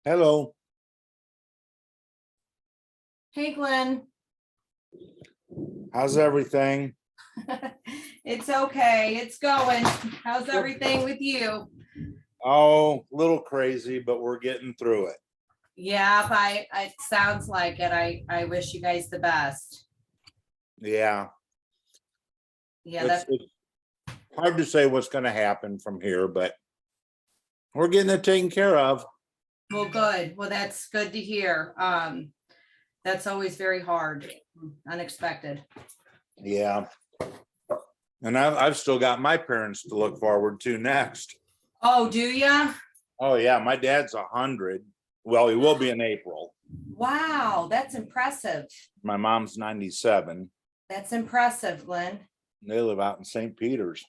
Hello. Hey, Glenn. How's everything? It's okay. It's going. How's everything with you? Oh, a little crazy, but we're getting through it. Yeah, it sounds like it. I wish you guys the best. Yeah, Yeah, it's hard to say what's going to happen from here, but we're getting it taken care of. well, good. Well, that's good to hear. That's always very hard, unexpected. Yeah. And I've still got my parents to look forward to next. Oh, do ya? Oh yeah, my dad's 100. Well, he will be in April. Wow, that's impressive. My mom's 97. That's impressive, Glenn. They live out in St. Peter's.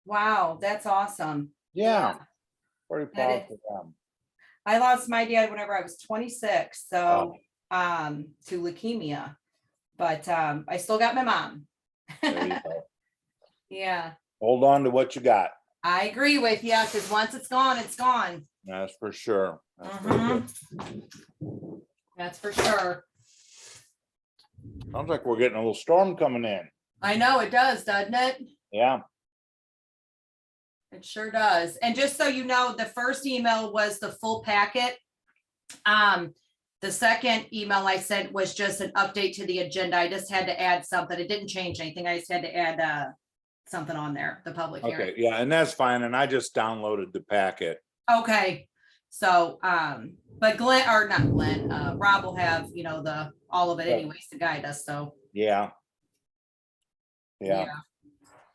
Wow, that's awesome. Yeah, pretty That proud is- of them. I lost my dad whenever I was 26, so to leukemia. But I still got my mom. There you go. Yeah, Hold on to what you got. I agree with you, because once it's gone, it's gone. That's for sure. That's for sure. That's for sure. Sounds like we're getting a little storm coming in. I know it does, doesn't it? Yeah. It sure does. And just so you know, the first email was the full packet. The second email I sent was just an update to the agenda. I just had to add something. It didn't change anything. I just had to add something on there, the public hearing. Okay. Yeah. And that's fine. And I just downloaded the packet. Okay. So, but Glenn, or not Glenn, Rob will have, all of it anyways to guide us. So. Yeah. Yeah.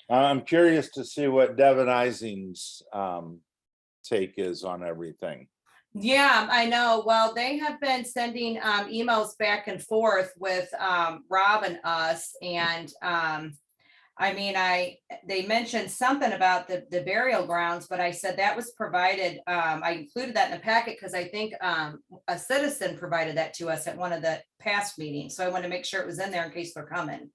I'm curious to see what Devin Ising's take is on everything. Yeah, I know. Well, they have been sending emails back and forth with Rob and us. And they mentioned something about the burial grounds, but I said that was provided. I included that in the packet because I think a citizen provided that to us at one of the past meetings. So I want to make sure it was in there in case they're coming.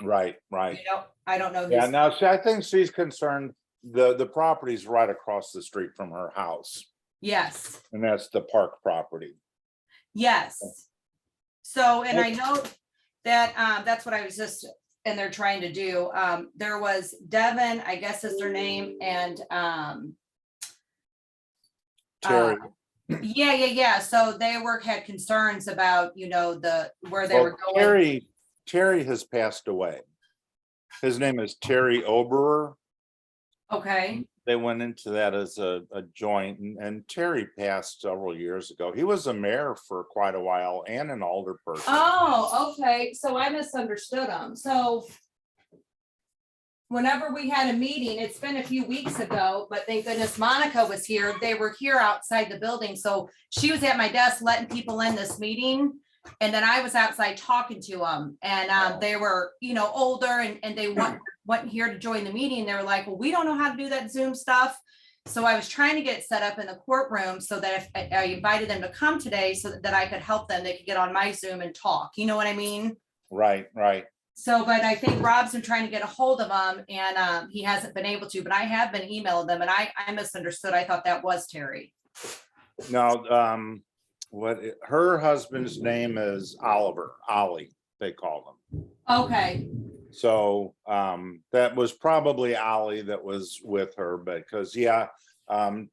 Right. I don't know. Yeah. Now, I think she's concerned the property's right across the street from her house. Yes. And that's the park property. Yes. So, and I know that that's what I was just, and they're trying to do. There was Devin, I guess is their name, and Terry. Yeah. So they had concerns about, where they were going. Terry has passed away. His name is Terry Oberer. Okay. They went into that as a joint, and Terry passed several years ago. He was a mayor for quite a while and an alderperson. Oh, okay. So I misunderstood them. So whenever we had a meeting, it's been a few weeks ago, but thank goodness Monica was here. They were here outside the building. So she was at my desk letting people in this meeting. And then I was outside talking to them, and they were, older, and they wasn't here to join the meeting. They were like, well, we don't know how to do that Zoom stuff. So I was trying to get it set up in the courtroom so that if I invited them to come today so that I could help them, they could get on my Zoom and talk. You know what I mean? Right. So, but I think Rob's been trying to get a hold of them, and he hasn't been able to, but I have been emailing them, and I misunderstood. I thought that was Terry. No, her husband's name is Ollie, they call him. Okay. So that was probably Ollie that was with her, because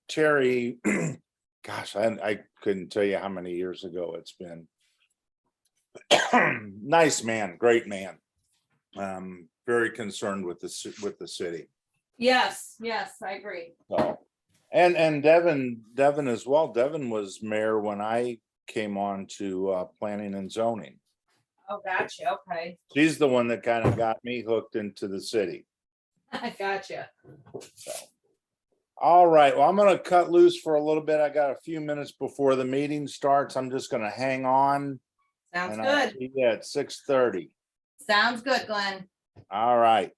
Terry, gosh, I couldn't tell you how many years ago it's been. Nice man, great man. Very concerned with the city. Yes, I agree. So, and Devin as well. Devin was mayor when I came on to planning and zoning. Oh, gotcha. Okay. She's the one that kind of got me hooked into the city. I gotcha. So, all right. Well, I'm going to cut loose for a little bit. I got a few minutes before the meeting starts. I'm just going to hang on. Sounds good. Yeah, at 6:30. Sounds good, Glenn. All right.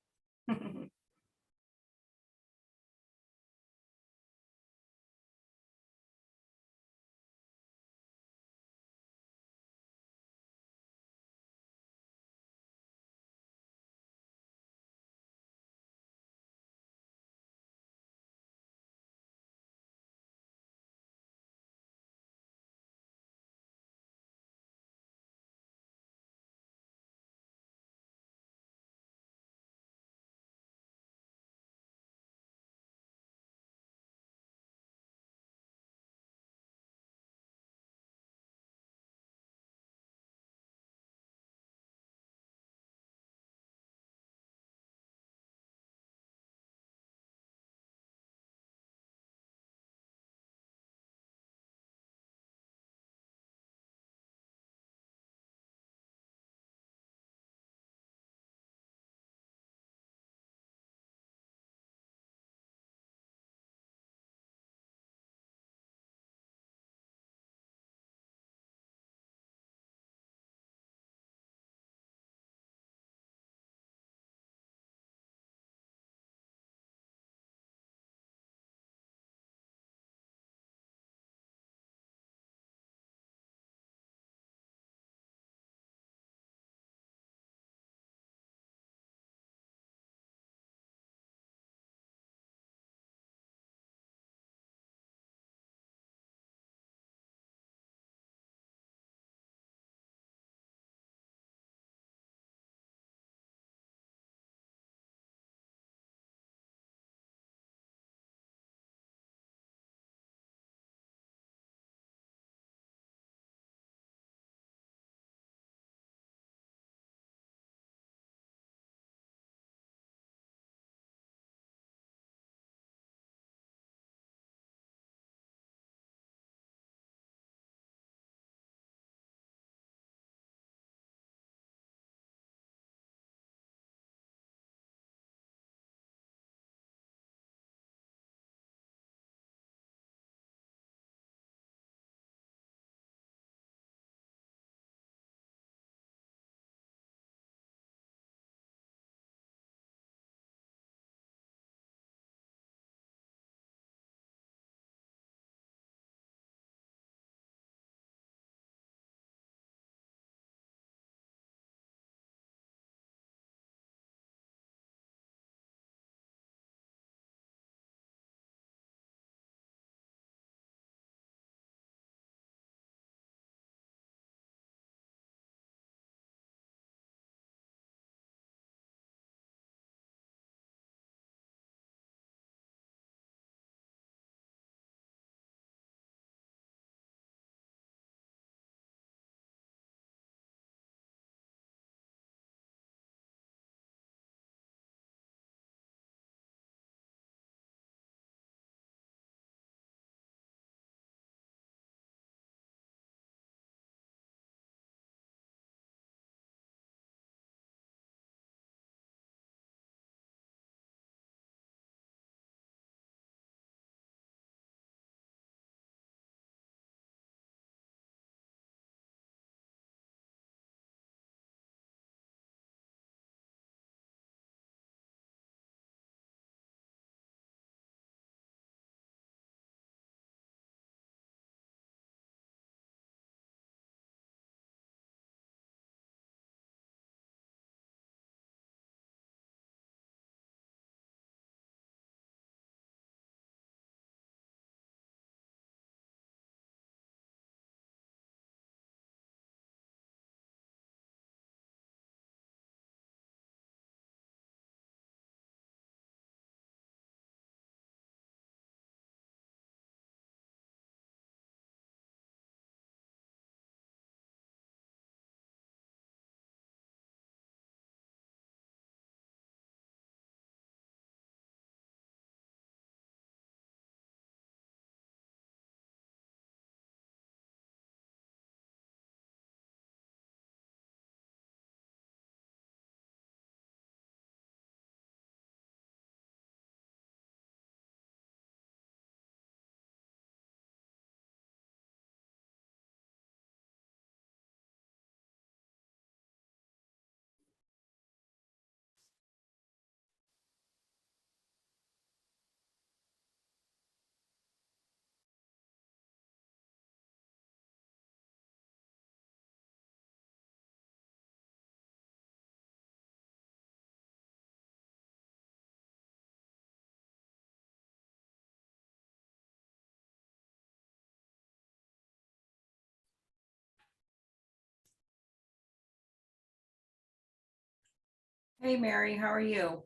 Hey, Mary, how are you?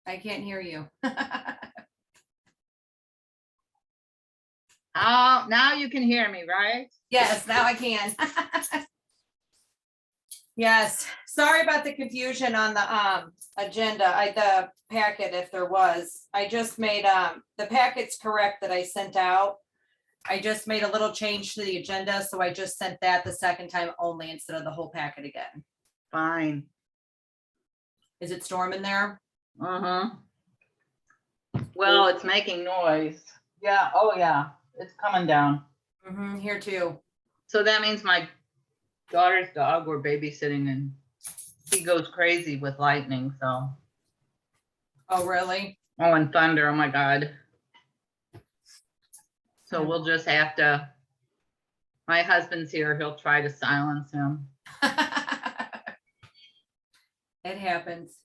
I can't hear you. Oh, now you can hear me, right? Yes, now I can. Yes, sorry about the confusion on the agenda, the packet, if there was. I just made the packet's correct that I sent out. I just made a little change to the agenda, so I just sent that the second time only instead of the whole packet again. Fine. Is it storming there? Uh-huh. Well, it's making noise. Yeah, oh yeah, it's coming down. Here too. So that means my daughter's dog we're babysitting and he goes crazy with lightning, so. Oh, really? Oh, and thunder, oh my God. So we'll just have to, my husband's here, he'll try to silence him. It happens.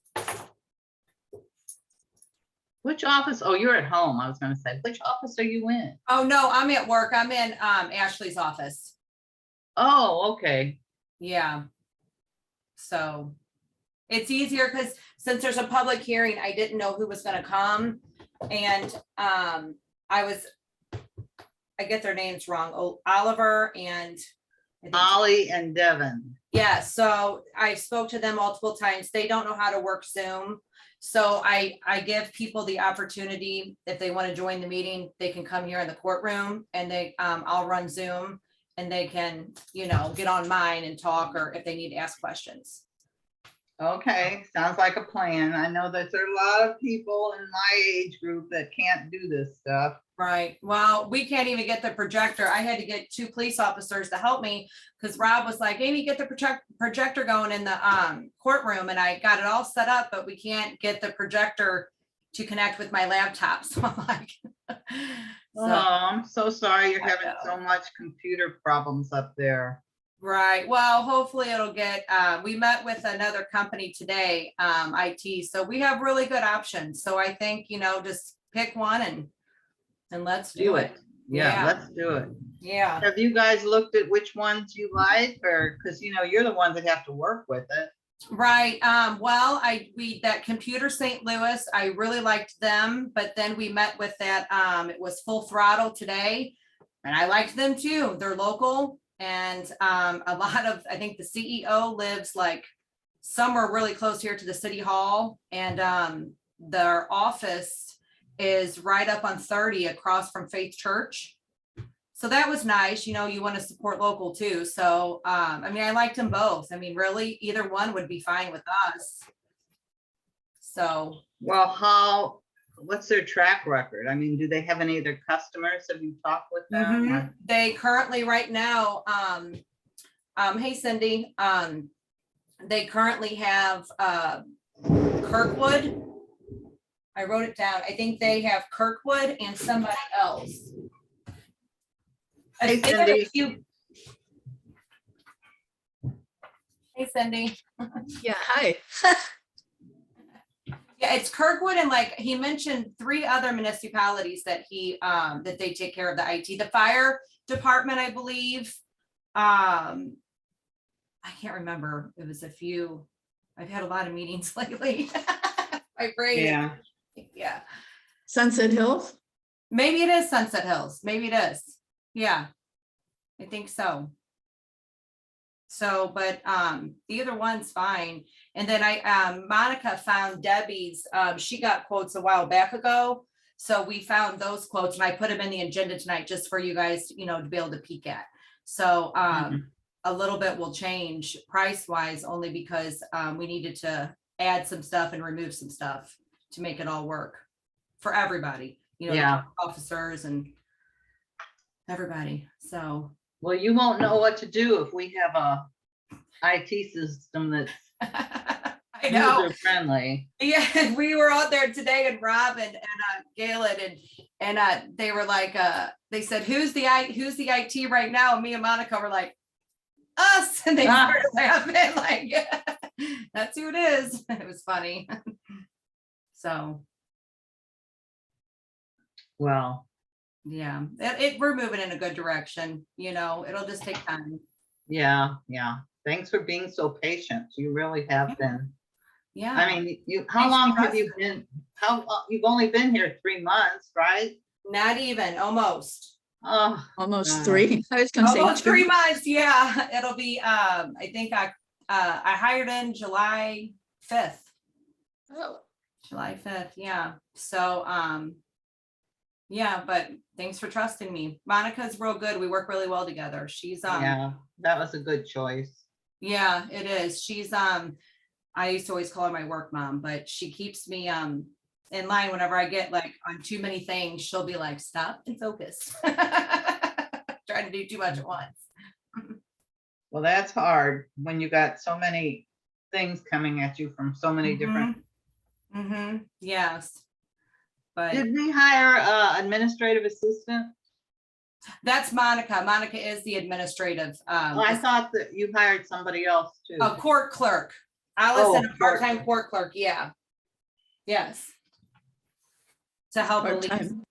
Which office? Oh, you're at home. I was gonna say, which office are you in? Oh, no, I'm at work. I'm in Ashley's office. Oh, okay. Yeah. So it's easier because since there's a public hearing, I didn't know who was gonna come. And I get their names wrong. Oh, Oliver and I think- Ollie and Devin. yeah, so I spoke to them multiple times. They don't know how to work Zoom. So I give people the opportunity, if they want to join the meeting, they can come here in the courtroom and I'll run Zoom and they can, get on mine and talk, or if they need to ask questions. Okay, sounds like a plan. I know that there are a lot of people in my age group that can't do this stuff. Right. Well, we can't even get the projector. I had to get 2 police officers to help me because Rob was like, Amy, get the projector going in the courtroom. And I got it all set up, but we can't get the projector to connect with my laptop. So I'm like, Oh, I'm so sorry you're I having know. so much computer problems up there. right. Well, hopefully it'll get, we met with another company today, IT. So we have really good options. So I think, just pick one and let's do it. Yeah, Yeah. let's do it. Yeah. Have you guys looked at which ones you like, or, because you're the ones that have to work with it? Right. Well, that Computer St. Louis, I really liked them, but then we met with that, it was Full Throttle today. And I liked them too. They're local and, a lot of, I think the CEO lives like somewhere really close here to the city hall, and, their office is right up on 30 across from Faith Church. So that was nice. You want to support local too. So, I liked them both. Really, either one would be fine with us. So, Well, what's their track record? Do they have any of their customers? Have you talked with them? or- they currently right now, hey Cindy, they currently have, Kirkwood. I wrote it down. I think they have Kirkwood and somebody else. Hey, They have a Cindy. few- Hey Cindy. Yeah, hi. Yeah, it's Kirkwood, and like he mentioned 3 other municipalities that that they take care of the IT, the fire department, I believe. I can't remember. It was a few. I've had a lot of meetings lately. My brain. Yeah. Yeah. Sunset Hills? Maybe it is Sunset Hills. Maybe it is. Yeah. I think so. So, but either one's fine. And then Monica found Debbie's, she got quotes a while back ago. So we found those quotes and I put them in the agenda tonight just for you guys, to be able to peek at. So a little bit will change price wise, only because we needed to add some stuff and remove some stuff to make it all work for everybody, Yeah. officers and everybody. So. Well, you won't know what to do if we have a IT system that's I know. user friendly. Yeah, we were out there today, and Rob and Galen and they were like, they said, who's the IT right now? And me and Monica were like, us, and they started laughing like, yeah, that's who it is. It was funny. So. Well, Yeah, we're moving in a good direction, you know, it'll just take time. Yeah, yeah. Thanks for being so patient. You really have been. Yeah. I mean, how Thanks for long have you trusting. been, you've only been here 3 months, right? Not even, almost. Oh, Almost God. 3. I was gonna say Almost 2. 3 months, yeah, it'll be, I think I hired in July 5th. Oh, July 5th, yeah, so, yeah, but thanks for trusting me. Monica's real good, we work really well together, she's, Yeah, that was a good choice. yeah, it is, she's, I used to always call her my work mom, but she keeps me, in line whenever I get like on too many things, she'll be like, stop and focus. Trying to do too much at once. Well, that's hard when you got so many things coming at you from so many different. Yes. But Did we hire a administrative assistant? that's Monica. Monica is the administrative, Oh, I thought that you hired somebody else too. a court clerk. Allison, Oh, a part-time court clerk, yeah. Yes. To help Elise. part-time.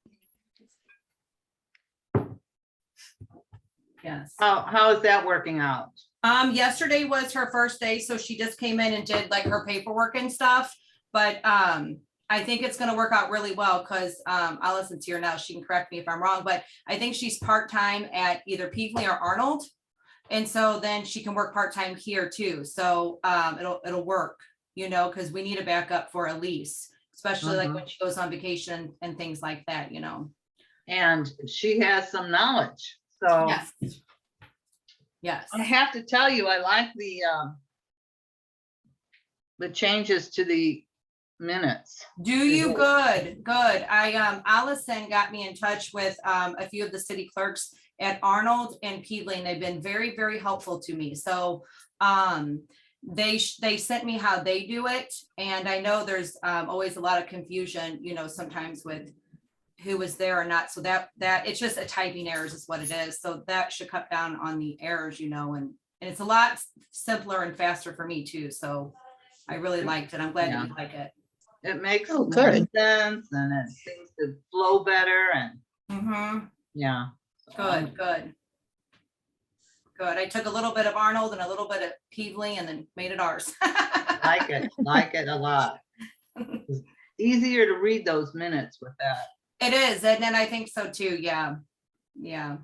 Yes. How is that working out? Yesterday was her first day, so she just came in and did like her paperwork and stuff. But I think it's gonna work out really well because Allison's here now. She can correct me if I'm wrong, but I think she's part-time at either Peevely or Arnold. And so then she can work part-time here too. So it'll work, you know, because we need a backup for Elise, especially like when she goes on vacation and things like that, you know. And she has some knowledge, so. Yes. Yes. I have to tell you, I like the changes to the minutes. Do you? Good, good. Allison got me in touch with a few of the city clerks at Arnold and Peevely, and they've been very, very helpful to me. So they sent me how they do it. And I know there's always a lot of confusion, you know, sometimes with who was there or not. So that it's just a typing errors is what it is. So that should cut down on the errors, you know, and it's a lot simpler and faster for me too. So I really liked it. I'm glad that you like it. It makes Oh, more good. sense and it seems to flow better and yeah. Good, good. Good. I took a little bit of Arnold and a little bit of Peevely and then made it ours. Like it a lot. It's easier to read those minutes with that. It is, and then I think so too, yeah. Yeah.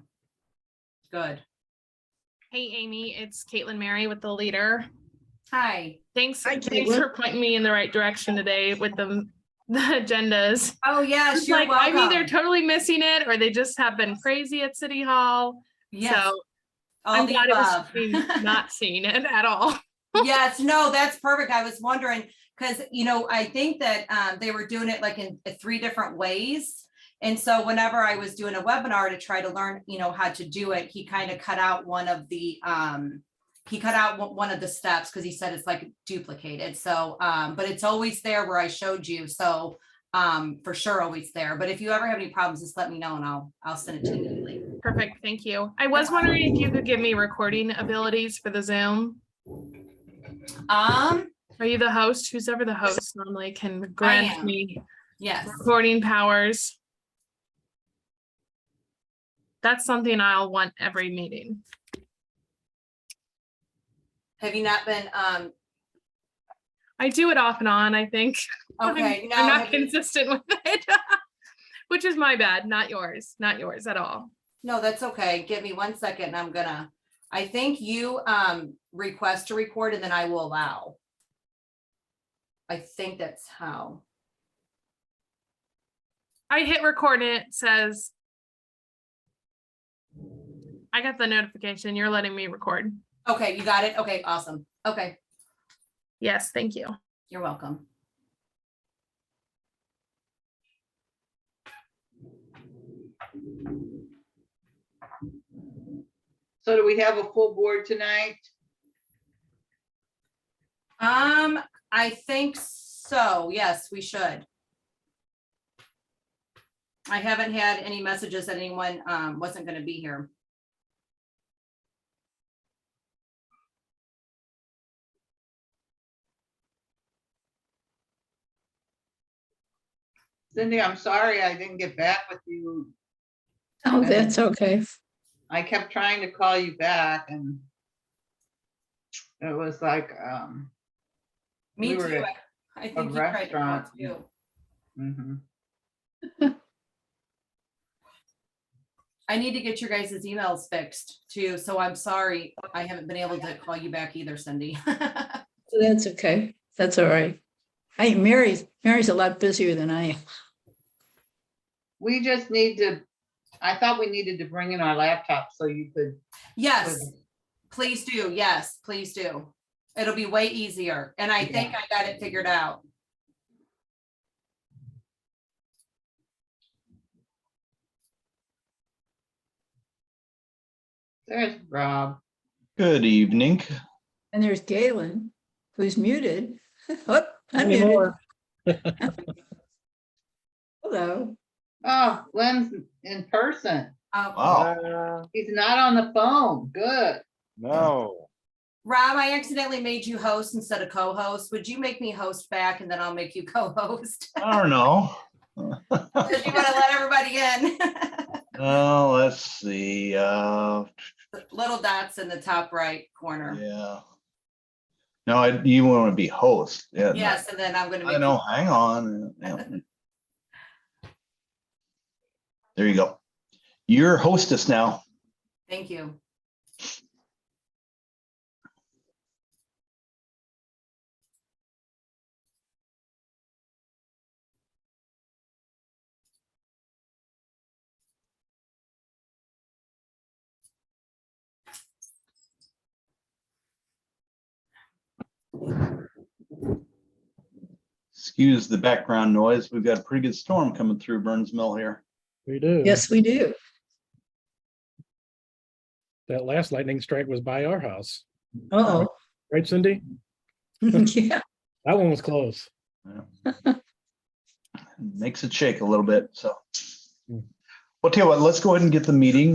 Good. Hey, Amy, it's Caitlin Mary with the Leader. Hi. Thanks, Hi, thanks Caitlin. for pointing me in the right direction today with the agendas. Oh, yes, It's you're like welcome. I'm either totally missing it or they just have been crazy at City Hall. Yes, So all I'm the glad it was above. me not seeing it at all. Yes, no, that's perfect. I was wondering, because, you know, I think that they were doing it like in 3 different ways. And so whenever I was doing a webinar to try to learn, you know, how to do it, he kind of cut out one of the steps because he said it's like duplicated. So, but it's always there where I showed you. So for sure, always there. But if you ever have any problems, just let me know and I'll send it to you immediately. Perfect, thank you. I was wondering if you could give me recording abilities for the Zoom. Are you the host? Who's ever the host normally can grant am. me Yes. recording powers. That's something I'll want every meeting. Have you not been, I do it off and on, I think. okay, I'm no, not consistent with it, which is my bad, not yours at all. no, that's okay. Give me 1 second and I think you request to record and then I will allow. I think that's how. I hit record and it says, I got the notification, you're letting me record. Okay, you got it. Okay, awesome. Okay, Yes, thank you. you're welcome. So do we have a full board tonight? I think so. Yes, we should. I haven't had any messages that anyone wasn't going to be here. Cindy, I'm sorry I didn't get back with you Oh, that's okay. I kept trying to call you back and it was like, Me We were too. at I think he tried to call restaurant. too. mhm. I need to get your guys' emails fixed too, so I'm sorry. I haven't been able to call you back either, Cindy. That's okay. That's all right. Hey, Mary's a lot busier than I am. We just need to, I thought we needed to bring in our laptop so you could. Yes, please do. Yes, please do. It'll be way easier. And I think I got it figured out. There's Rob. Good evening. And there's Galen, who's muted. Oh, I'm muted. Anymore. Hello. Oh, Glenn's in person. Wow. He's not on the phone. Good. No. Rob, I accidentally made you host instead of co-host. Would you make me host back and then I'll make you co-host? I don't know. Because you want to let everybody in. Let's see. Little dots in the top right corner. Yeah. No, you want to be host. Yeah. Yes, and then I'm going to I make know. you. Hang on. Yeah. There you go. You're hostess now. Thank you. Excuse the background noise. We've got a pretty good storm coming through Burns Mill here. We do. Yes, we do. That last lightning strike was by our house. Oh, Right, Cindy? yeah. That one was close. Makes it shake a little bit. So, Hmm. well, tell you what, let's go ahead and get the meeting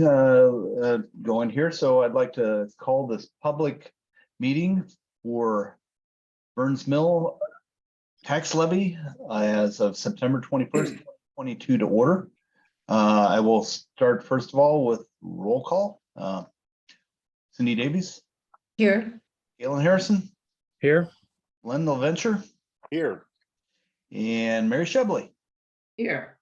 going here. So I'd like to call this public meeting for Burns Mill tax levy as of September 21st, 2022 to order. I will start first of all with roll call. Cindy Davies, Here. Galen Harrison, Here, Len Venture, Here. and Mary Shebley. Here.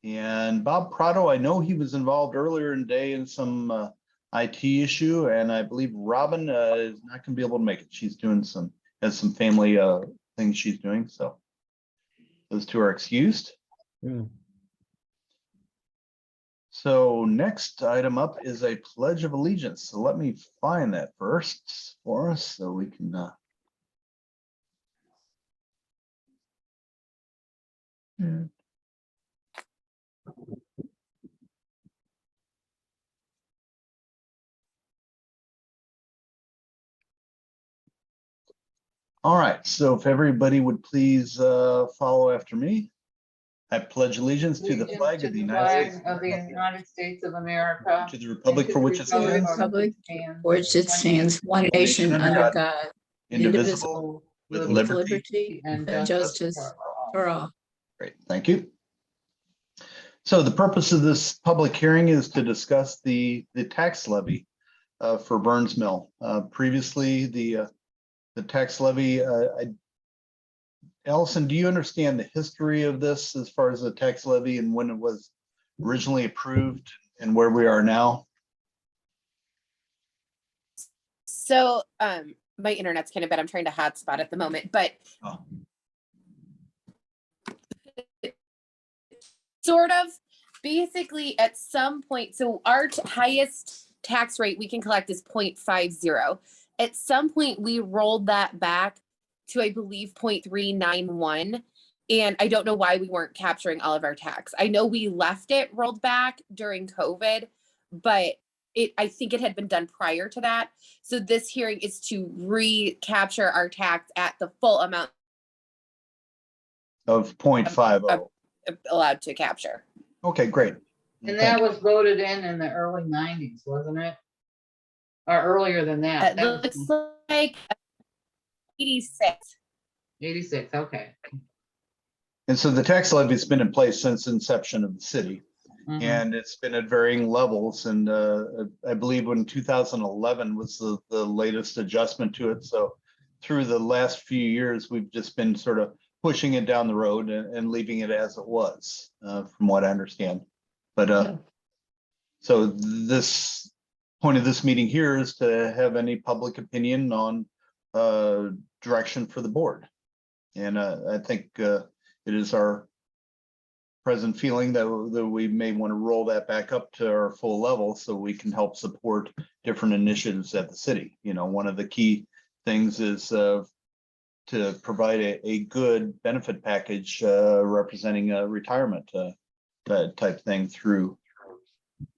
And Bob Prado, I know he was involved earlier in the day in some IT issue, and I believe Robin is not going to be able to make it. She's doing has some family things she's doing, so those two are excused. Hmm. So next item up is a Pledge of Allegiance. So let me find that first for us so we can. All right, so if everybody would please follow after me. I pledge allegiance to the flag of the United States. Of the United States of America. To the republic for which it To the stands, republic for which it stands, one nation under God, indivisible, with with liberty. liberty and justice for all. Great, thank you. So the purpose of this public hearing is to discuss the tax levy for Burns Mill. Previously, the tax levy, Allison, do you understand the history of this as far as the tax levy and when it was originally approved and where we are now? So my internet's kind of bad. I'm trying to hotspot at the moment, but Oh. sort of basically at some point, so our highest tax rate we can collect is 0.50. At some point we rolled that back to, I believe, 0.391. And I don't know why we weren't capturing all of our tax. I know we left it rolled back during COVID, but I think it had been done prior to that. So this hearing is to recapture our tax at the full amount Of 0.50. allowed to capture. Okay, great. And that was voted in the early 90s, wasn't it? Or earlier than that? It That was looks like 86. 86, okay. And so the tax levy has been in place since inception of the city. Mhm. And it's been at varying levels. And I believe when 2011 was the latest adjustment to it. So through the last few years, we've just been sort of pushing it down the road and leaving it as it was, from what I understand. But Yeah. so this point of this meeting here is to have any public opinion on direction for the board. And I think it is our present feeling that we may want to roll that back up to our full level so we can help support different initiatives at the city. You know, one of the key things is to provide a good benefit package representing a retirement type thing through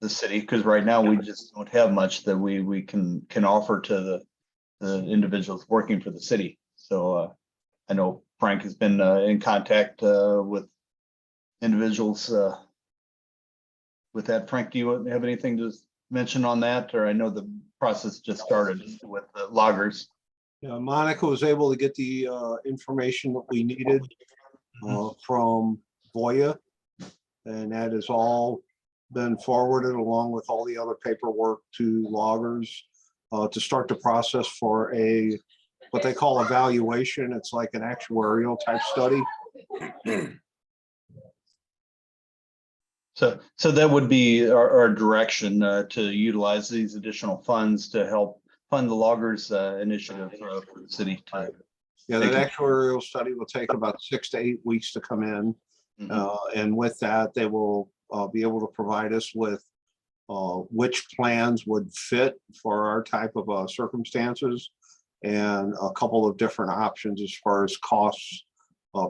the city, because right now we just don't have much that we can offer to the individuals working for the city. So I know Frank has been in contact with individuals with that. Frank, do you have anything to mention on that? Or I know the process just started with the loggers. Yeah, Monica was able to get the information that we needed from BOA, and that has all been forwarded along with all the other paperwork to loggers to start the process for what they call evaluation. It's like an actuarial type study. So that would be our direction to utilize these additional funds to help fund the loggers initiative for the city. Yeah, that actuarial study will take about 6 to 8 weeks to come in. And with that, they will be able to provide us with which plans would fit for our type of circumstances, and a couple of different options as far as costs,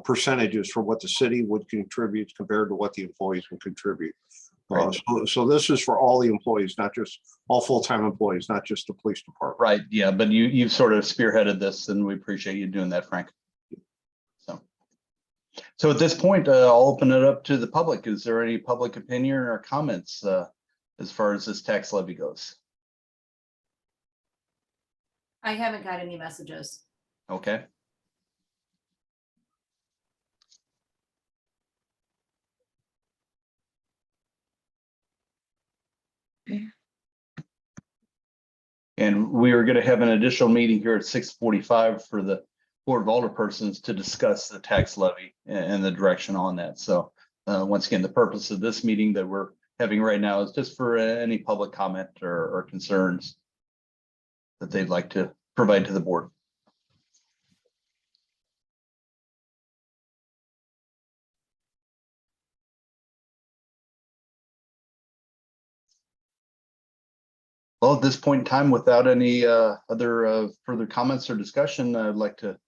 percentages for what the city would contribute compared to what the employees would contribute. Right. So this is for all the employees, not just all full-time employees, not just the police department. Right, yeah, but you've sort of spearheaded this, and we appreciate you doing that, Frank. So at this point, I'll open it up to the public. Is there any public opinion or comments as far as this tax levy goes? I haven't got any messages. Okay. And we are going to have an additional meeting here at 6:45 for the Board of Alderpersons to discuss the tax levy and the direction on that. So once again, the purpose of this meeting that we're having right now is just for any public comment or concerns that they'd like to provide to the board. Well, at this point in time, without any other further comments or discussion, I'd like to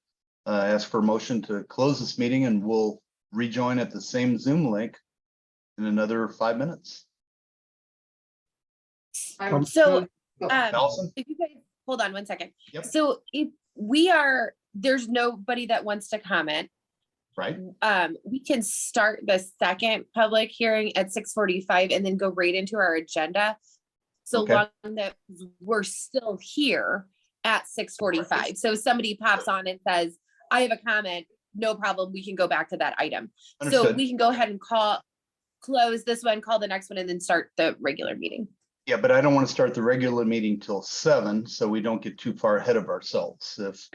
ask for a motion to close this meeting, and we'll rejoin at the same Zoom link in another 5 minutes. So Allison? if you guys hold on 1 second. Yep. So if there's nobody that wants to comment, Right. We can start the second public hearing at 6:45 and then go right into our agenda. So Okay. long that we're still here at 6:45. So if somebody pops on and says, I have a comment, no problem, we can go back to that item. So Understood. we can go ahead and close this one, call the next one, and then start the regular meeting. Yeah, but I don't want to start the regular meeting till 7, so we don't get too far ahead of ourselves. If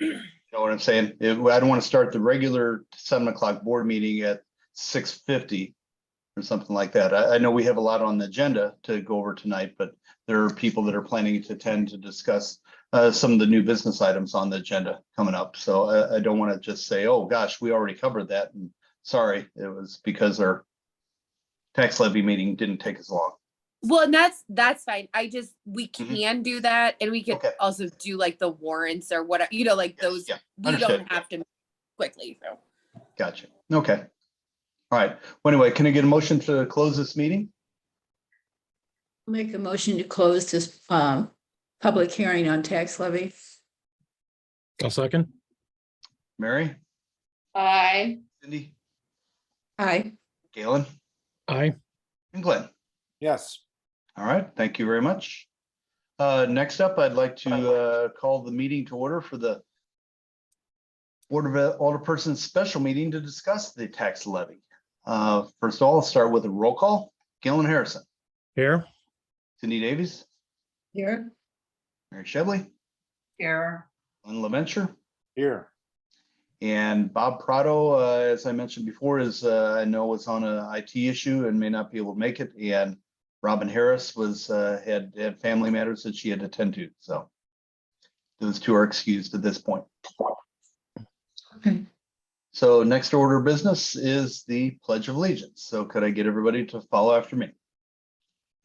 you know what I'm saying, I don't want to start the regular 7 o'clock board meeting at 6:50 or something like that. I know we have a lot on the agenda to go over tonight, but there are people that are planning to attend to discuss some of the new business items on the agenda coming up. So I don't want to just say, oh gosh, we already covered that, and sorry, it was because our tax levy meeting didn't take as long. Well, and that's fine. We can do that, and we could Okay. also do like the warrants or whatever, like those. Yeah, We understood. don't have to move quickly. So Gotcha. Okay. All right. Well, anyway, can I get a motion to close this meeting? Make a motion to close this public hearing on tax levy. I'll second. Mary, aye. Cindy, Aye. Galen, Aye. and Glenn. Yes. All right. Thank you very much. Next up, I'd like to call the meeting to order for the Board of Alderpersons special meeting to discuss the tax levy. First of all, I'll start with a roll call. Galen Harrison, Here. Cindy Davies, Here, Mary Shevely, Here, Glenn LaVenture, Here, and Bob Prado, as I mentioned before, is I know is on a IT issue and may not be able to make it. And Robin Harris was had family matters that she had to attend to. So those two are excused at this point. Okay. So next order of business is the Pledge of Allegiance. So could I get everybody to follow after me?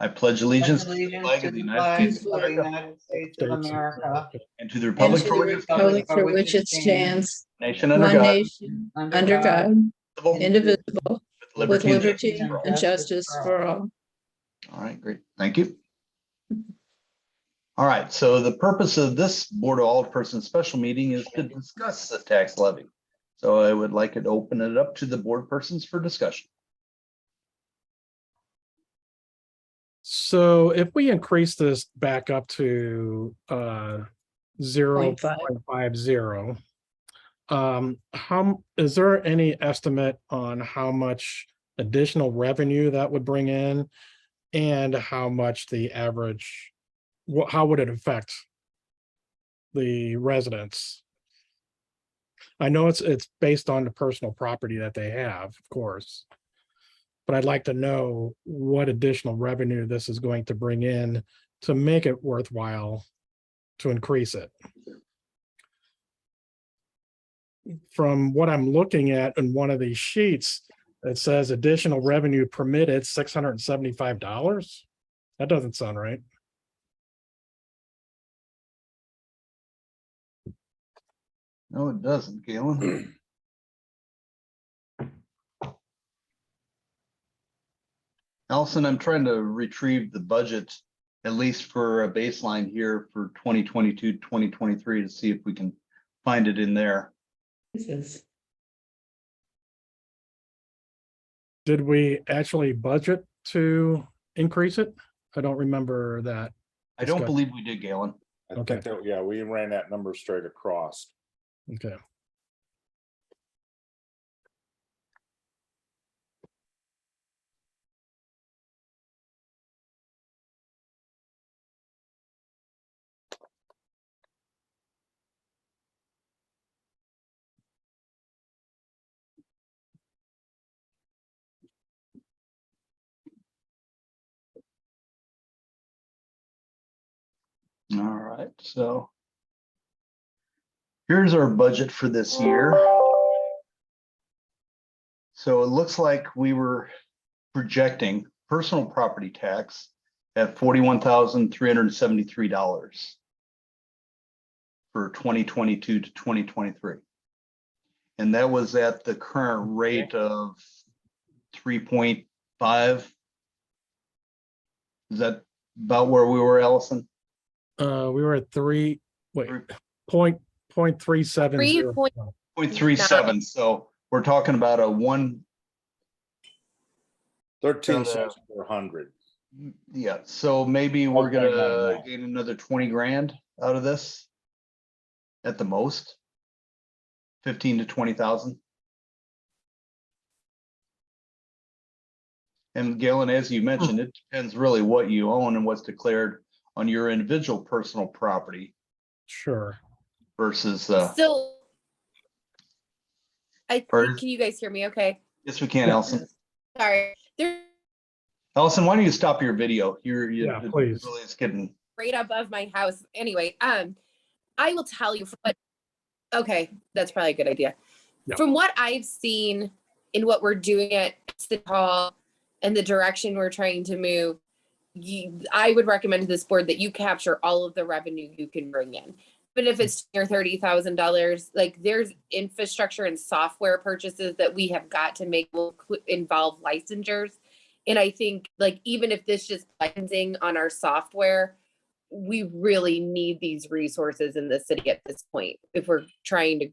I pledge allegiance to the flag of the United States of of the America United States of America, and to the and republic to for the which it republic stands, for which it stands, nation under one God, nation, under God, indivisible, with liberty and liberty justice for all. and justice for all. All right, great. Thank you. All right, so the purpose of this Board of Alderpersons special meeting is to discuss the tax levy. So I would like to open it up to the board persons for discussion. So if we increase this back up to 0.50, how is there any estimate on how much additional revenue that would bring in, and how much the average, how would it affect the residents? I know it's based on the personal property that they have, of course, but I'd like to know what additional revenue this is going to bring in to make it worthwhile to increase it. From what I'm looking at in one of these sheets, it says additional revenue permitted $675. That doesn't sound right. No, it doesn't, Galen. Allison, I'm trying to retrieve the budget, at least for a baseline here for 2022, 2023 to see if we can find it in there. This is Did we actually budget to increase it? I don't remember that. I don't Discuss- believe we did, Galen. I Okay. think that, yeah, we ran that number straight across. Okay. All right, so here's our budget for this year. So it looks like we were projecting personal property tax at $41,373 for 2022 to 2023. And that was at the current rate of 3.5. Is that about where we were, Allison? We were at Three- point 37. 0.37. So we're talking about a 13 cents per hundred. yeah, so maybe we're Okay, gonna no. gain another 20 grand out of this. At the most. 15 to 20,000. And Galen, as you mentioned, it depends really what you own and what's declared on your individual personal property Sure. versus So I Or- think, can you guys hear me okay? yes, we can, Allison. Sorry, there Allison, why don't you stop your video? Yeah, it please. really is getting, right above my house. Anyway, I will tell you from what, okay, that's probably a good idea. Yeah. From what I've seen in what we're doing at City Hall and the direction we're trying to move, I would recommend to this board that you capture all of the revenue you can bring in. But if it's near $30,000, like there's infrastructure and software purchases that we have got to make will involve licensures. And I think like, even if this just licensing on our software, we really need these resources in the city at this point. If we're trying to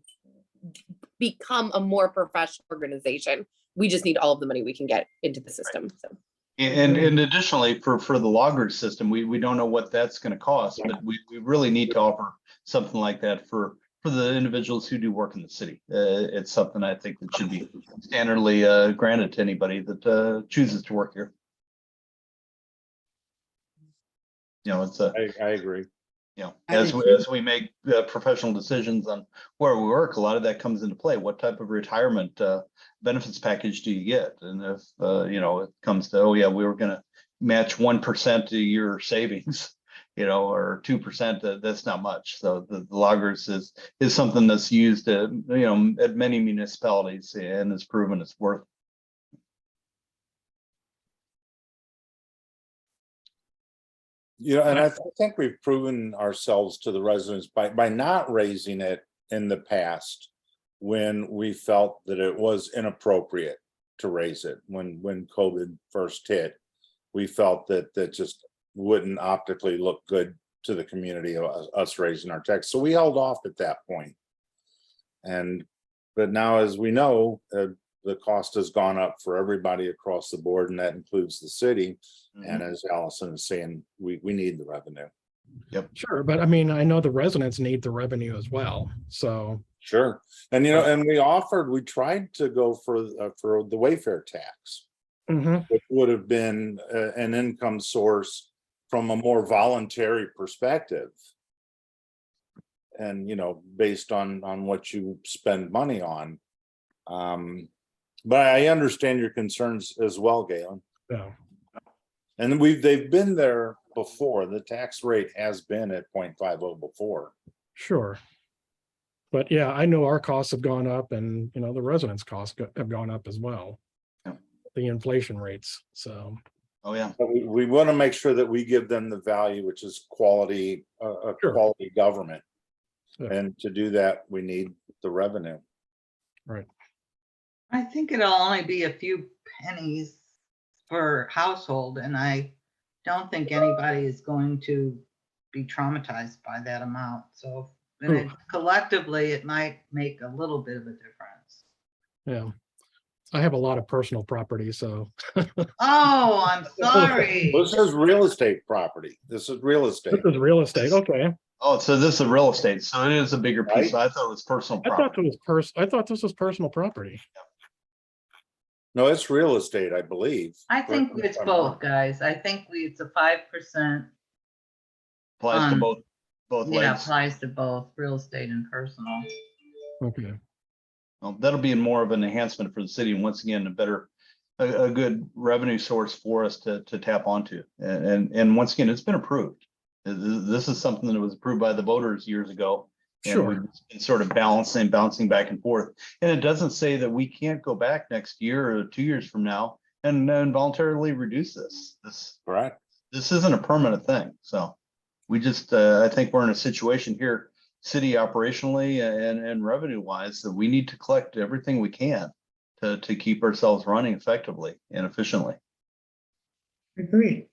become a more professional organization, we just need all of the money we can get into the system. So. and additionally, for the logger system, we don't know what that's gonna cost, but we really need to offer something like that for the individuals who do work in the city. It's something I think that should be standardly granted to anybody that chooses to work here. it's I agree. I as do we, too. as we make professional decisions on where we work, a lot of that comes into play. What type of retirement benefits package do you get? And if it comes to, oh yeah, we were going to match 1% of your savings, or 2%, that's not much. So the loggers is something that's used at many municipalities, and it's proven it's worth. And I think we've proven ourselves to the residents by not raising it in the past when we felt that it was inappropriate to raise it. When COVID first hit, we felt that just wouldn't optically look good to the community of us raising our tax. So we held off at that point. But now, as we know, the cost has gone up for everybody across the board, and that includes the city. And as Allison is saying, we need the revenue. Sure, but I mean, I know the residents need the revenue as well, so. Sure. And, and we tried to go for the Wayfair tax, which would have been an income source from a more voluntary perspective. And, based on what you spend money on. But I understand your concerns as well, Galen. Yeah. And they've been there before. The tax rate has been at 0.50 before. Sure. But yeah, I know our costs have gone up, and the residents' costs have gone up as well. Yeah. The inflation rates, so. Oh yeah. But we want to make sure that we give them the value, which is quality, Sure. quality government. Yeah. And to do that, we need the revenue. Right. I think it'll only be a few pennies per household, and I don't think anybody is going to be traumatized by that amount. So collectively, it might make a little bit of a difference. Yeah. I have a lot of personal property, so. Oh, I'm sorry. This is real estate property. This is real estate. This is real estate, okay. Oh, so this is real estate. So it is a bigger piece. Right. I thought it was personal I property. thought this was personal property. No, it's real estate, I believe. I think it's both, guys. I think it's a 5%. Applies to both Yeah, legs. applies to both real estate and personal. Okay. Well, that'll be more of an enhancement for the city, and once again, a good revenue source for us to tap onto. And once again, it's been approved. This is something that was approved by the voters years ago. And Sure. we've been sort of bouncing back and forth. And it doesn't say that we can't go back next year or 2 years from now and voluntarily reduce this. Correct. This isn't a permanent thing. So we just, I think we're in a situation here, city operationally and revenue wise, that we need to collect everything we can to keep ourselves running effectively and efficiently. Agreed.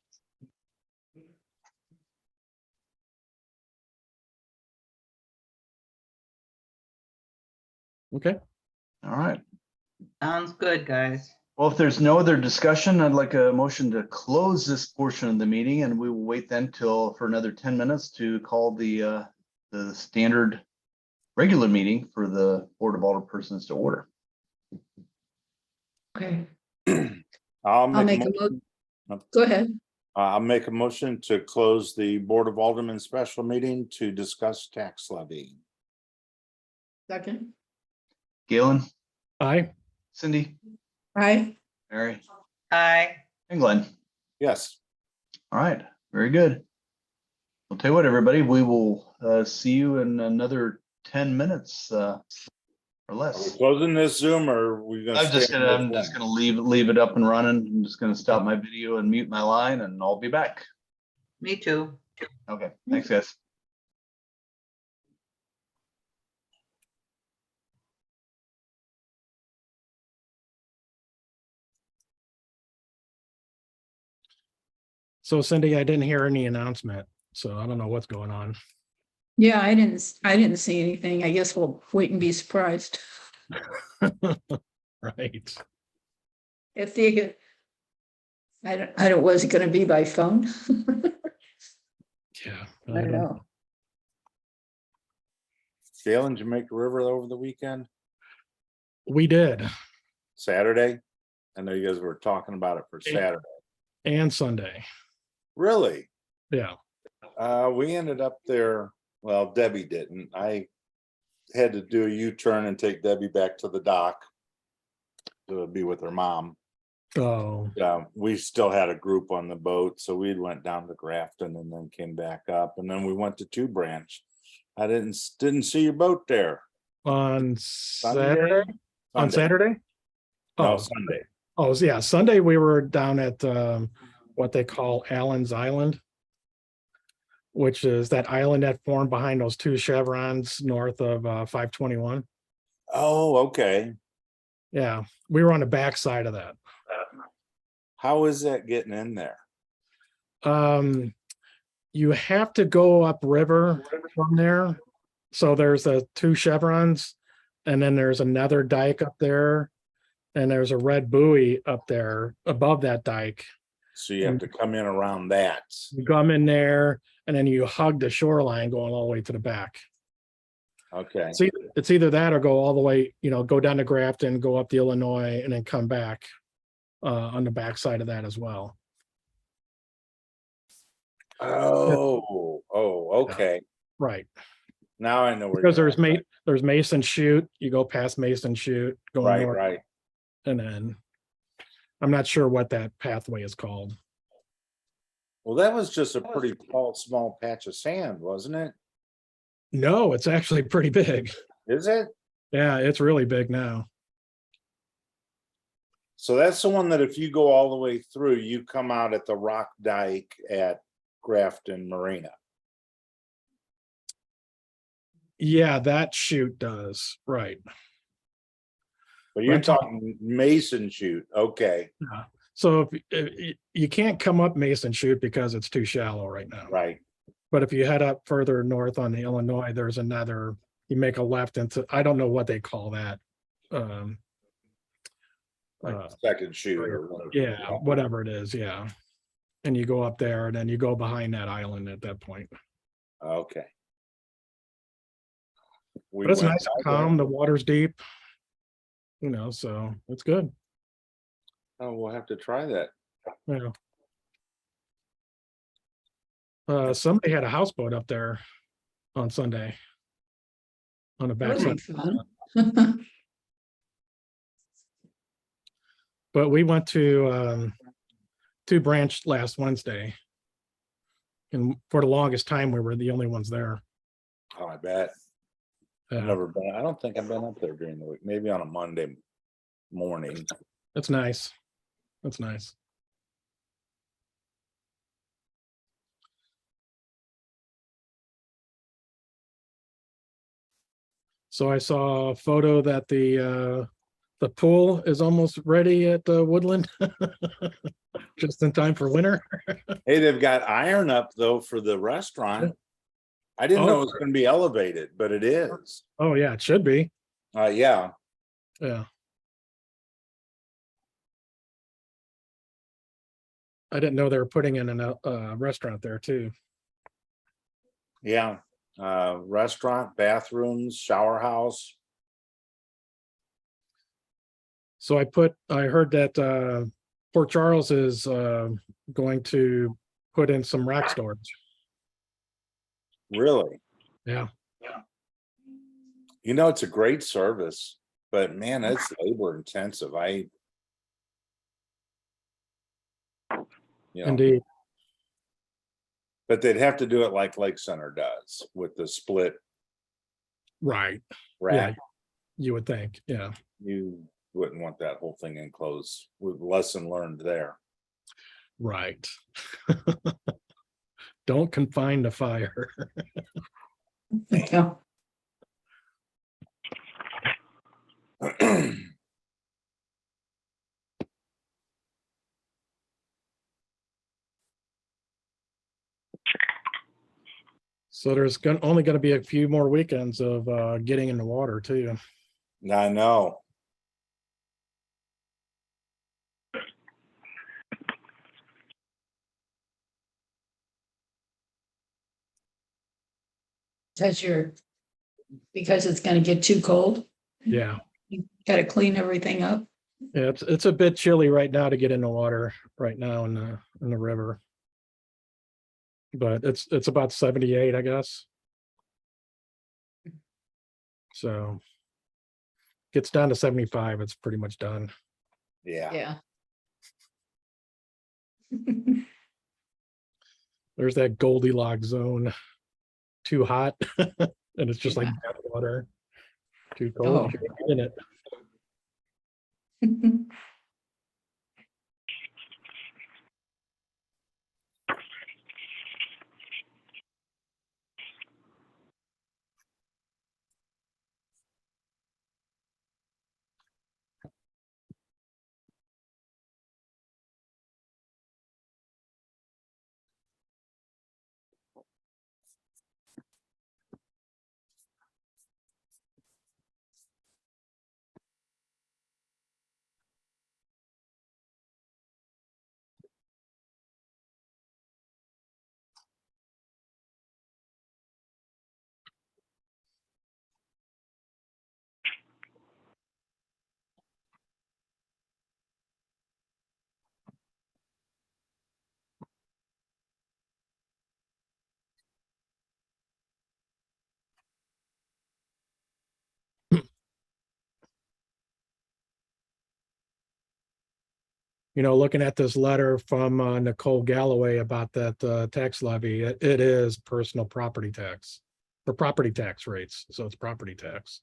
Okay. All right. Sounds good, guys. Well, if there's no other discussion, I'd like a motion to close this portion of the meeting, and we will wait then for another 10 minutes to call the standard regular meeting for the Board of Alderpersons to order. Okay. I'll I'll make make a a motion. Go ahead. I'll make a motion to close the Board of Aldermen special meeting to discuss tax levy. Second. Galen, Aye. Cindy, Aye. Mary, Aye. and Glenn. Yes. All right, very good. I'll tell you what, everybody, we will see you in another 10 minutes or Are we less. closing this Zoom, or are we gonna? I'm just stay on gonna this one? leave it up and running. I'm just gonna stop my video and mute my line, and I'll be back. Me too. Okay, thanks, guys. So Cindy, I didn't hear any announcement, so I don't know what's going on. Yeah, I didn't see anything. I guess we'll wait and be surprised. Right. If they I don't, was it gonna be by phone? Yeah. I don't know. Galen, Jamaica River over the weekend, We did, Saturday. I know you guys were talking about it for Yeah. Saturday. and Sunday. Really? Yeah. We ended up there, well, Debbie didn't. I had to do a U-turn and take Debbie back to the dock to be with her mom. Oh, We still had a group on the boat, so we went down to Grafton and then came back up, and then we went to Two Branch. I didn't see your boat there. on Saturday? On Sunday. Saturday? No, Oh, Sunday. oh, yeah, Sunday we were down at what they call Allen's Island, which is that island that formed behind those two chevrons north of 521. Oh, okay. Yeah, we were on the back side of that. How is that getting in there? You have to go upriver from there. So there's the two chevrons, and then there's another dike up there, and there's a red buoy up there above that dike. So you have to come in around that. You come in there, and then you hug the shoreline going all the way to the back. Okay. It's either that or go all the way, go down to Grafton, go up the Illinois, and then come back on the backside of that as well. Oh, okay. Right. Now I know where. Because you're there's Mason Chute. You go past Mason Chute, going Right, north, right. and then I'm not sure what that pathway is called. Well, that was just a pretty small patch of sand, wasn't it? No, it's actually pretty big. Is it? Yeah, it's really big now. So that's the one that if you go all the way through, you come out at the rock dike at Grafton Marina. Yeah, that chute does. Right. But you're Right. talking Mason Chute. Okay, So if you can't come up Mason Chute because it's too shallow right now. right. But if you head up further north on the Illinois, there's another, you make a left into, I don't know what they call that. Like second chute or whatever. Yeah, whatever it is, yeah. And you go up there and then you go behind that island at that point. Okay. But it's nice and down there. calm, the water's deep. So it's good. Oh, we'll have to try that. Yeah. Somebody had a houseboat up there on Sunday. On the That would backside. be fun. But we went to Two Branch last Wednesday. And for the longest time, we were the only ones there. Oh, I bet. I've never been. I don't think I've been up there during the week. Maybe on a Monday morning. That's nice. That's nice. So I saw a photo that the pool is almost ready at Woodland. Just in time for winter. Hey, they've got iron up though for the restaurant. I didn't know it was going to be elevated, but it is. Oh, yeah, it should be. Yeah. Yeah. I didn't know they were putting in a restaurant there too. Yeah. Restaurant, bathrooms, shower house. So I heard that Port Charles is going to put in some rack storage. Really? Yeah. It's a great service, but man, it's labor intensive. Indeed. But they'd have to do it like Lake Center does with the split Right. rack. You would think. Yeah. You wouldn't want that whole thing enclosed. With lesson learned there. Right. Don't confine the fire. Yeah. So there's only going to be a few more weekends of getting in the water too. I know. Because it's gonna get too cold, Yeah. you gotta clean everything up. Yeah, it's a bit chilly right now to get in the water right now in the river. but it's about 78, I guess. So gets down to 75, it's pretty much done. Yeah. Yeah. There's that Goldilocks zone, too hot, and it's just like Yeah. bad water. Too cold, Oh. you can't get in it. Looking at this letter from Nicole Galloway about that tax levy, it is personal property tax for property tax rates. So it's property tax.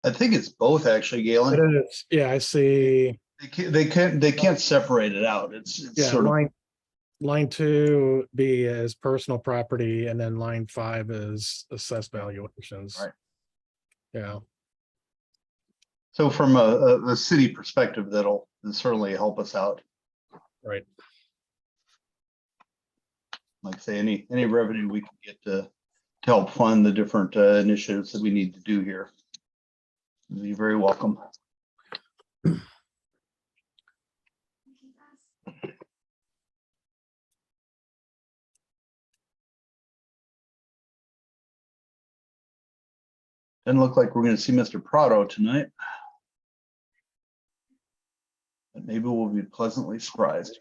I think it's both actually, Galen. It is. Yeah, I see. They can't separate it out. It's Yeah, sort of, line 2B is personal property, and then line 5 is assessed valuations. Right. Yeah. so from a city perspective, that'll certainly help us out. Right. Like I say, any revenue we can get to help fund the different initiatives that we need to do here. You're very welcome. Doesn't look like we're going to see Mr. Prado tonight. But maybe we'll be pleasantly surprised.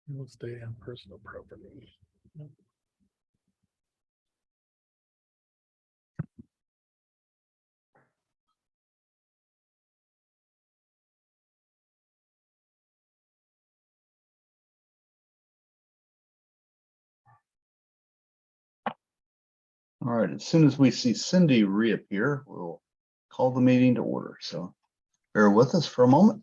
We'll stay on personal property. All right, as soon as we see Cindy reappear, we'll call the meeting to order. So bear with us for a moment.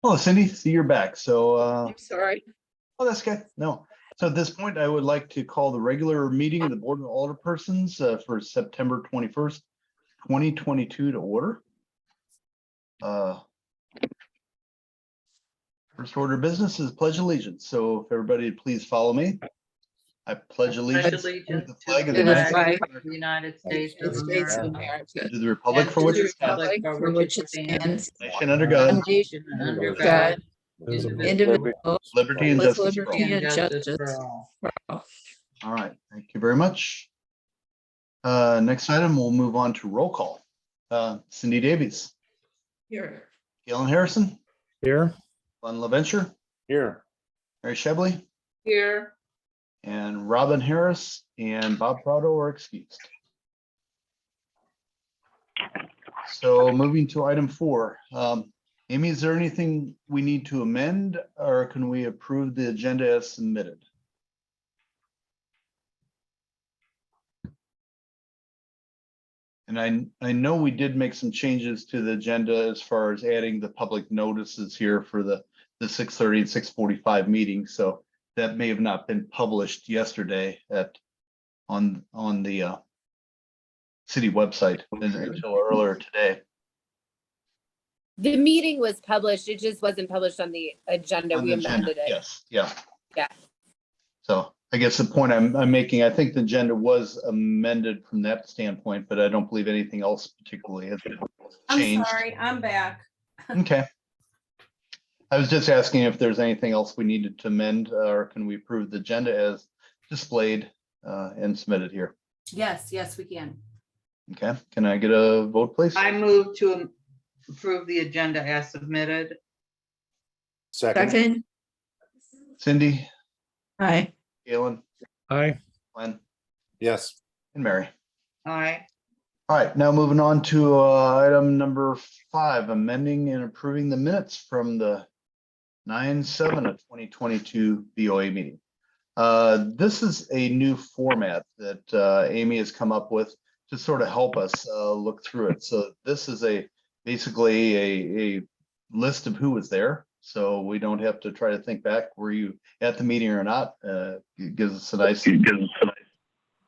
Oh, Cindy, see you're back. So, I'm sorry. oh, that's good. No. So at this point, I would like to call the regular meeting of the Board of Alderpersons for September 21st, 2022 to order. First order of business is pledge allegiance. So if everybody would please follow me. I pledge allegiance to the flag of the United States of the United States United of States of America. America. and to the republic And for to which the it stands, republic For which it stands, nation under God, one nation under God, God, indivisible, liberty and with justice for all. liberty and justice justice for all. for all. All right, thank you very much. Next item, we'll move on to roll call. Cindy Davies, Here. Galen Harrison, Here. Glenn LaVenture, Here. Mary Shebley, Here. And Robin Harris and Bob Prado are excused. So moving to item 4. Amy, is there anything we need to amend, or can we approve the agenda as submitted? And I know we did make some changes to the agenda as far as adding the public notices here for the 6:30 and 6:45 meeting. So that may have not been published yesterday on the city website until earlier today. The meeting was published. It just wasn't published on the agenda. On We the agenda, amended it. yes, yeah. Yeah. So I guess the point I'm making, I think the agenda was amended from that standpoint, but I don't believe anything else particularly has been I'm changed. sorry, I'm back. Okay. I was just asking if there's anything else we needed to amend, or can we approve the agenda as displayed and submitted here? Yes, yes, we can. Okay, can I get a vote, please? I move to approve the agenda as submitted. Second, Second, Cindy, aye. Galen, Aye. Glenn, yes, and Mary. Aye. All right, now moving on to item number 5, amending and approving the minutes from the 9/7 of 2022 BOA meeting. This is a new format that Amy has come up with to sort of help us look through it. So this is basically a list of who was there. So we don't have to try to think back, were you at the meeting or not? It gives us a nice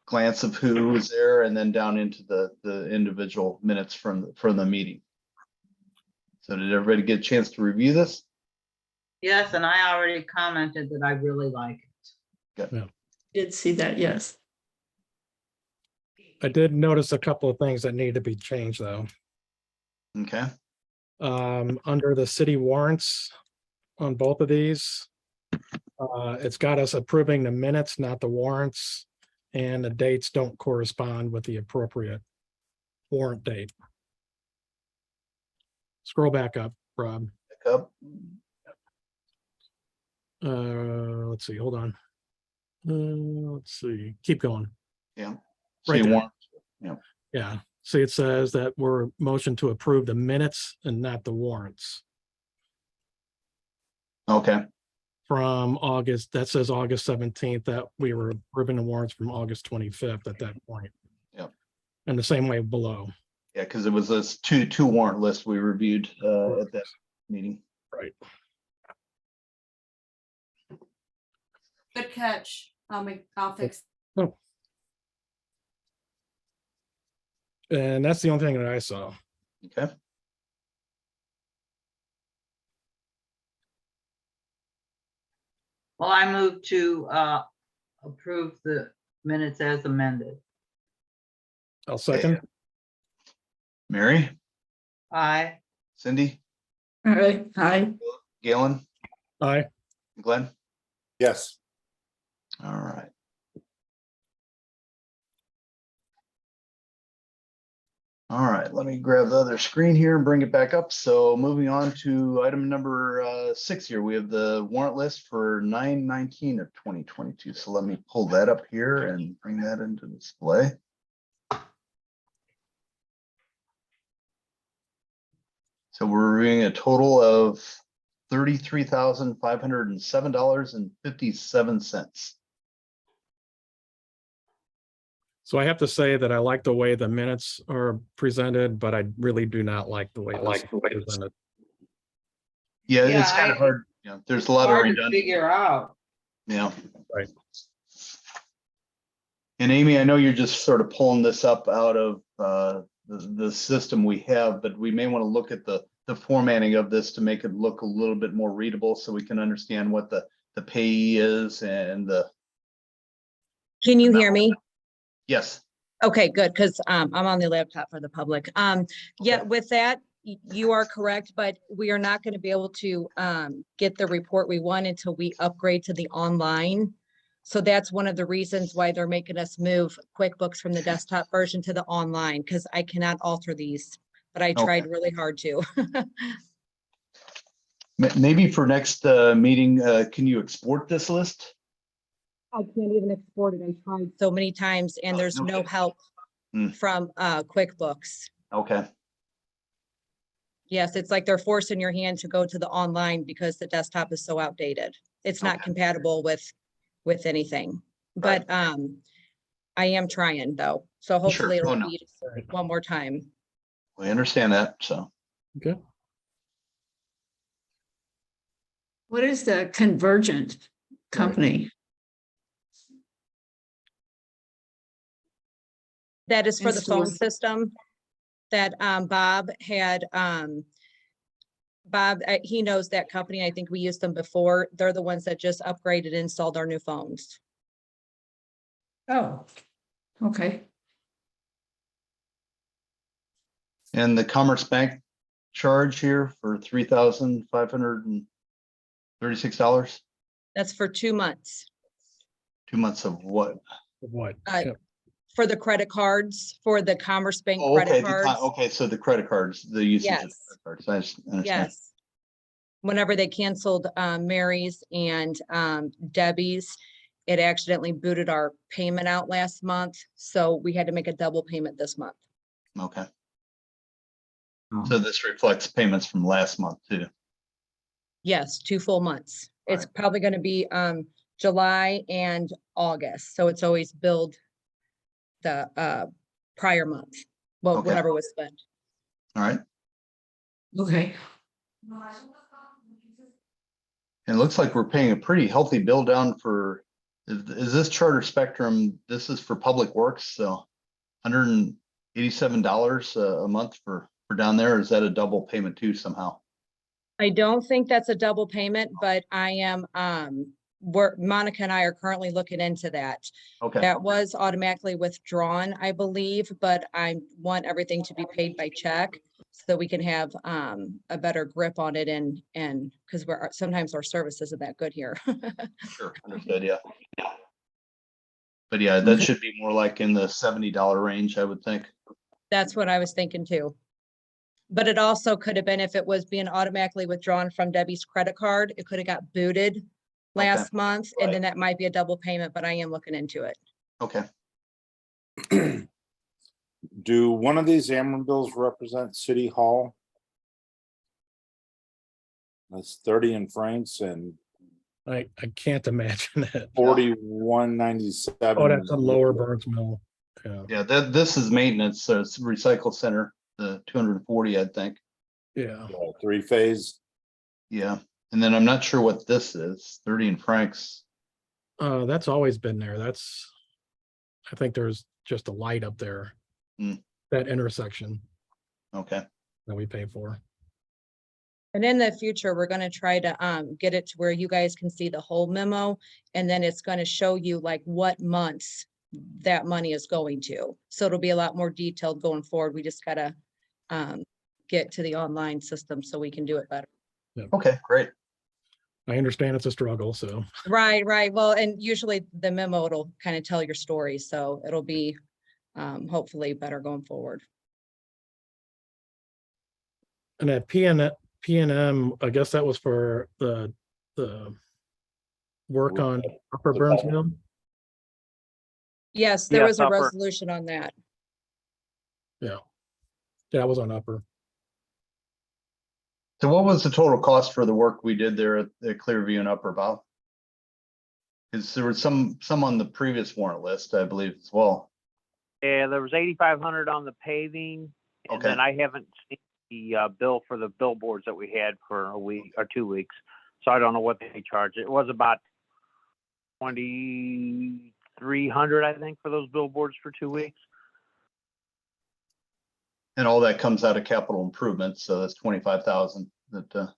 glance of who was there, and then down into the individual minutes from the meeting. So did everybody get a chance to review this? Yes, and I already commented that I really like it. Did see that, yes. I did notice a couple of things that need to be changed, though. Okay, Under the city warrants on both of these, it's got us approving the minutes, not the warrants, and the dates don't correspond with the appropriate warrant date. Scroll back up, Rob. back up. Let's see, hold on. Let's see, keep going. Yeah. Right So you there. want, Yeah, see, it says that we're motion to approve the minutes and not the warrants okay, from August. That says August 17th, that we were approving the warrants from August 25th at that point. Yep. And the same way below. yeah, because it was this two warrant list we reviewed at that meeting. Right. Good catch. I'll fix. And that's the only thing that I saw. Okay, Well, I move to approve the minutes as amended. I'll second. Mary, Aye. Cindy, All right, aye. Galen, Aye. Glenn. yes. All right. All right, let me grab the other screen here and bring it back up. So moving on to item number 6 here, we have the warrant list for 9/19 of 2022. So let me pull that up here and bring that into display. So we're reviewing a total of $33,507.57. So I have to say that I like the way the minutes are presented, but I really do not like the way this is presented. Yeah, Yeah, it's kind of hard. Yeah, there's a lot of Hard to redundant. figure out. Yeah. Right. And Amy, I know you're just sort of pulling this up out of the system we have, but we may want to look at the formatting of this to make it look a little bit more readable so we can understand what the payee is and the. Can you hear me? Yes. Okay, good, because I'm on the laptop for the public. Yeah, with that, you are correct, but we are not going to be able to get the report we want until we upgrade to the online. So that's one of the reasons why they're making us move QuickBooks from the desktop version to the online, because I cannot alter these, but I tried really hard to. Maybe for next meeting, can you export this list? I can't even export it. I tried so many times and there's no Okay. help Hmm. from QuickBooks. Okay, Yes, it's like they're forcing your hand to go to the online because the desktop is so outdated. It's not Okay. compatible with anything. But I am trying though. So hopefully Oh, it'll no. be one more time. We understand that, so. Okay. What is the Convergent company? That is for the phone Install- system that Bob had. Bob, he knows that company. I think we used them before. They're the ones that just upgraded and installed our new phones. Oh, okay. And the Commerce Bank charge here for $3,536, That's for 2 months. 2 months of what? What? Uh, Yeah. For the credit cards, for the Commerce Bank Oh, okay, credit cards. okay, so the credit cards, the usage of Yes. credit cards, I understand. Yes. Whenever they canceled Mary's and Debbie's, it accidentally booted our payment out last month. So we had to make a double payment this month. Okay, Oh. so this reflects payments from last month too. Yes, 2 full months. It's Right. probably going to be July and August. So it's always billed the prior month, well, Okay. whatever was spent. All right, Okay. and it looks like we're paying a pretty healthy bill down for, is this Charter Spectrum, this is for Public Works, so $187 a month for down there, or is that a double payment too somehow? I don't think that's a double payment, but I am, Monica and I are currently looking into that. Okay, That was automatically withdrawn, I believe, but I want everything to be paid by check so we can have a better grip on it and because sometimes our service isn't that good here. sure, understood, yeah. But yeah, that Okay. should be more like in the $70 range, I would think. That's what I was thinking too. But it also could have been if it was being automatically withdrawn from Debbie's credit card, it could have got booted last month, and then that might be a double payment, but I am looking into it. Okay, Do one of these Ameren bills represent City Hall? That's 30 in Franks and I can't imagine it. 4197. Oh, that's a Lower Burns Mill. Yeah. yeah, this is maintenance, so it's recycle center, the 240, I think. Yeah. Three-phase. Yeah, and then I'm not sure what this is, 30 in Franks. That's always been there. I think there's just a light up there. Hmm. That intersection Okay, that we pay for. And in the future, we're gonna try to get it to where you guys can see the whole memo, and then it's gonna show you like what months that money is going to. So it'll be a lot more detailed going forward. We just gotta get to the online system so we can do it better. okay, great. I understand it's a struggle, so. Right, right. Well, and usually the memo, it'll kind of tell your story, so it'll be hopefully better going forward. And at P&M, I guess that was for the work on Upper Burns Mill. Yes, there Yes, was a upper. resolution on that. Yeah. Yeah, I was on Upper. So what was the total cost for the work we did there at Clearview and Upper Bow? Because there was some on the previous warrant list, I believe, as well. Yeah, there was 8,500 on the paving, and Okay. then I haven't seen the bill for the billboards that we had for a week or 2 weeks. So I don't know what they charged. It was about 2,300, I think, for those billboards for 2 weeks. And all that comes out of capital improvements, so that's 25,000 that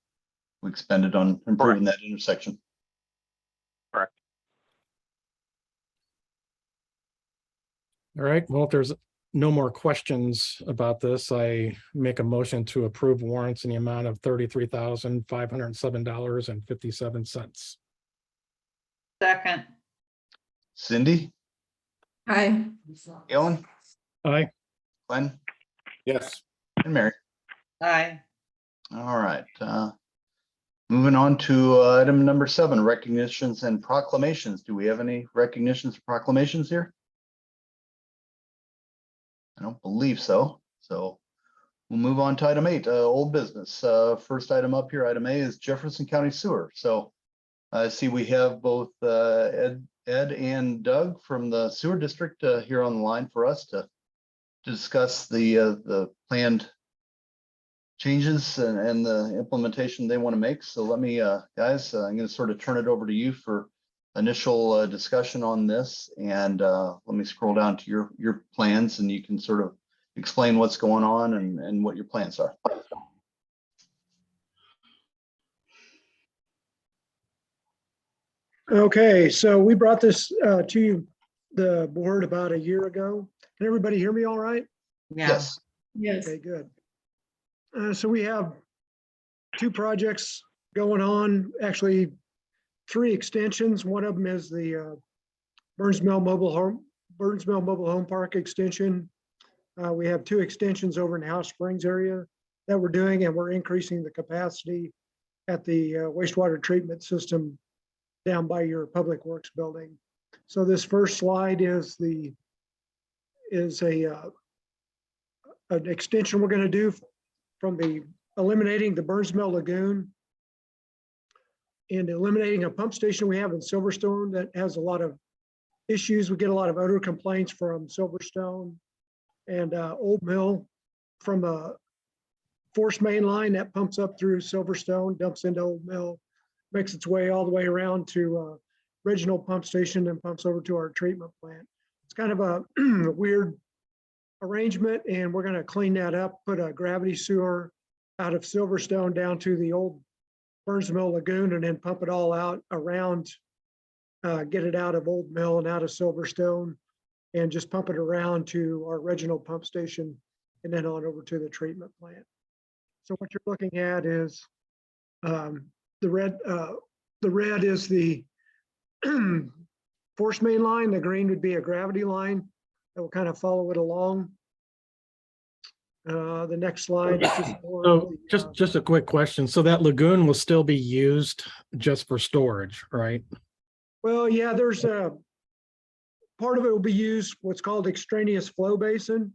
we expended on improving that intersection. Correct. All right, well, if there's no more questions about this, I make a motion to approve warrants in the amount of $33,507.57. Second, Cindy, Hi. Ellen, Aye. Glenn, Yes. and Mary. aye. All right. Moving on to item number 7, recognitions and proclamations. Do we have any recognitions or proclamations here? I don't believe so. So we'll move on to item 8, old business. First item up here, item A, is Jefferson County Sewer. So I see we have both Ed and Doug from the sewer district here on the line for us to discuss the planned changes and the implementation they want to make. So let me, guys, I'm going to sort of turn it over to you for initial discussion on this. And let me scroll down to your plans, and you can sort of explain what's going on and what your plans are. Okay, so we brought this to the board about a year ago. Can everybody hear me all right? Yeah. Yes. Yes. Okay, good. So we have 2 projects going on, actually 3 extensions. One of them is the Burns Mill Mobile Home Park extension. We have 2 extensions over in the House Springs area that we're doing, and we're increasing the capacity at the wastewater treatment system down by your Public Works building. So this first slide is an extension we're going to do from eliminating the Burns Mill Lagoon and eliminating a pump station we have in Silverstone that has a lot of issues. We get a lot of odor complaints from Silverstone and Old Mill from a force main line that pumps up through Silverstone, dumps into Old Mill, makes its way all the way around to original pump station and pumps over to our treatment plant. It's kind of a weird arrangement, and we're going to clean that up, put a gravity sewer out of Silverstone down to the old Burns Mill Lagoon, and then pump it all out around, get it out of Old Mill and out of Silverstone, and just pump it around to our original pump station and then on over to the treatment plant. So what you're looking at is the red is the force main line. The green would be a gravity line that will kind of follow it along. The next slide. So just a quick question. So that lagoon will still be used just for storage, right? Well, yeah, there's a part of it will be used what's called extraneous flow basin.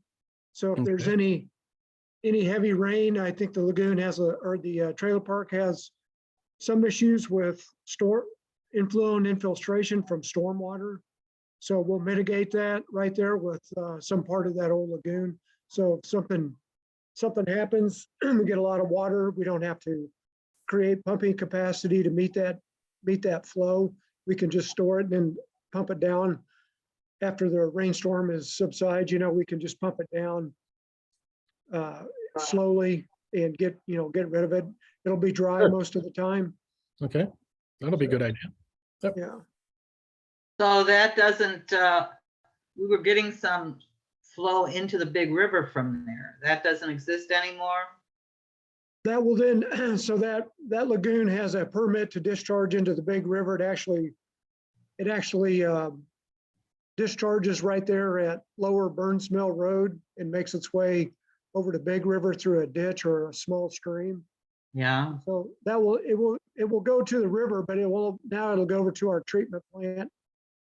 So if there's any heavy rain, I think the lagoon has the trailer park has some issues with infiltration from stormwater. So we'll mitigate that right there with some part of that old lagoon. So if something happens, we get a lot of water, we don't have to create pumping capacity to meet that flow. We can just store it and then pump it down after the rainstorm is subsides. We can just pump it down slowly and get rid of it. It'll be dry most of the time. Okay, that'll be a good idea. Yep. Yeah. So that doesn't, we were getting some flow into the big river from there. That doesn't exist anymore? That will then, so that lagoon has a permit to discharge into the big river. It actually discharges right there at Lower Burns Mill Road and makes its way over to Big River through a ditch or a small stream. Yeah. So it will go to the river, but it'll go over to our treatment plant,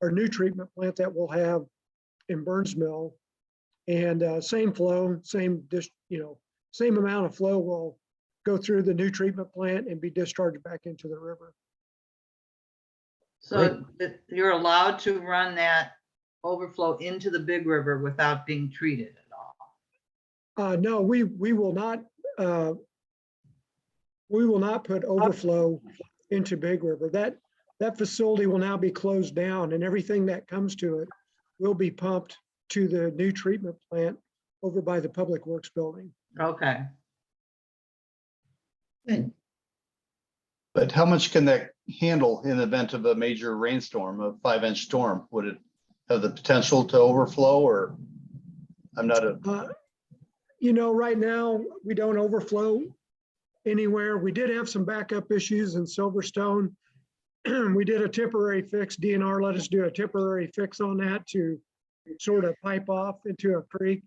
our new treatment plant that we'll have in Burns Mill. And same flow, same amount of flow will go through the new treatment plant and be discharged back into the river. So you're allowed to run that overflow into the big river without being treated at all? No, we will not put overflow into Big River. That facility will now be closed down, and everything that comes to it will be pumped to the new treatment plant over by the Public Works building. Okay. Good. But how much can that handle in the event of a major rainstorm, a 5-inch storm? Would it have the potential to overflow, or I'm not a. Right now we don't overflow anywhere. We did have some backup issues in Silverstone. We did a temporary fix. DNR let us do a temporary fix on that to sort of pipe off into a creek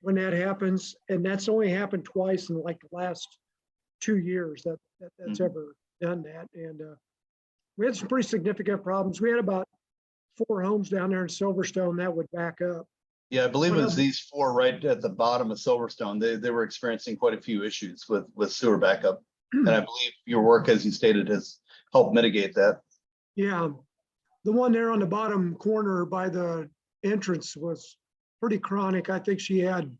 when that happens. And that's only happened twice in like the last 2 years that's ever done that. And we had some pretty significant problems. We had about 4 homes down there in Silverstone that would back up. Yeah, I believe it One was of them- these 4 right at the bottom of Silverstone. They were experiencing quite a few issues with sewer backup. And I believe your work, as you stated, has helped mitigate that. Yeah, the one there on the bottom corner by the entrance was pretty chronic. I think she had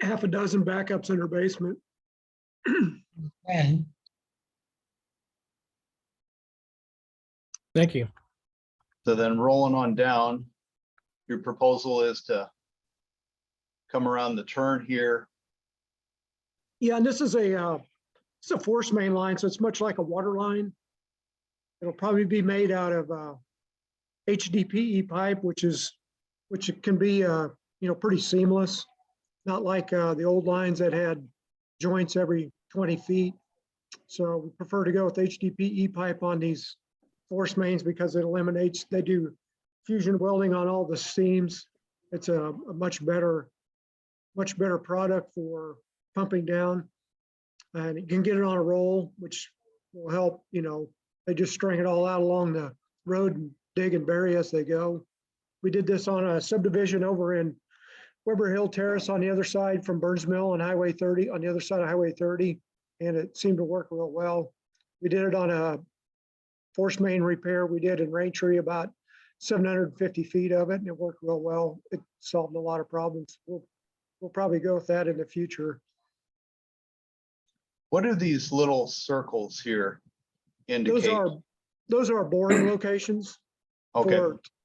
half a dozen backups in her basement. Thank you. So then rolling on down, your proposal is to come around the turn here. Yeah, and this is it's a force main line, so it's much like a water line. It'll probably be made out of HDPE pipe, which it can be pretty seamless, not like the old lines that had joints every 20 feet. So we prefer to go with HDPE pipe on these force mains because it eliminates. They do fusion welding on all the seams. It's a much better product for pumping down, and you can get it on a roll, which will help. They just string it all out along the road and dig and bury as they go. We did this on a subdivision over in Weber Hill Terrace on the other side from Burns Mill and Highway 30, on the other side of Highway 30, and it seemed to work real well. We did it on a force main repair we did in Raintree, about 750 feet of it, and it worked real well. It solved a lot of problems. We'll probably go with that in the future. What are these little circles here indicate? Those are boring locations Okay,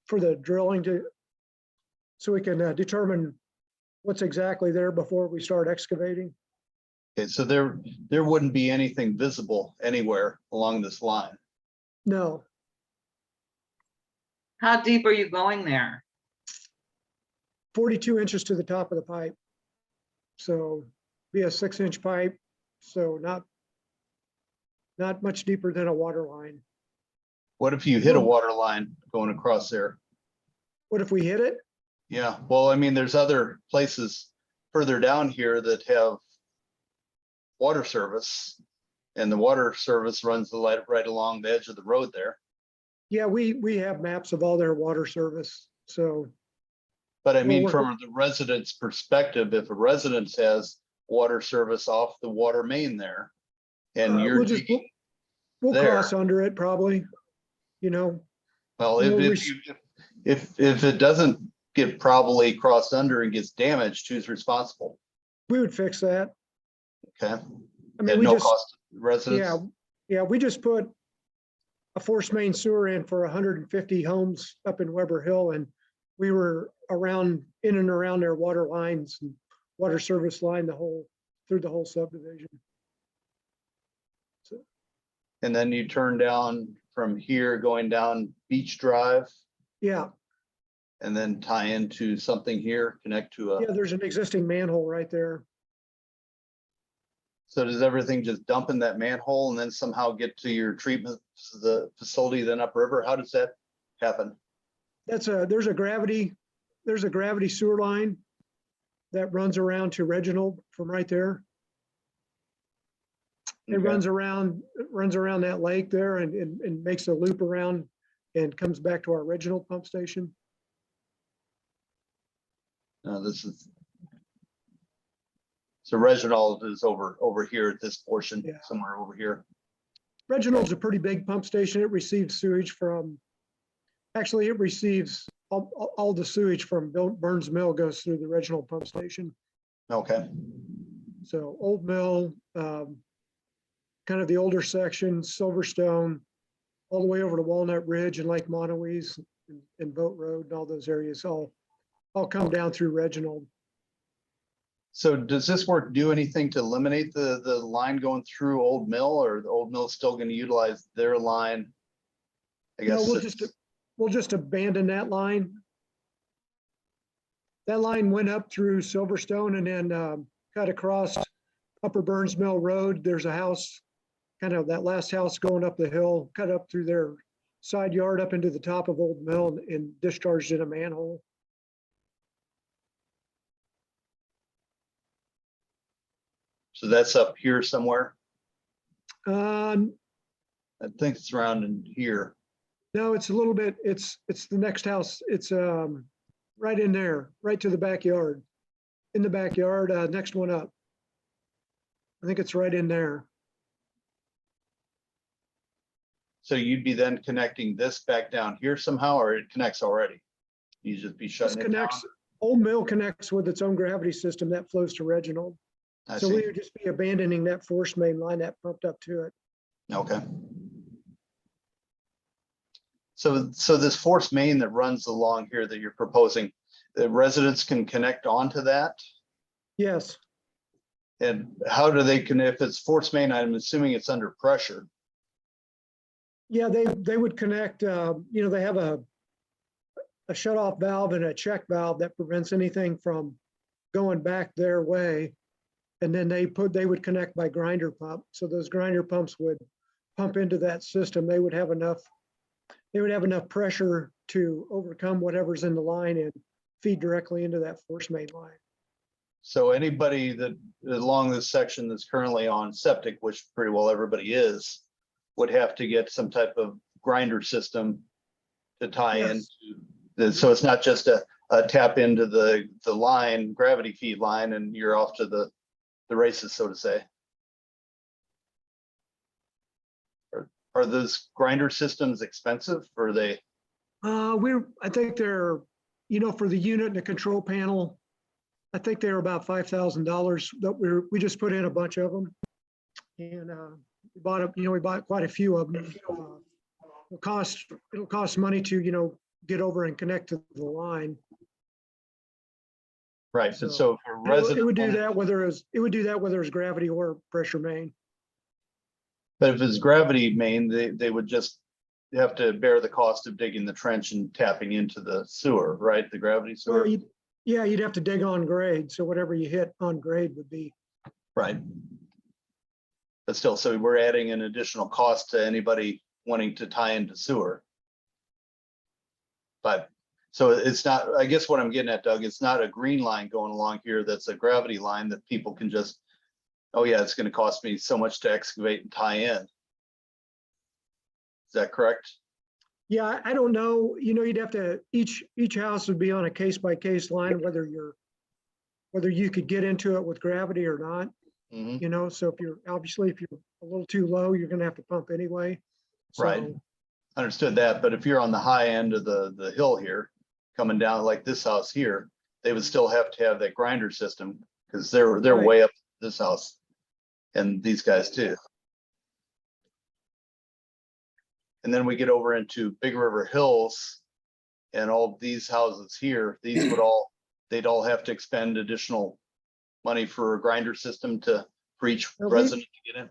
for the drilling so we can determine what's exactly there before we start excavating. okay, so there wouldn't be anything visible anywhere along this line. No, How deep are you going there? 42 inches to the top of the pipe. So be a 6-inch pipe, so not much deeper than a water line. What if you hit a water line going across there? What if we hit it? Yeah, well, I mean, there's other places further down here that have water service, and the water service runs the light right along the edge of the road there. Yeah, we have maps of all their water service. So But I mean, we're- from the resident's perspective, if a residence has water service off the water main there, and you're digging, we'll there. cross under it probably, well, we'll if it doesn't get probably crossed under and gets damaged, who's responsible? we would fix that. Okay, I mean, at we no just, cost to the residents? yeah, we just put a force main sewer in for 150 homes up in Weber Hill, and we were in and around their water lines and water service line through the whole subdivision. So, And then you turn down from here, going down Beach Drive, yeah, and then tie into something here, connect to yeah, there's an existing manhole right there. So does everything just dump in that manhole and then somehow get to your treatment, the facility then upriver? How does that happen? There's a gravity sewer line that runs around to Reginald from right there. It Okay. runs around that lake there and makes a loop around and comes back to our original pump station. This is. So Reginald is over here at this portion, Yeah. somewhere over here. Reginald's a pretty big pump station. It receives sewage actually it receives all the sewage from Burns Mill goes through the Reginald pump station. Okay, So Old Mill, kind of the older section, Silverstone, all the way over to Walnut Ridge and Lake Monowese and Boat Road and all those areas all come down through Reginald. so does this work do anything to eliminate the line going through Old Mill, or the Old Mill is still going to utilize their line? I No, guess. we'll just abandon that line. That line went up through Silverstone and then cut across Upper Burns Mill Road. There's a house, kind of that last house going up the hill, cut up through their side yard up into the top of Old Mill and discharged in a manhole. So So that's up here somewhere. Um, I think it's around in here. no, it's a little bit, it's the next house. It's right in there, right to the backyard. In the backyard, next one up. I think it's right in there. So you'd be then connecting this back down here somehow, or it connects already? You just be This shutting it down? connects, Old Mill connects with its own gravity system that flows to Reginald. I So see. we would just be abandoning that force main line that pumped up to it. Okay. So this force main that runs along here that you're proposing, the residents can connect onto that? Yes, And how do they connect? If it's force main, I'm assuming it's under pressure. yeah, they would connect, they have a shut-off valve and a check valve that prevents anything from going back their way. And then they would connect by grinder pump. So those grinder pumps would pump into that system. They would have enough pressure to overcome whatever's in the line and feed directly into that force main line. So anybody that along this section that's currently on septic, which pretty well everybody is, would have to get some type of grinder system to tie Yes. into. So it's not just a tap into the line, gravity feed line, and you're off to the races, so to say. Are those grinder systems expensive, or are they? I think they're, for the unit and the control panel, I think they're about $5,000 that we just put in a bunch of them. And we bought quite a few of them. It'll cost money to, get over and connect to the line. Right, So, so for residents. It would do that whether it's gravity or pressure main. But if it's gravity main, they would just have to bear the cost of digging the trench and tapping into the sewer, right? The gravity sewer. Well, you'd have to dig on grade. So whatever you hit on grade would be. Right. But still, so we're adding an additional cost to anybody wanting to tie into sewer. But so it's not, I guess what I'm getting at, Doug, it's not a green line going along here that's a gravity line that people can just, oh yeah, it's going to cost me so much to excavate and tie in. Is that correct? Yeah, I don't know. You'd have to, each house would be on a case by case line, whether you could get into it with gravity or not. Mhm. So if you're a little too low, you're going to have to pump anyway. Right. So, Understood that, but if you're on the high end of the hill here, coming down like this house here, they would still have to have that grinder system because they're Right. way up this house and these guys too. And then we get over into Big River Hills and all these houses here, these they'd all have to expend additional money for a grinder system for each Now, resident to get in.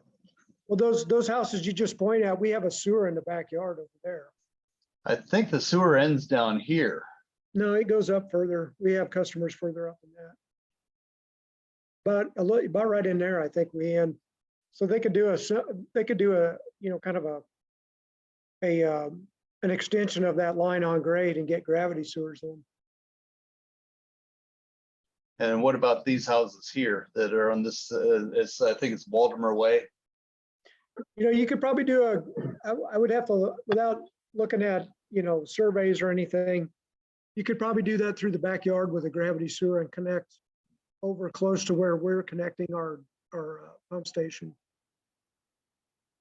well, those houses you just pointed out, we have a sewer in the backyard over there. I think the sewer ends down here. No, it goes up further. We have customers further up than that. But about right in there, I think we end. So they could do a kind of an extension of that line on grade and get gravity sewers in. And what about these houses here that are on this, I think it's Baltimore Way. You could probably do I would have to, without looking at, surveys or anything, you could probably do that through the backyard with a gravity sewer and connect over close to where we're connecting our pump station.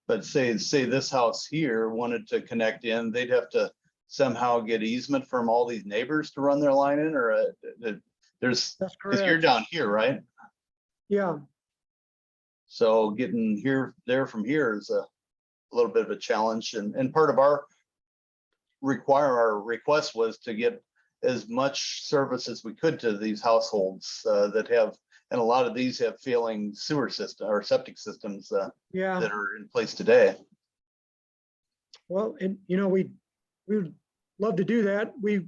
But say this house here wanted to connect in, they'd have to somehow get easement from all these neighbors to run their line in, or That's because correct. you're down here, right? Yeah, So getting there from here is a little bit of a challenge, and part of our request was to get as much service as we could to these households that have, and a lot of these have failing sewer system or septic systems yeah. that are in place today. Well, and we would love to do that. We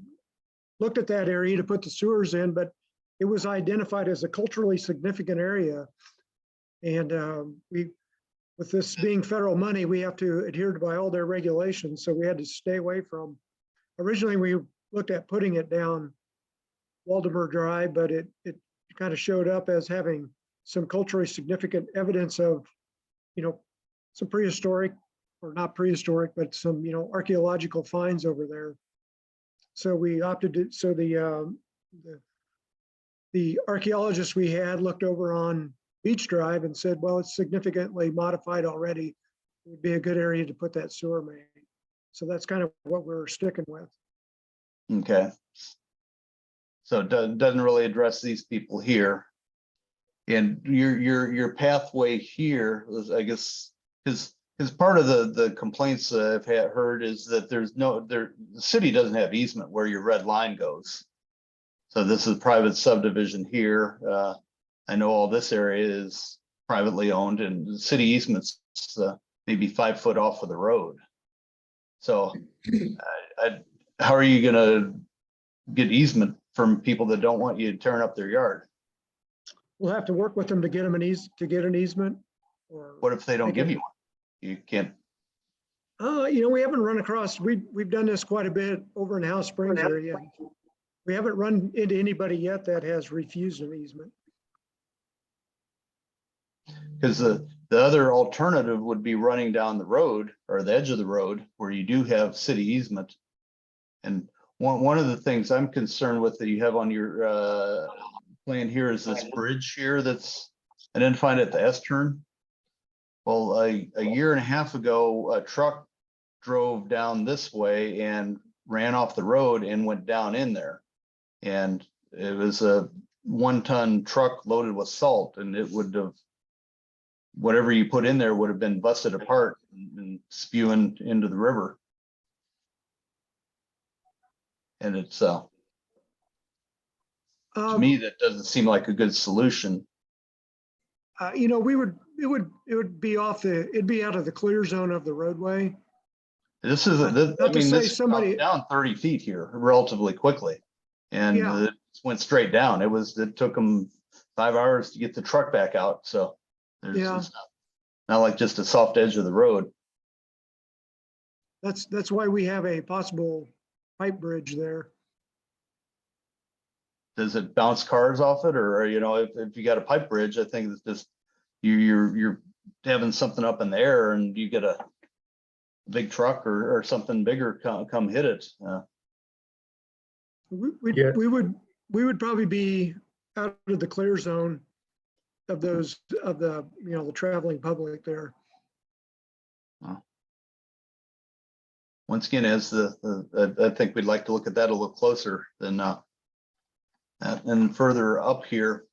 looked at that area to put the sewers in, but it was identified as a culturally significant area. And with this being federal money, we have to adhere by all their regulations. So we had to stay away from. Originally, we looked at putting it down Waldemar Drive, but it kind of showed up as having some culturally significant evidence of, some prehistoric, or not prehistoric, but some, archaeological finds over there. So we opted to, so the archaeologists we had looked over on Beach Drive and said, well, it's significantly modified already. It would be a good area to put that sewer main. So that's kind of what we're sticking with. Okay. So it doesn't really address these people here. And your pathway here was, I guess, because part of the complaints I've heard is that the city doesn't have easement where your red line goes. So this is private subdivision here. I know all this area is privately owned, and the city easements maybe 5 foot off of the road. So how are you gonna get easement from people that don't want you tearing up their yard? We'll have to work with them to get them an easement. Or What if they don't give you one? You can't. We haven't run across, we've done this quite a bit over in House Springs area. We haven't run into anybody yet that has refused an easement. Because the other alternative would be running down the road or the edge of the road where you do have city easement. And one of the things I'm concerned with that you have on your plan here is this bridge here that's identified at the S turn. Well, a year and a half ago, a truck drove down this way and ran off the road and went down in there. And it was a 1-ton truck loaded with salt, and it would have, whatever you put in there would have been busted apart and spewing into the river. And it's to me, that doesn't seem like a good solution. It would be it'd be out of the clear zone of the roadway. This is, this comes down 30 feet here relatively quickly. And it went straight down. It took them 5 hours to get the truck back out. So it's not like just a soft edge of the road. That's why we have a possible pipe bridge there. Does it bounce cars off it, or if you got a pipe bridge, I think it's just you're having something up in the air and you get a big truck or something bigger come hit it. We would probably be out of the clear zone of the traveling public there. Once again, as I think we'd like to look at that a little closer than and further up here.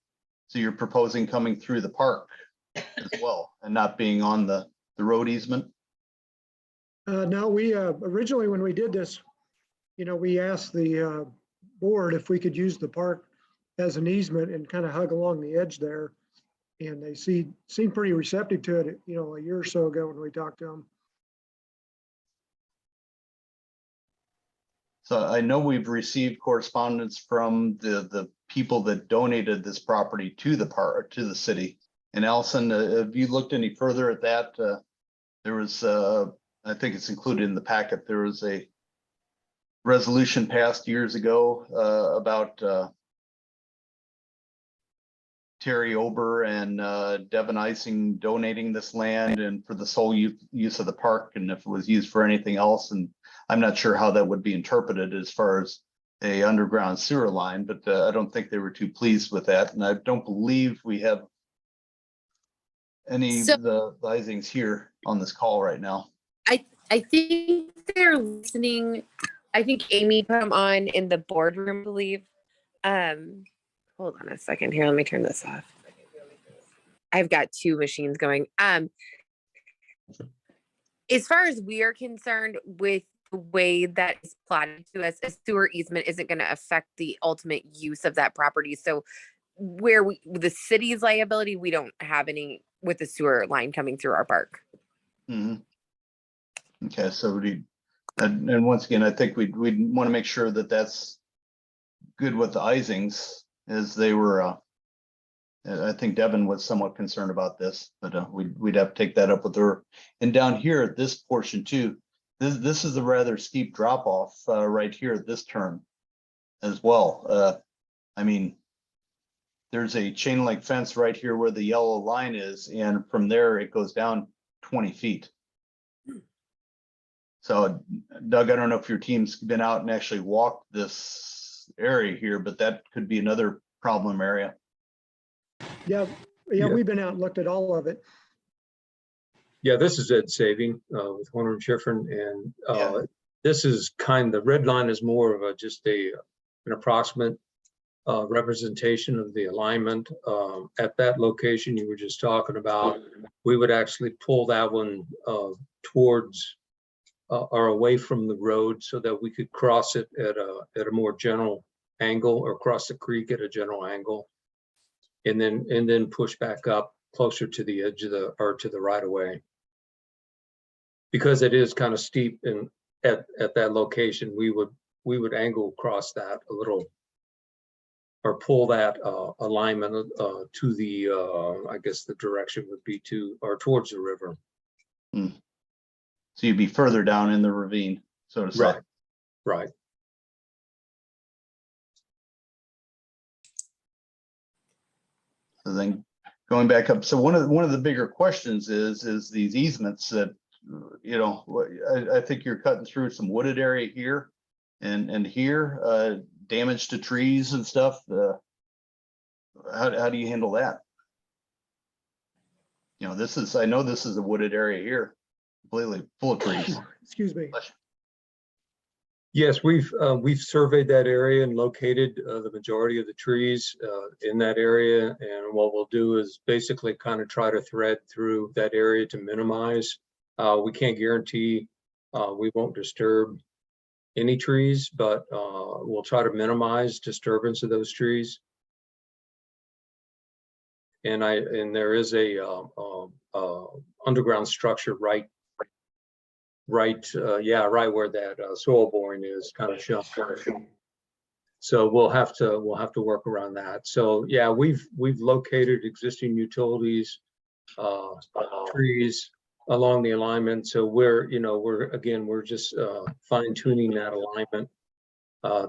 So you're proposing coming through the park as well and not being on the road easement? No, we originally, when we did this, we asked the board if we could use the park as an easement and kind of hug along the edge there. And they seemed pretty receptive to it, a year or so ago when we talked to them. So I know we've received correspondence from the people that donated this property to the park, to the city. And Allison, have you looked any further at that? There was, I think it's included in the packet, there was a resolution passed years ago about Terry Ober and Devin Ising donating this land and for the sole use of the park, and if it was used for anything else. And I'm not sure how that would be interpreted as far as a underground sewer line, but I don't think they were too pleased with that. And I don't believe we have any of the Isings here on this call right now. I think they're listening. I think Amy put them on in the boardroom, I believe. Hold on a second here. Let me turn this off. I've got two machines going. As far as we are concerned, with the way that is plotted to us, a sewer easement isn't going to affect the ultimate use of that property. So where the city's liability, we don't have any with the sewer line coming through our park. Mm-hmm. Okay, so and once again, I think we'd want to make sure that that's good with the Isings, as they were. I think Devin was somewhat concerned about this, but we'd have to take that up with her. And down here at this portion too, this is a rather steep drop off right here at this turn as well. I mean, there's a chain link fence right here where the yellow line is, and from there it goes down 20 feet. So Doug, I don't know if your team's been out and actually walked this area here, but that could be another problem area. Yeah, we've been out and looked at all of it. Yeah, this is Ed Saving with Horner and Schifrin, and Yeah. this is the red line is more of just an approximate representation of the alignment. At that location you were just talking about, we would actually pull that one towards or away from the road so that we could cross it at a more general angle, or cross the creek at a general angle, and then push back up closer to the edge of to the right of way. Because it is kind of steep and at that location, we would angle across that a little, or pull that alignment to the I guess the direction would be towards the river. So you'd be further down in the ravine, so to say. Right. So then going back up, so one of the bigger questions is these easements that, you know, I think you're cutting through some wooded area here and here, damage to trees and stuff. How do you handle that? You know, I know this is a wooded area here, completely full of trees. Excuse me. Yes, we've surveyed that area and located the majority of the trees in that area. And what we'll do is basically kind of try to thread through that area to minimize. We can't guarantee we won't disturb any trees, but we'll try to minimize disturbance of those trees. And there is a underground structure right where that soil boring is kind of shown. So we'll have to work around that. So yeah, we've located existing utilities, trees along the alignment. So we're just fine tuning that alignment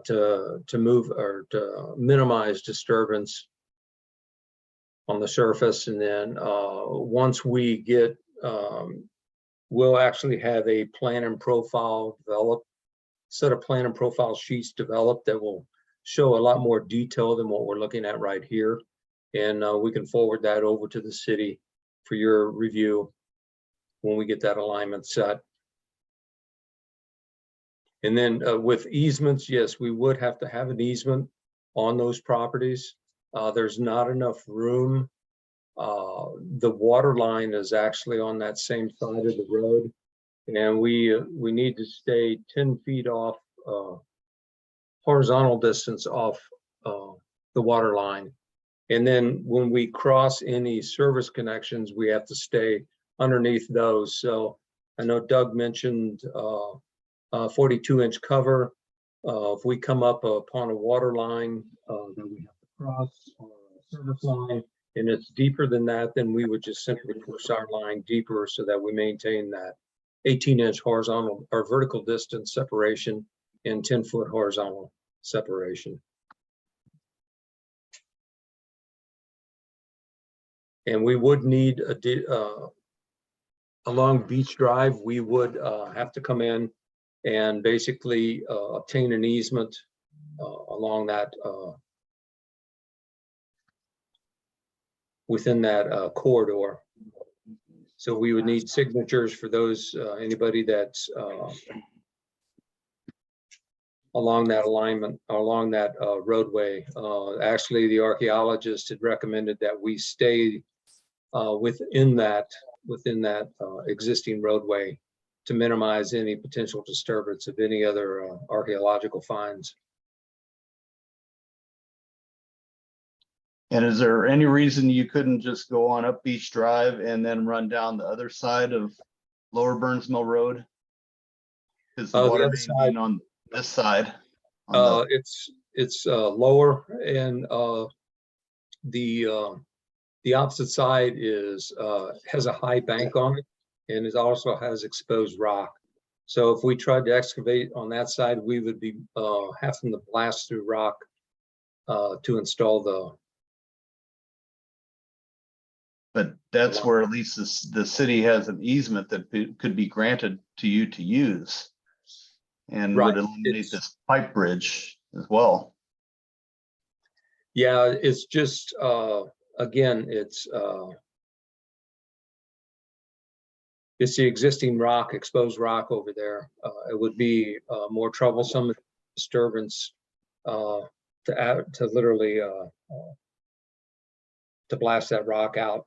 to move or to minimize disturbance on the surface. And then once we get we'll actually have a plan and profile developed, set of plan and profile sheets developed that will show a lot more detail than what we're looking at right here. And we can forward that over to the city for your review when we get that alignment set. And then with easements, yes, we would have to have an easement on those properties. There's not enough room. The water line is actually on that same side of the road, and we need to stay 10 feet off horizontal distance off the water line. And then when we cross any service connections, we have to stay underneath those. So I know Doug mentioned 42-inch cover. If we come up upon a water line that we have to cross, or a service line, and it's deeper than that, then we would just simply push our line deeper so that we maintain that 18-inch horizontal or vertical distance separation and 10-foot horizontal separation. And we would need along Beach Drive, we would have to come in and basically obtain an easement along that within that corridor. So we would need signatures for those, anybody that's along that alignment, along that roadway. Actually, the archaeologist had recommended that we stay within that existing roadway to minimize any potential disturbance of any other archaeological finds. And is there any reason you couldn't just go on up Beach Drive and then run down the other side of Lower Burns Mill Road? Because the water main being on this side. It's lower, and the opposite side is has a high bank on it, and it also has exposed rock. So if we tried to excavate on that side, we would be having to blast through rock to install But that's where at least the city has an easement that could be granted to you to use. And Right. would eliminate this pipe bridge as well. Yeah, it's just, again, it's the existing rock, exposed rock over there. It would be more troublesome disturbance to literally to blast that rock out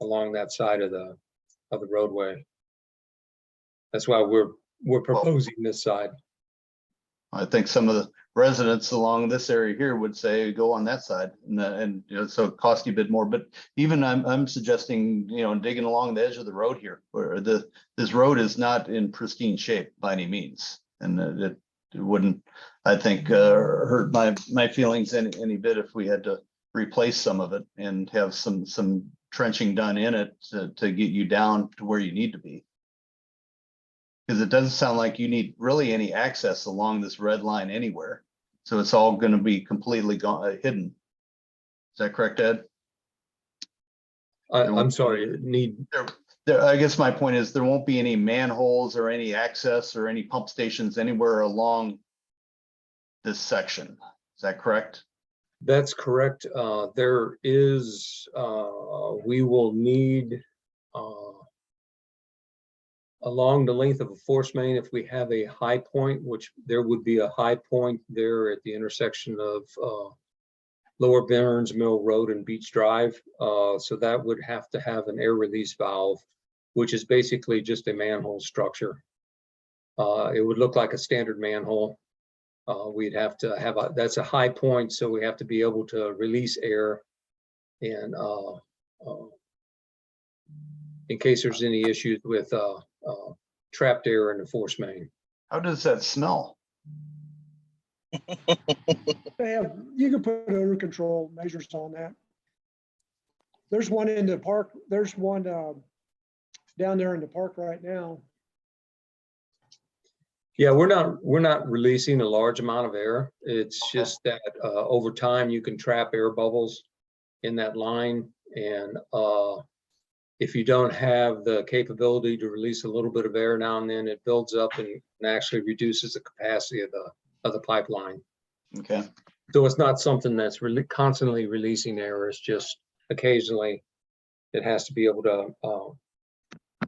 along that side of the roadway. That's why we're proposing this side. I think some of the residents along this area here would say go on that side, and you know, so it costs you a bit more. But even I'm suggesting, you know, digging along the edge of the road here, where this road is not in pristine shape by any means, and it wouldn't, I think, hurt my feelings any bit if we had to replace some of it and have some trenching done in it to get you down to where you need to be. Because it doesn't sound like you need really any access along this red line anywhere. So it's all going to be completely hidden. Is that correct, Ed? I'm sorry, I guess my point is there won't be any manholes or any access or any pump stations anywhere along this section. Is that correct? That's correct. There is, we will need along the length of a force main, if we have a high point, which there would be a high point there at the intersection of Lower Burns Mill Road and Beach Drive. So that would have to have an air release valve, which is basically just a manhole structure. It would look like a standard manhole. We'd have to have that's a high point, so we have to be able to release air and in case there's any issues with trapped air in the force main. How does that smell? You can put odor control measures on that. There's one in the park. There's one down there in the park right now. Yeah, we're not releasing a large amount of air. It's just that over time you can trap air bubbles in that line, and if you don't have the capability to release a little bit of air now and then, it builds up and actually reduces the capacity of the pipeline. Okay. So it's not something that's really constantly releasing air. It's just occasionally it has to be able to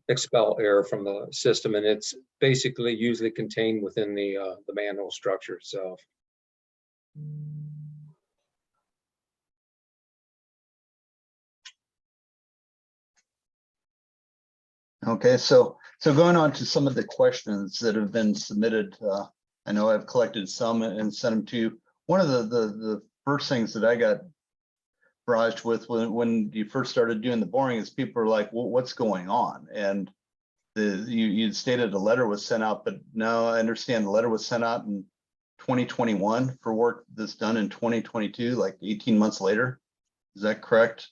expel air from the system, and it's basically usually contained within the manhole structure itself. Okay, so going on to some of the questions that have been submitted, I know I've collected some and sent them to you. One of the first things that I got barraged with when you first started doing the boring is people are like, well, what's going on? And you'd stated a letter was sent out, but now I understand the letter was sent out in 2021 for work that's done in 2022, like 18 months later. Is that correct?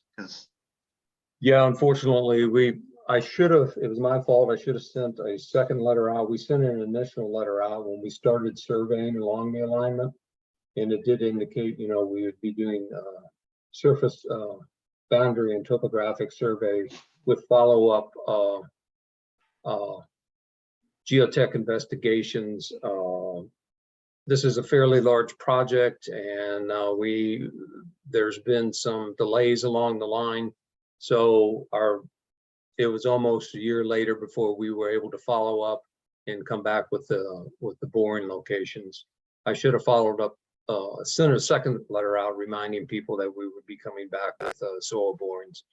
Yeah, unfortunately, it was my fault. I should have sent a second letter out. We sent an initial letter out when we started surveying along the alignment. And it did indicate, you know, we would be doing surface boundary and topographic survey with follow-up geotech investigations. This is a fairly large project, and there's been some delays along the line. So it was almost a year later before we were able to follow up and come back with the boring locations. I should have followed up, sent a second letter out reminding people that we would be coming back with soil borings.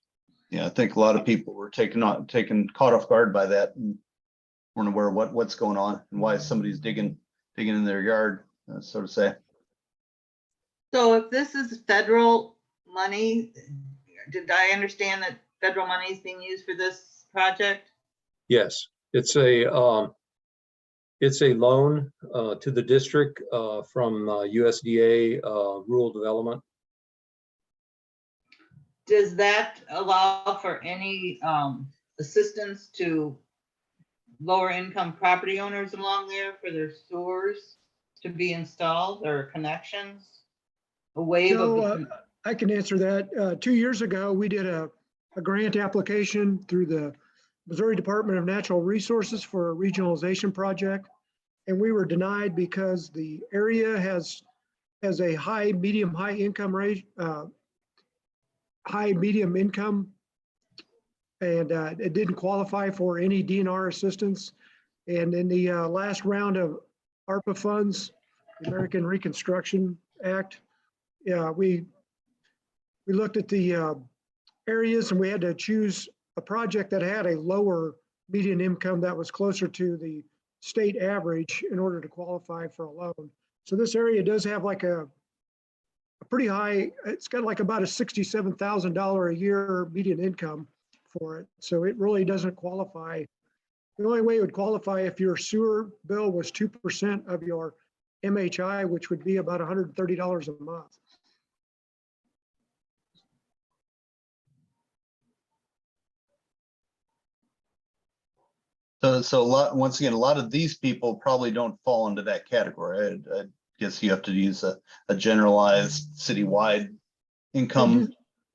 Yeah, I think a lot of people were caught off guard by that and weren't aware of what's going on and why somebody's digging in their yard, so to say. So if this is federal money, did I understand that federal money is being used for this project? Yes, it's a loan to the district from USDA Rural Development. Does that allow for any assistance to lower income property owners along there for their sewers to be installed or connections? A wave of I can answer that. 2 years ago, we did a a grant application through the Missouri Department of Natural Resources for a regionalization project. And we were denied because the area has a high, medium, high income rate, high, medium income. And it didn't qualify for any DNR assistance. And in the last round of ARPA funds, the American Reconstruction Act, we looked at the areas and we had to choose a project that had a lower median income that was closer to the state average in order to qualify for a loan. So this area does have like a pretty high, it's got like about a $67,000 a year median income for it. So it really doesn't qualify. The only way it would qualify if your sewer bill was 2% of your MHI, which would be about $130 a month. So once again, a lot of these people probably don't fall into that category. I guess you have to use a generalized citywide income.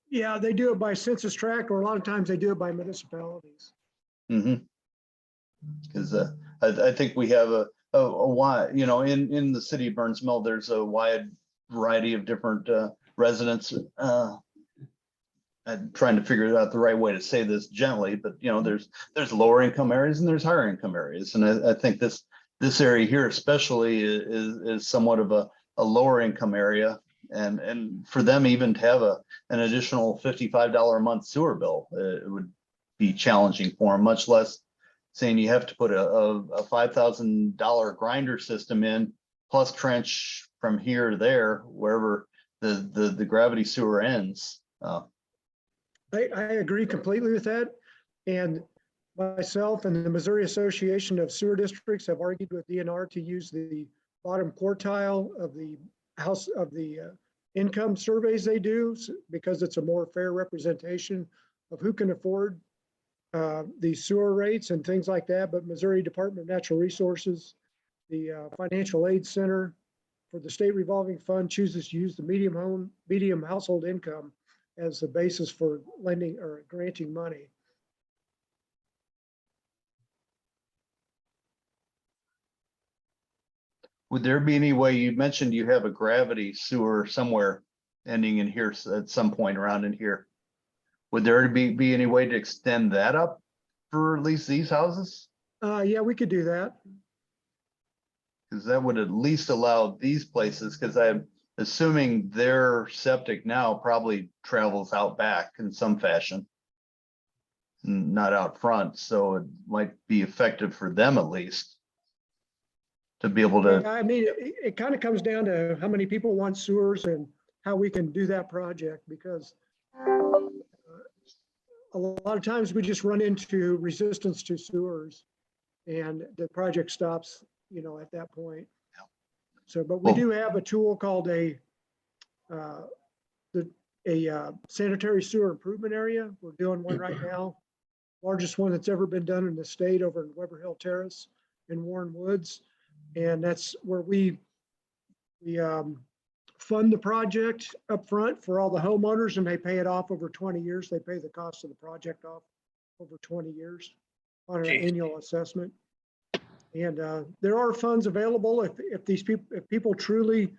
Yeah, they do it by census tract, or a lot of times they do it by municipalities. Because I think we have a wide, in the city of Burns Mill, there's a wide variety of different residents. I'm trying to figure out the right way to say this gently, but there's lower income areas and there's higher income areas, and I think this area here especially is somewhat of a lower income area, and for them even to have an additional $55 a month sewer bill, it would be challenging for them, much less saying you have to put a $5,000 grinder system in plus trench from here to there wherever the gravity sewer ends. I agree completely with that. And myself and the Missouri Association of Sewer Districts have argued with DNR to use the bottom quartile of the house of the income surveys they do, because it's a more fair representation of who can afford the sewer rates and things like that. But Missouri Department of Natural Resources, the Financial Aid Center for the State Revolving Fund chooses to use the medium household income as the basis for lending or granting money. Would there be any way, you mentioned you have a gravity sewer somewhere ending in here at some point around in here. Would there be any way to extend that up for at least these houses? Yeah, we could do that. Because that would at least allow these places, because I'm assuming their septic now probably travels out back in some fashion, not out front. So it might be effective for them at least to be able to. I mean, it kind of comes down to how many people want sewers and how we can do that project, because a lot of times we just run into resistance to sewers and the project stops, at that point. So, but we do have a tool called a sanitary sewer improvement area. We're doing one right now, largest one that's ever been done in the state over in Weber Hill Terrace in Warren Woods, and that's where we fund the project up front for all the homeowners, and they pay it off over 20 years. They pay the cost of the project off over 20 years on an annual assessment. And there are funds available if people truly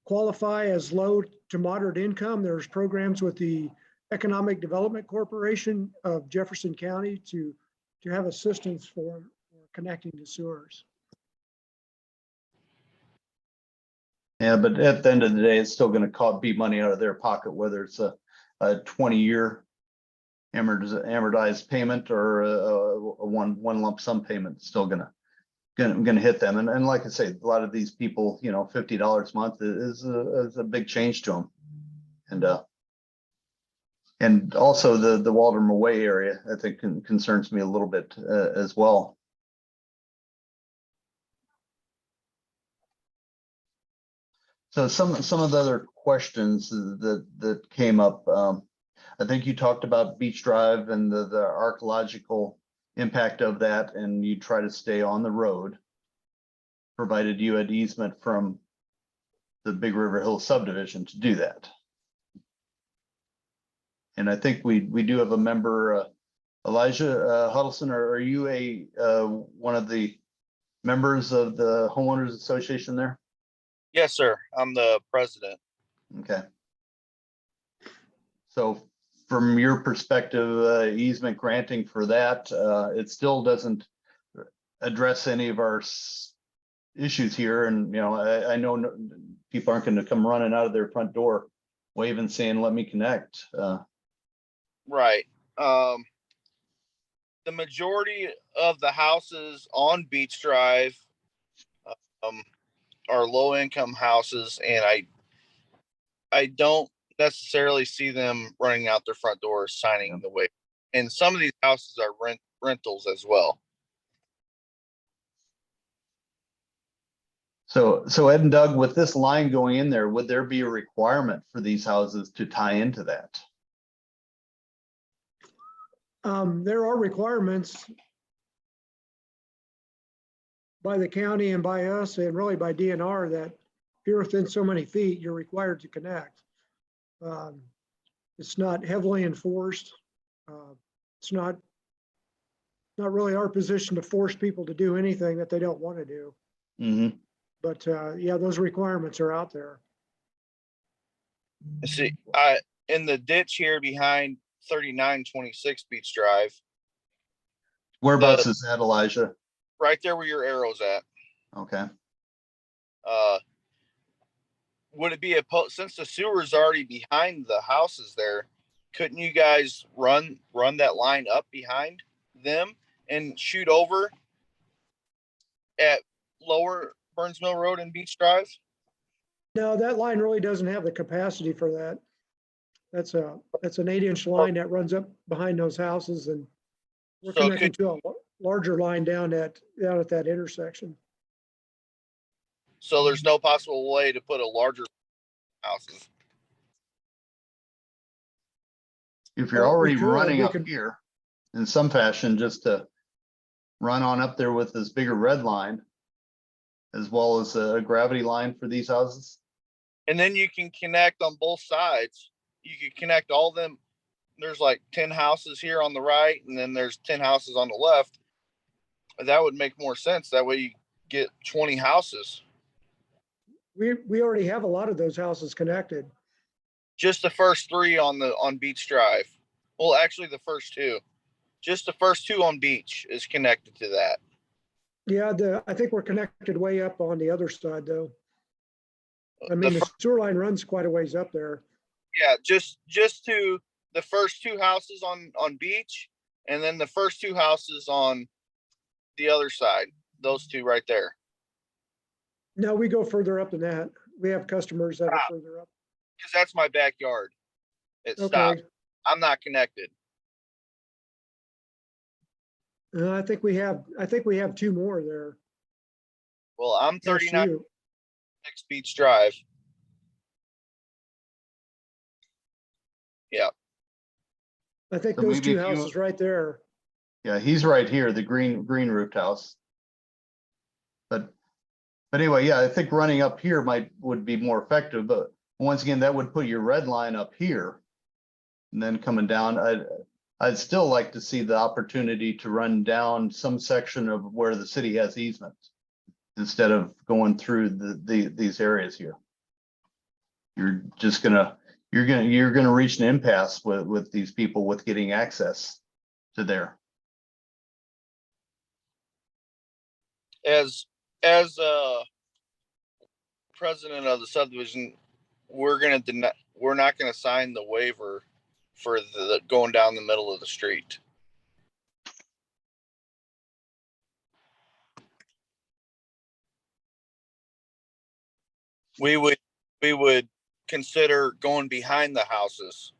qualify as low to moderate income. There's programs with the Economic Development Corporation of Jefferson County to have assistance for connecting to sewers. Yeah, but at the end of the day, it's still going to be money out of their pocket, whether it's a 20-year amortized payment or a one lump sum payment. It's still gonna hit them. And like I say, a lot of these people, $50 a month is a big change to them. And also the Waldorf Way area, I think concerns me a little bit as well. So some of the other questions that came up, I think you talked about Beach Drive and the archaeological impact of that, and you try to stay on the road, provided you had easement from the Big River Hill subdivision to do that. And I think we do have a member, Elijah Huddleston, are you one of the members of the homeowners association there? Yes, sir. I'm the president. Okay. So from your perspective, easement granting for that, it still doesn't address any of our issues here. And, I know people aren't going to come running out of their front door waving, saying, let me connect. Right. The majority of the houses on Beach Drive are low income houses, and I don't necessarily see them running out their front doors signing the waiver. And some of these houses are rentals as well. So Ed and Doug, with this line going in there, would there be a requirement for these houses to tie into that? There are requirements by the county and by us and really by DNR that if you're within so many feet, you're required to connect. It's not heavily enforced. It's not really our position to force people to do anything that they don't want to do. Mm-hmm. But yeah, those requirements are out there. See, in the ditch here behind 3926 Beach Drive. Whereabouts is that, Elijah? Right there where your arrow's at. Okay. Would it be since the sewer's already behind the houses there, couldn't you guys run that line up behind them and shoot over at lower Burns Mill Road and Beach Drive? No, that line really doesn't have the capacity for that. That's an 8-inch line that runs up behind those houses, and we're connected to a larger line down at that intersection. So there's no possible way to put a larger houses. If you're already running up here in some fashion, just to run on up there with this bigger red line, as well as a gravity line for these houses. And then you can connect on both sides. You can connect all of them. There's like 10 houses here on the right, and then there's 10 houses on the left. That would make more sense. That way you get 20 houses. We already have a lot of those houses connected. Just the first 3 on Beach Drive. Well, actually the first 2. Just the first 2 on Beach is connected to that. Yeah, I think we're connected way up on the other side though. I mean, the sewer line runs quite a ways up there. Yeah, just to the first 2 houses on Beach, and then the first 2 houses on the other side. Those 2 right there. No, we go further up than that. We have customers that are further up. Because that's my backyard. It stops. I'm not connected. I think we have 2 more there. Well, I'm 3926 Beach Drive. Yeah. I think So those 2 houses right there. Yeah, he's right here, the green roofed house. But anyway, yeah, I think running up here would be more effective, but once again, that would put your red line up here. And then coming down, I'd still like to see the opportunity to run down some section of where the city has easements instead of going through these areas here. You're gonna reach an impasse with these people with getting access to there. As president of the subdivision, we're not gonna sign the waiver for the going down the middle of the street. We would consider going behind the houses.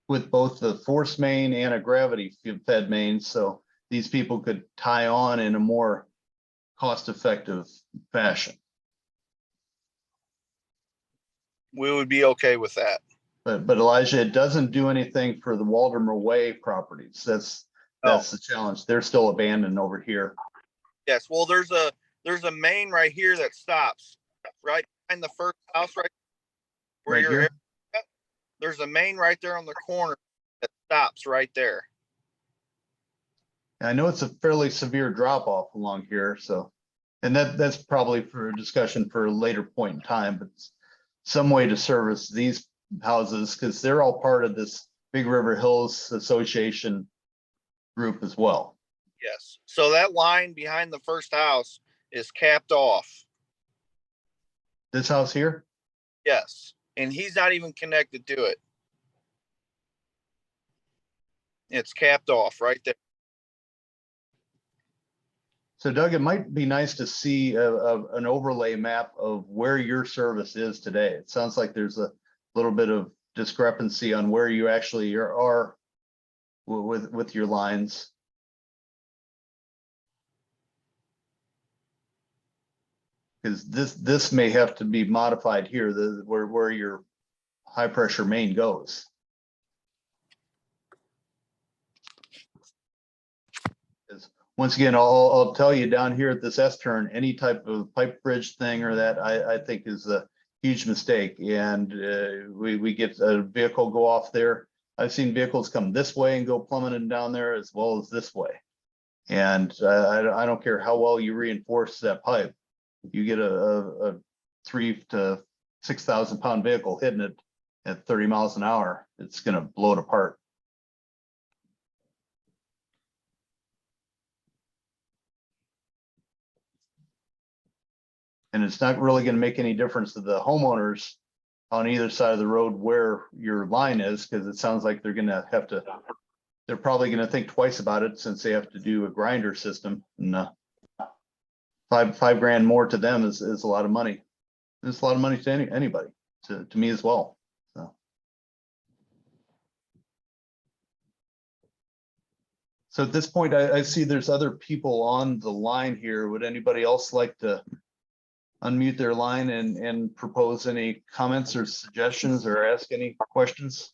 With both the force main and a gravity fed main, so these people could tie on in a more cost-effective fashion. We would be okay with that. But Elijah, it doesn't do anything for the Waldormer Way properties. That's the challenge. They're still abandoned over here. Yes, well, there's a main right here that stops right behind the first house, right where Right your here? area- there's a main right there on the corner that stops right there. I know it's a fairly severe drop off along here, so, and that's probably for a discussion for a later point in time, but some way to service these houses, because they're all part of this Big River Hills Association group as well. Yes. So that line behind the first house is capped off. This house here? Yes. And he's not even connected to it. It's capped off right there. So Doug, it might be nice to see an overlay map of where your service is today. It sounds like there's a little bit of discrepancy on where you actually are with your lines. Because this may have to be modified here, where your high pressure main goes. Once again, I'll tell you down here at this S turn, any type of pipe bridge thing or that I think is a huge mistake. And we get a vehicle go off there. I've seen vehicles come this way and go plummeting down there as well as this way. And I don't care how well you reinforce that pipe. You get a 3,000 to 6,000 pound vehicle hitting it at 30 miles an hour, it's going to blow it apart. And it's not really going to make any difference to the homeowners on either side of the road where your line is, because it sounds like they're going to have to, they're probably going to think twice about it since they have to do a grinder system. And five grand more to them is a lot of money. It's a lot of money to anybody, to me as well. So at this point, I see there's other people on the line here. Would anybody else like to unmute their line and propose any comments or suggestions or ask any questions?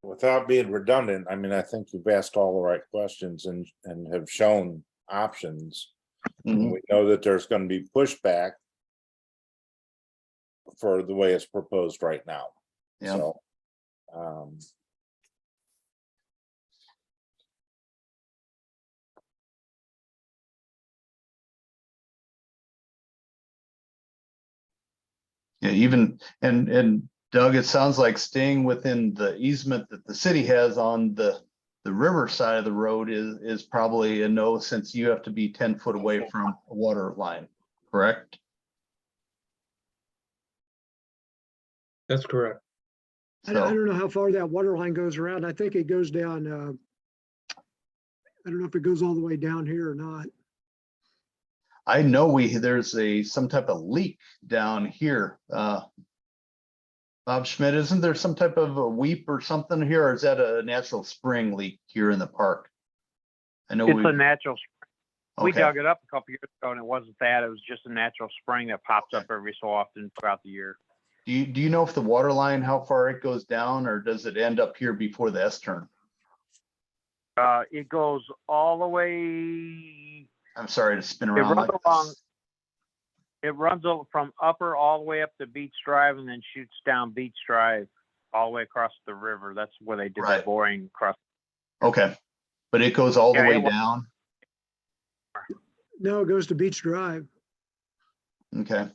Without being redundant, I mean, I think you've asked all the right questions and have shown options. Mhm. We know that there's going to be pushback for the way it's proposed right now. Yeah. So, Yeah, even, and Doug, it sounds like staying within the easement that the city has on the river side of the road is probably a no, since you have to be 10 foot away from a water line, correct? That's correct. I don't know how far that water line goes around. I think it goes down, I don't know if it goes all the way down here or not. I know there's some type of leak down here. Bob Schmidt, isn't there some type of a weep or something here, or is that a natural spring leak here in the park? I know It's a natural spring. We Okay. dug it up a couple years ago and it wasn't that. It was just a natural spring that pops up every so often throughout the year. Do you know if the water line, how far it goes down, or does it end up here before the S turn? It goes all the way. I'm sorry to spin It around runs like along. this. It runs from Upper all the way up to Beach Drive and then shoots down Beach Drive all the way across the river. That's where they did Right. that boring across. Okay, but it goes all the Yeah, way it was- down. No, it goes to Beach Drive. Okay.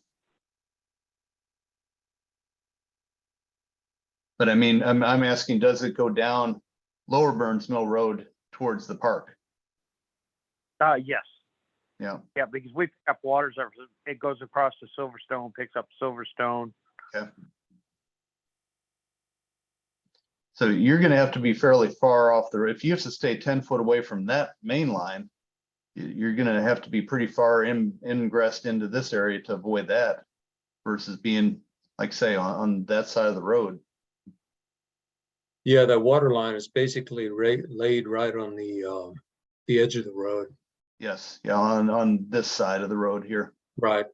But I mean, I'm asking, does it go down Lower Burns Mill Road towards the park? Yes. Yeah. Yeah, because we pick up waters. It goes across to Silverstone, picks up Silverstone. Okay. So you're gonna have to be fairly far off if you have to stay 10 foot away from that main line, you're gonna have to be pretty far ingressed into this area to avoid that versus being, like say, on that side of the road. Yeah, that water line is basically laid right on the edge of the road. Yes, yeah, on this side of the road here. Right.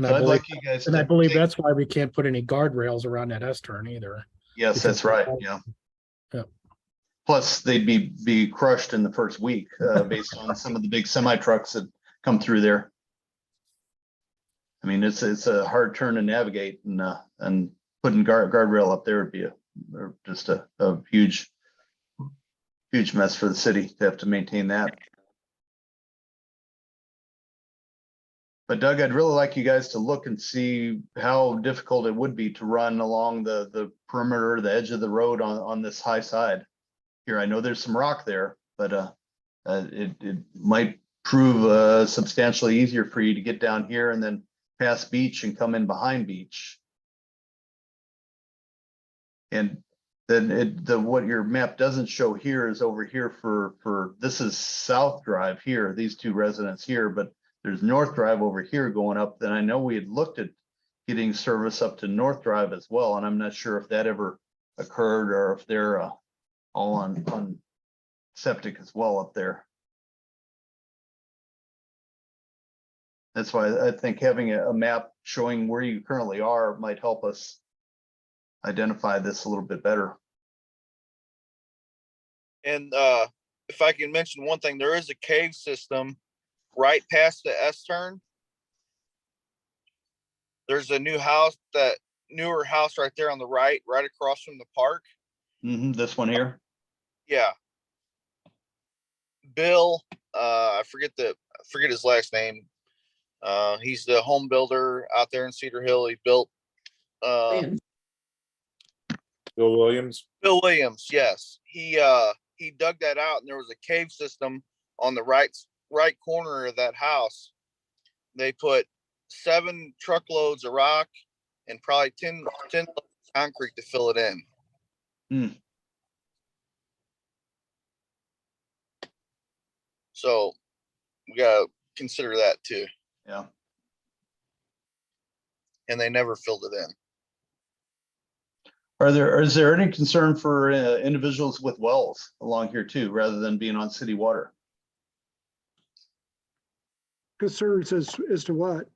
And So I I'd believe, like you guys and I to believe take, that's why we can't put any guardrails around that S turn either. yes, because- that's right, yeah. Yeah. Plus, they'd be crushed in the first week, based on some of the big semi trucks that come through there. I mean, it's a hard turn to navigate, and putting guardrail up there would be just a huge mess for the city to have to maintain that. But Doug, I'd really like you guys to look and see how difficult it would be to run along the perimeter, the edge of the road on this high side. Here, I know there's some rock there, but it might prove substantially easier for you to get down here and then pass beach and come in behind beach. And then what your map doesn't show here is over here for this is South Drive here, these two residents here, but there's North Drive over here going up. Then I know we had looked at getting service up to North Drive as well, and I'm not sure if that ever occurred or if they're all on septic as well up there. That's why I think having a map showing where you currently are might help us identify this a little bit better. And if I can mention one thing, there is a cave system right past the S turn. There's a newer house right there on the right across from the park. This one here. Yeah. Bill, I forget his last name. He's the home builder out there in Cedar Hill. He built Bill Williams. Bill Williams, yes. He dug that out, and there was a cave system on the right corner of that house. They put 7 truckloads of rock and probably 10 loads of concrete to fill it in. So we gotta consider that too. Yeah. And they never filled it in. Is there any concern for individuals with wells along here too, rather than being on city water? Concerns as to what?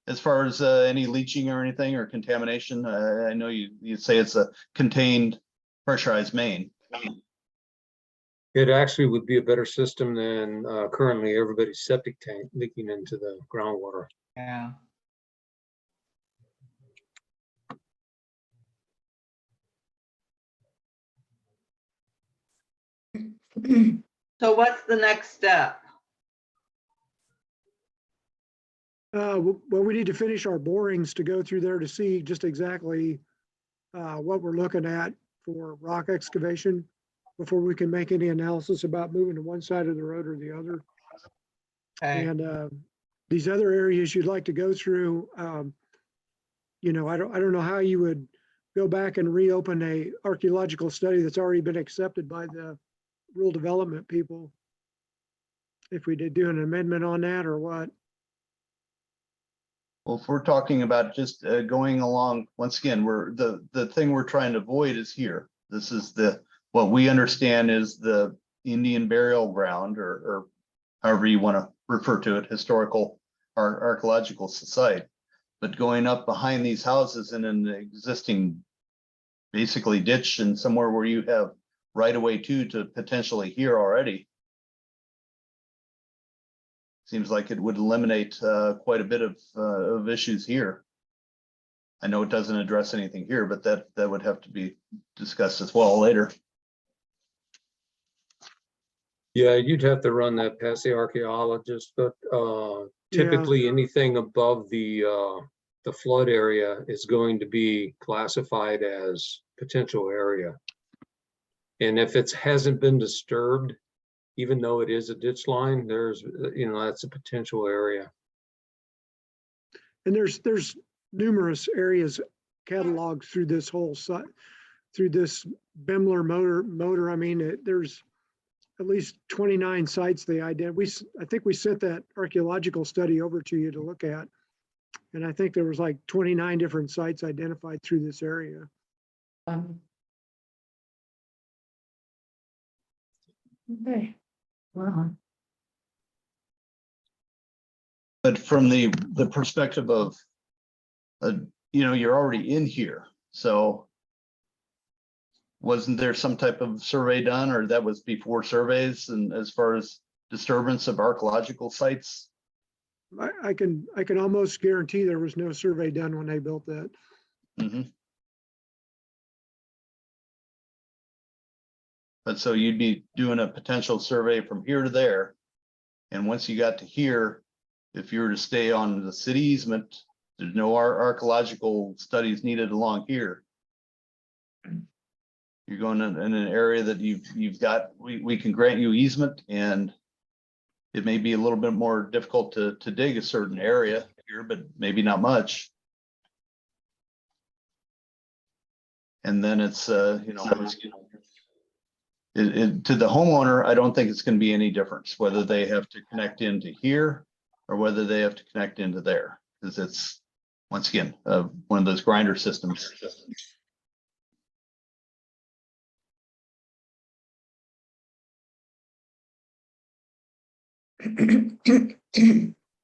As far as any leaching or anything or contamination, I know you say it's a contained pressurized main. It actually would be a better system than currently everybody's septic tank leaking into the groundwater. Yeah. So what's the next step? Well, we need to finish our borings to go through there to see just exactly what we're looking at for rock excavation before we can make any analysis about moving to one side of the road or the other. Okay. And these other areas you'd like to go through, I don't know how you would go back and reopen a archaeological study that's already been accepted by the rural development people. If we did do an amendment on that or what. Well, if we're talking about just going along, once again, the thing we're trying to avoid is here. This is what we understand is the Indian burial ground, or however you want to refer to it, historical or archaeological site. But going up behind these houses in an existing, basically ditch and somewhere where you have right away to potentially here already. Seems like it would eliminate quite a bit of issues here. I know it doesn't address anything here, but that would have to be discussed as well later. Yeah, you'd have to run that past the archaeologist, but typically anything above the flood area is going to be classified as potential area. And if it hasn't been disturbed, even though it is a ditch line, there's, that's a potential area. And there's numerous areas cataloged through this whole site, through this Bemler motor. I mean, there's at least 29 sites they identified. I think we sent that archaeological study over to you to look at. And I think there was like 29 different sites identified through this area. Okay. Wow. But from the perspective of, you're already in here, so wasn't there some type of survey done, or that was before surveys, and as far as disturbance of archaeological sites? I can almost guarantee there was no survey done when they built that. Mhm. But so you'd be doing a potential survey from here to there. And once you got to here, if you were to stay on the city easement, there's no archaeological studies needed along here. You're going in an area that you've got, we can grant you easement, and it may be a little bit more difficult to dig a certain area here, but maybe not much. And then it's, to the homeowner, I don't think it's going to be any difference whether they have to connect into here or whether they have to connect into there, because it's, once again, one of those grinder systems.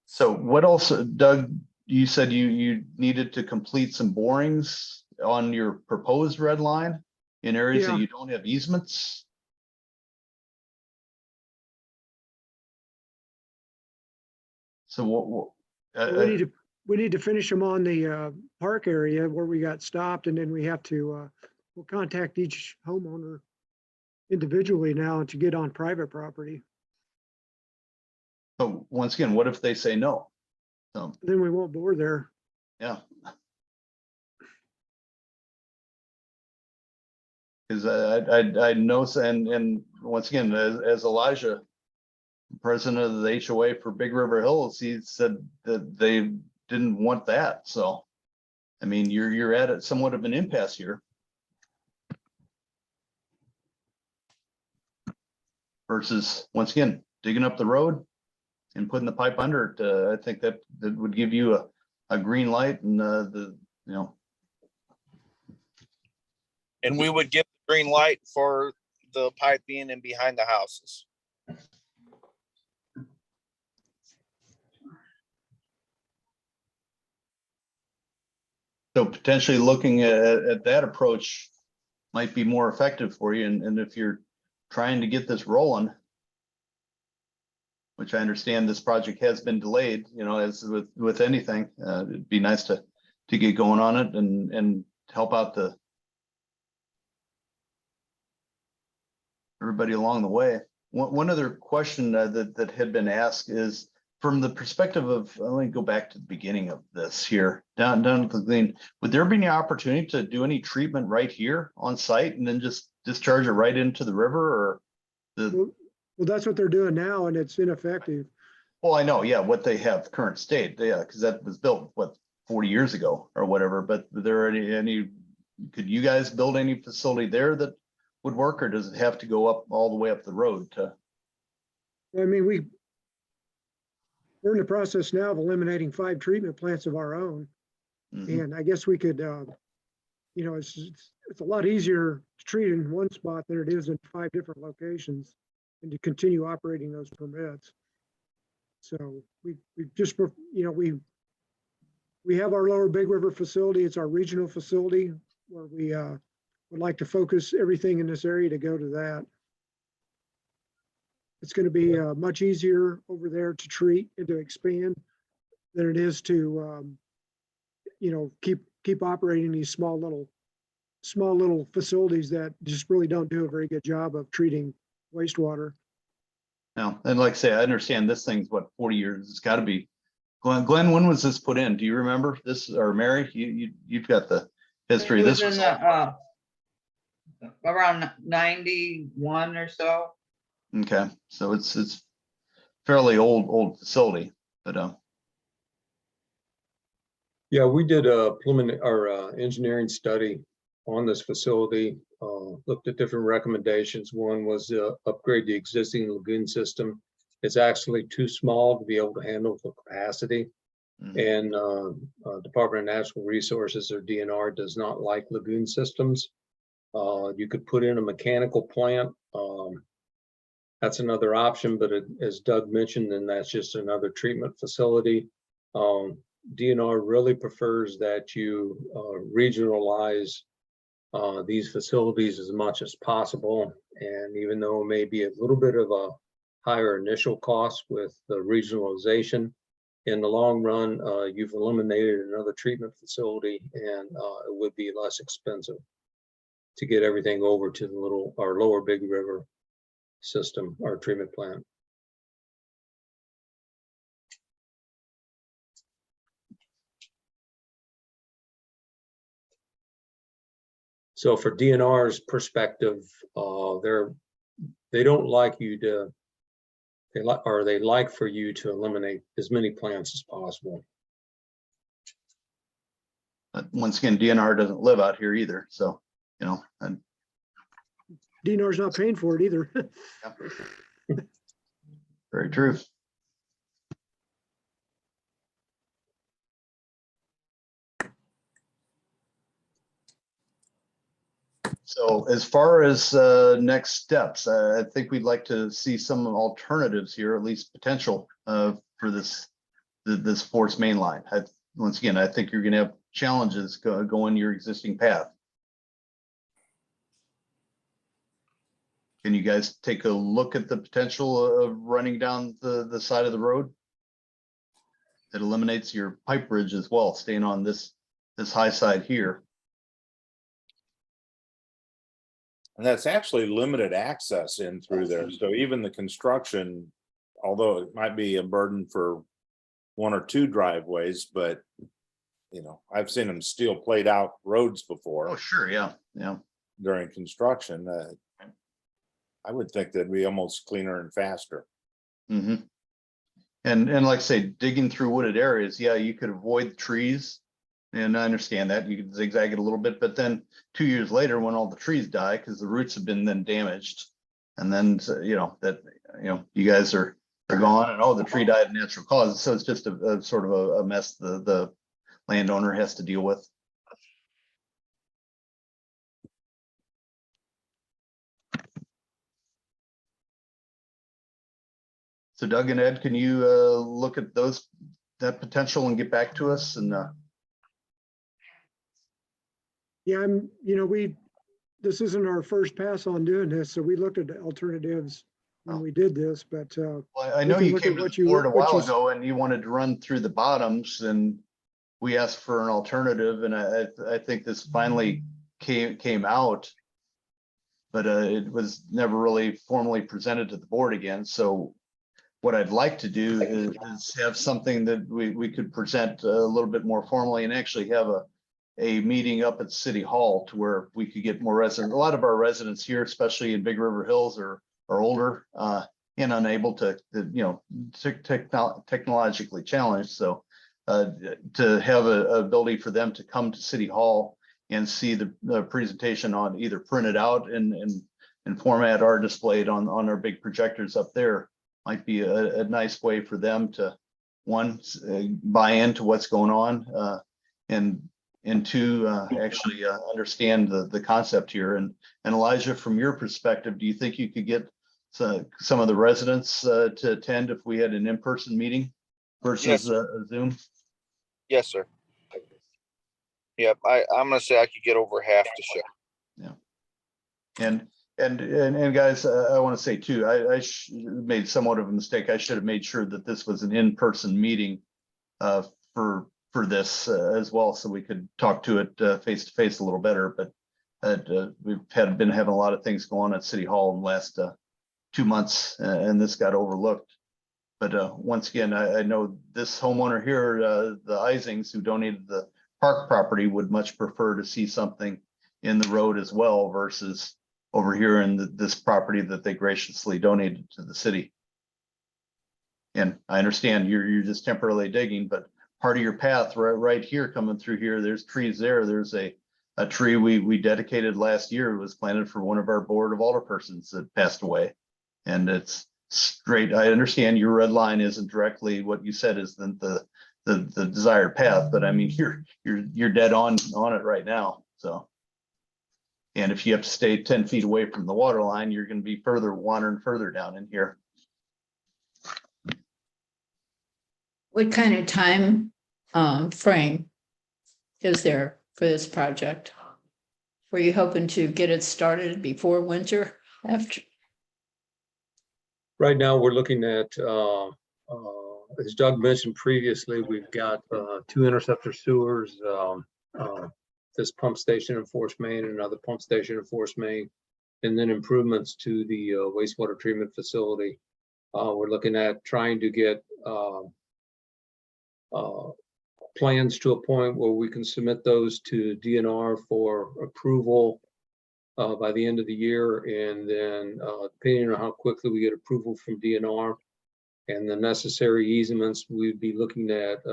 So what else, Doug, you said you needed to complete some borings on your proposed red line in areas that Yeah. you don't have easements? So We need to finish them on the park area where we got stopped, and then we have to, we'll contact each homeowner individually now to get on private property. but once again, what if they say no? Then we won't bore there. Yeah. Because I know, and once again, as Elijah, president of the HOA for Big River Hills, he said that they didn't want that. So, I mean, you're at it somewhat of an impasse here. Versus, once again, digging up the road and putting the pipe under it. I think that would give you a green light, and And we would give the green light for the pipe being in behind the houses. So potentially looking at that approach might be more effective for you. And if you're trying to get this rolling, which I understand this project has been delayed, as with anything, it'd be nice to get going on it and help out everybody along the way. One other question that had been asked is, from the perspective of, let me go back to the beginning of this here, down at the Glean, would there be any opportunity to do any treatment right here on site and then just discharge it right into the river, or Well, that's what they're doing now, and it's ineffective. Well, I know, yeah, what they have current state, yeah, because that was built, 40 years ago or whatever, but are there could you guys build any facility there that would work, or does it have to go up all the way up the road to? I mean, we're in the process now of eliminating 5 treatment plants of our own. Mhm. And I guess we could, it's a lot easier to treat in one spot than it is in 5 different locations, and to continue operating those permits. So we just, we have our Lower Big River facility. It's our regional facility where we would like to focus everything in this area to go to that. It's going to be much easier over there to treat and to expand than it is to, keep operating these small little facilities that just really don't do a very good job of treating wastewater. No, and like I say, I understand this thing's 40 years. It's got to be. Glenn, when was this put in? Do you remember this, or Mary? You've got the history. This was around 91 or so. okay. So it's fairly old facility, but Yeah, we did a preliminary or engineering study on this facility, looked at different recommendations. One was upgrade the existing lagoon system. It's actually too small to be able to handle the capacity. And Department of Natural Resources, or DNR, does not like lagoon systems. You could put in a mechanical plant That's another option, but as Doug mentioned, then that's just another treatment facility. DNR really prefers that you regionalize these facilities as much as possible. And even though it may be a little bit of a higher initial cost with the regionalization, in the long run, you've eliminated another treatment facility, and it would be less expensive to get everything over to the lower Big River system, our treatment plant. So for DNR's perspective, they don't like you to, they like for you to eliminate as many plants as possible. But once again, DNR doesn't live out here either, so, you know, and DNR's not paying for it either. very true. So as far as next steps, I think we'd like to see some alternatives here, at least potential for this Force main line. Once again, I think you're going to have challenges going your existing path. Can you guys take a look at the potential of running down the side of the road? It eliminates your pipe bridge as well, staying on this high side here. And that's actually limited access in through there. So even the construction, although it might be a burden for one or two driveways, but you know, I've seen them steel plate out roads before. Oh, sure. Yeah. Yeah. During construction. I would think that'd be almost cleaner and faster. Mm-hmm. And like I say, digging through wooded areas, yeah, you could avoid trees. And I understand that you could zigzag it a little bit, but then 2 years later, when all the trees die, because the roots have been then damaged, and then you know that you guys are gone, and oh, the tree died of natural causes, so it's just a sort of a mess the landowner has to deal with. So Doug and Ed, can you look at that potential and get back to us? And Yeah, this isn't our first pass on doing this, so we looked at the alternatives when we did this, but well, I know you came to the board a while ago and you wanted to run through the bottoms, and we asked for an alternative, and I think this finally came out, but it was never really formally presented to the board again. So what I'd like to do is have something that we could present a little bit more formally, and actually have a meeting up at City Hall to where we could get more residents. A lot of our residents here, especially in Big River Hills, are older and unable to technologically challenged. So to have a ability for them to come to City Hall and see the presentation on either printed out and format or displayed on our big projectors up there might be a nice way for them to, one, buy into what's going on, and two, actually understand the concept here. And Elijah, from your perspective, do you think you could get some of the residents to attend if we had an in-person meeting versus a Zoom? Yes, sir. Yep, I'm gonna say I could get over half to show. Yeah. And guys, I want to say too, I made somewhat of a mistake. I should have made sure that this was an in-person meeting for this as well, so we could talk to it face to face a little better. But we've been having a lot of things going on at City Hall in the last 2 months, and this got overlooked. But once again, I know this homeowner here, the Isings, who donated the park property, would much prefer to see something in the road as well versus over here in this property that they graciously donated to the city. And I understand you're just temporarily digging, but part of your path right here coming through here, there's trees there. There's a tree we dedicated last year. It was planted for one of our board of alderpersons that passed away. And it's straight. I understand your red line isn't directly what you said is the desired path, but I mean, you're dead on it right now. So And if you have to stay 10 feet away from the water line, you're going to be wandering further down in here. What kind of time frame is there for this project? Were you hoping to get it started before winter, after? Right now, we're looking at, as Doug mentioned previously, we've got 2 interceptor sewers, this pump station and force main, another pump station and force main, and then improvements to the wastewater treatment facility. We're looking at trying to get plans to a point where we can submit those to DNR for approval by the end of the year. And then depending on how quickly we get approval from DNR and the necessary easements, we'd be looking at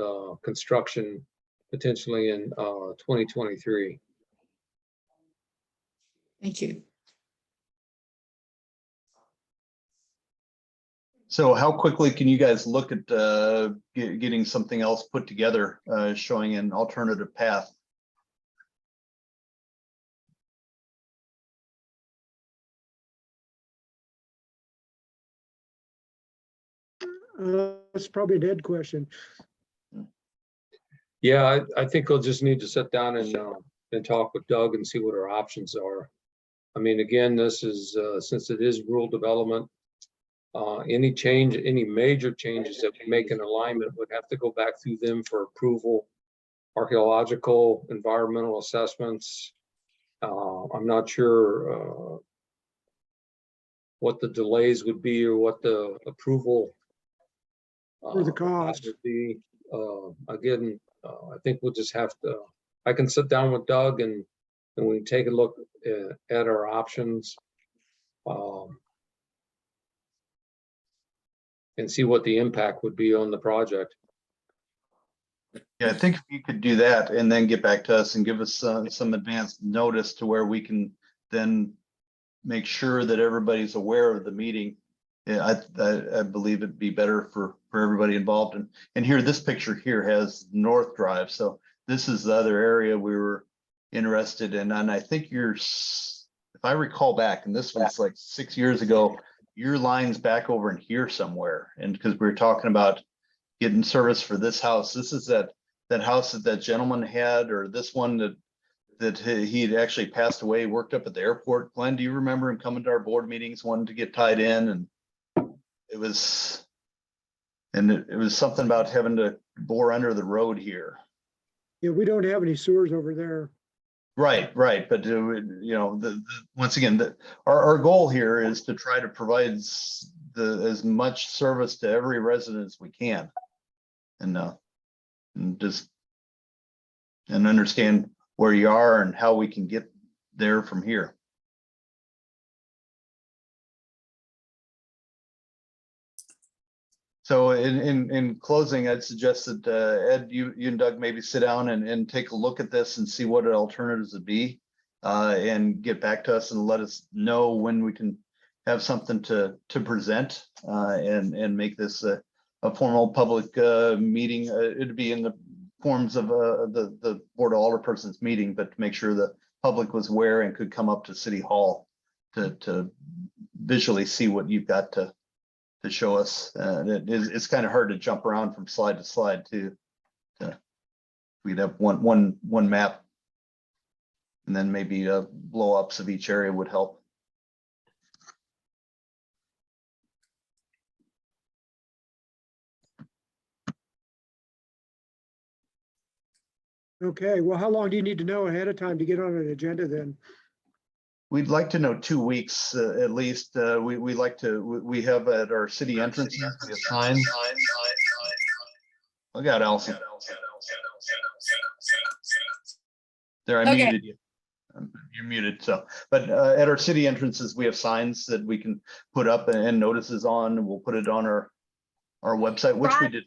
construction potentially in 2023. Thank you. So how quickly can you guys look at getting something else put together, showing an alternative path? That's probably a dead question. Yeah, I think we'll just need to sit down and talk with Doug and see what our options are. I mean, again, this is since it is rural development, any major changes that we make in alignment would have to go back through them for approval, archaeological, environmental assessments. I'm not sure what the delays would be or what the approval Or the cost would be. Again, I think we'll just have to, I can sit down with Doug and we take a look at our options. And see what the impact would be on the project. Yeah, I think if you could do that and then get back to us and give us some advanced notice to where we can then make sure that everybody's aware of the meeting. Yeah, I believe it'd be better for everybody involved. And here, this picture here has North Drive. So this is the other area we were interested in. And I think if I recall back, and this was like 6 years ago, your line's back over in here somewhere. And because we were talking about getting service for this house, this is that house that gentleman had, or this one that he had actually passed away, worked up at the airport. Glenn, do you remember him coming to our board meetings, wanting to get tied in? And it was something about having to bore under the road here. Yeah, we don't have any sewers over there. Right. But you know, once again, our goal here is to try to provide as much service to every resident as we can, and understand where you are and how we can get there from here. So in closing, I'd suggest that Ed, you and Doug maybe sit down and take a look at this and see what alternatives would be, and get back to us and let us know when we can have something to present, and make this a formal public meeting. It'd be in the forms of the Board of Alderpersons meeting, but to make sure the public was aware and could come up to City Hall to visually see what you've got to show us. It's kind of hard to jump around from slide to slide too. We'd have one map, and then maybe blow ups of each area would help. Okay, well, how long do you need to know ahead of time to get on an agenda then? We'd like to know 2 weeks at least. We have at our city entrances, we have signs. Look out, Allison. There, I muted you. You're muted. So, but at our city entrances, we have signs that we can put up and notices on. And we'll put it on our website, which we did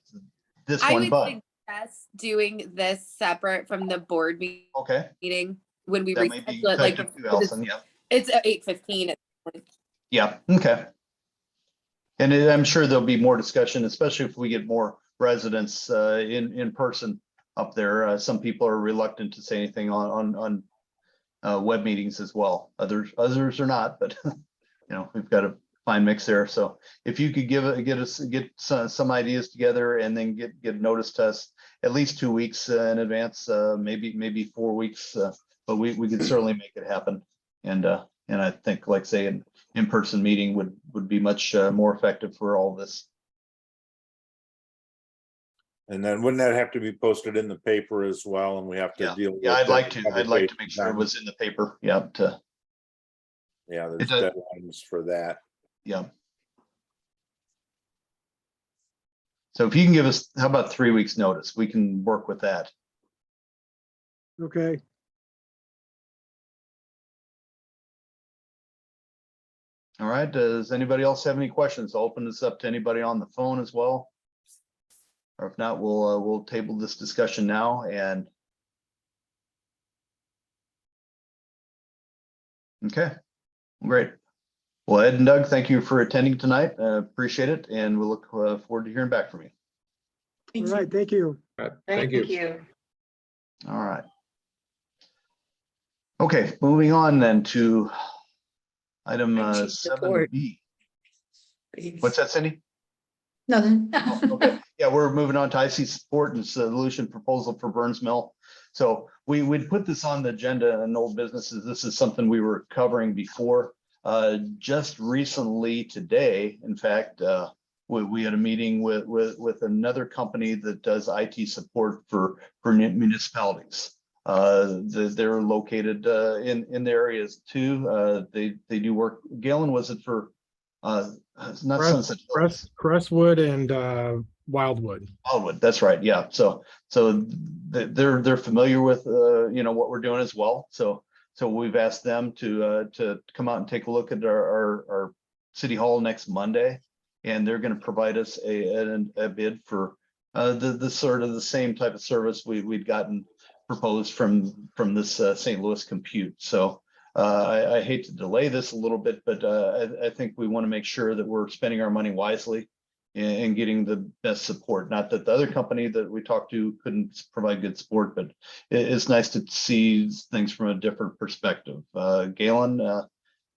this I one. would But suggest doing this separate from the board meeting when we that might be reschedule it. Like too, Allison. Yeah. it's at 8:15. Yeah. Okay. And I'm sure there'll be more discussion, especially if we get more residents in person up there. Some people are reluctant to say anything on web meetings as well. Others are not, but we've got a fine mix there. So if you could get some ideas together and then get notice to us at least 2 weeks in advance, maybe 4 weeks, but we could certainly make it happen. And I think, like say, an in-person meeting would be much more effective for all this. And then wouldn't that have to be posted in the paper as well? And we have to deal with. Yeah, I'd like to publication make sure it time. was in the paper. Yeah. Yeah, there's does- deadlines for that. Yeah. So if you can give us, how about 3 weeks notice? We can work with that. Okay. All right. Does anybody else have any questions? I'll open this up to anybody on the phone as well. Or if not, we'll table this discussion now and. Okay, great. Well, Ed and Doug, thank you for attending tonight. Appreciate it, and we'll look forward to hearing back from you. All right. Thank you. Thank you. All right. Okay, moving on then to item IT support. 7B. What's that, Cindy? Nothing. Oh, okay. Yeah, we're moving on to IC support and solution proposal for Burns Mill. So we'd put this on the agenda in old businesses. This is something we were covering before. Just recently today, in fact, we had a meeting with another company that does IT support for municipalities. They're located in the areas too. They do work. Galen, was it for not Sunset Hills? Crestwood and Wildwood. Wildwood, that's right. Yeah. So they're familiar with what we're doing as well. So we've asked them to come out and take a look at our city hall next Monday, and they're going to provide us a bid for the sort of the same type of service we'd gotten proposed from this St. Louis Compute. So I hate to delay this a little bit, but I think we want to make sure that we're spending our money wisely and getting the best support. Not that the other company that we talked to couldn't provide good support, but it's nice to see things from a different perspective. Galen,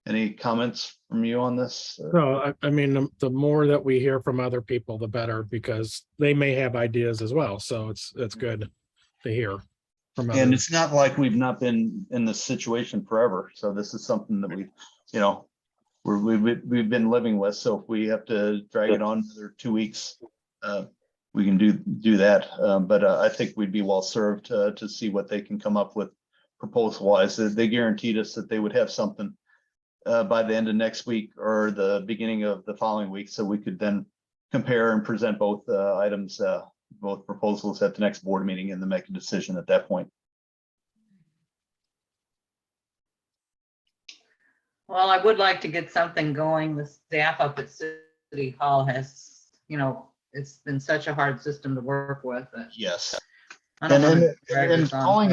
any comments from you on this? No, I mean, the more that we hear from other people, the better, because they may have ideas as well. So it's good to hear from others. And it's not like we've not been in this situation forever. So this is something that we've been living with. So if we have to drag it on another 2 weeks, we can do that. But I think we'd be well served to see what they can come up with proposal wise. They guaranteed us that they would have something by the end of next week or the beginning of the following week, so we could then compare and present both items, both proposals at the next board meeting, and then make a decision at that point. Well, I would like to get something going. The staff up at City Hall has, it's been such a hard system to work with. Yes. I don't And wanna drag this on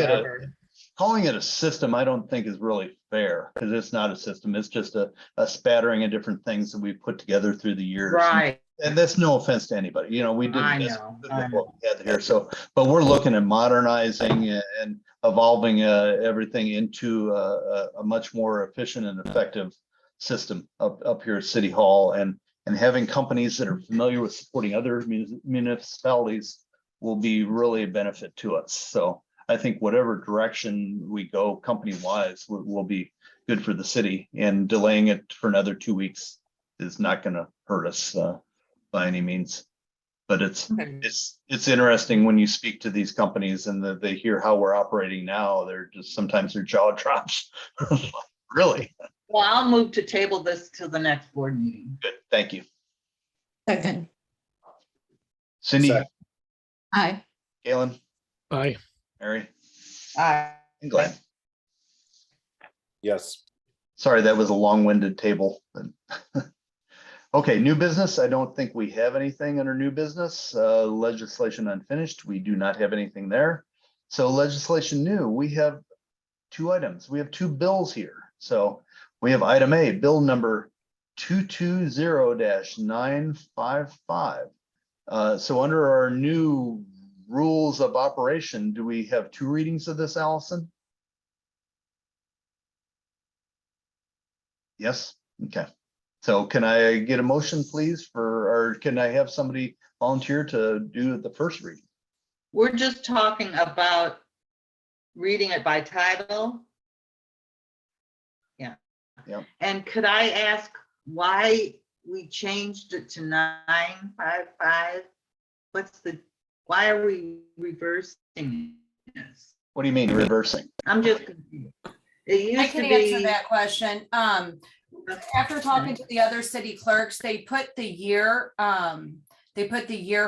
calling it a system, I don't think is really fair, because it's not a system. It's just a spattering of different things that we've put together through the years. Right. And that's no offense to anybody. We did I the best know, with I what we had here. So, but we're looking at modernizing and evolving everything into a much more efficient and effective system up here at City Hall, and having companies that are familiar with supporting other municipalities will be really a benefit to us. So I think whatever direction we go company wise will be good for the city, and delaying it for another 2 weeks is not going to hurt us by any means. But it's interesting when you speak to these companies and they hear how we're operating now. They're just, sometimes their jaw drops. Really? Well, I'll move to table this till the next board meeting. Good. Thank you. Second. Cindy, Second. Aye. Galen, Aye. Mary, Aye. and Glenn. Yes. Sorry, that was a long-winded table. Okay, new business. I don't think we have anything under new business. Legislation unfinished. We do not have anything there. So legislation new, we have 2 items. We have 2 bills here. So we have item A, bill number 220-955. So under our new rules of operation, do we have 2 readings of this, Allison? Yes, okay. So can I get a motion, please, or can I have somebody volunteer to do the first reading? We're just talking about reading it by title. Yeah. Yep. And could I ask why we changed it to 955? Why are we reversing this? What do you mean reversing? I'm just confused. It I used to can answer be. that question. After talking to the other city clerks, they put the year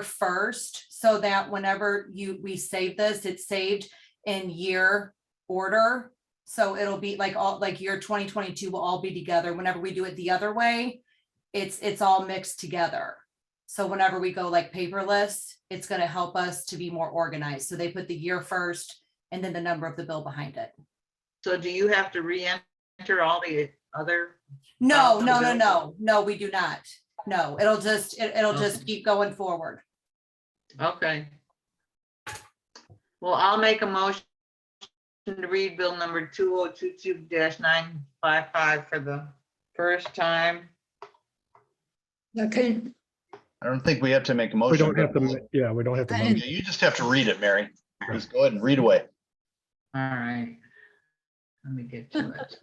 first, so that whenever we save this, it's saved in year order. So it'll be like year 2022 will all be together. Whenever we do it the other way, it's all mixed together. So whenever we go like paperless, it's going to help us to be more organized. So they put the year first and then the number of the bill behind it. So do you have to re-enter all the other? No, the no, no, bill? no, no, we do not. No, it'll just keep going forward. Okay. Well, I'll make a motion to read bill number 2022-955 for the first time. Okay, I don't think we have to make a We motion. don't have to, yeah, we don't have to. I move. didn't- Yeah, you just have to read it, Mary. Just go ahead and read away. All right. Let me get to it.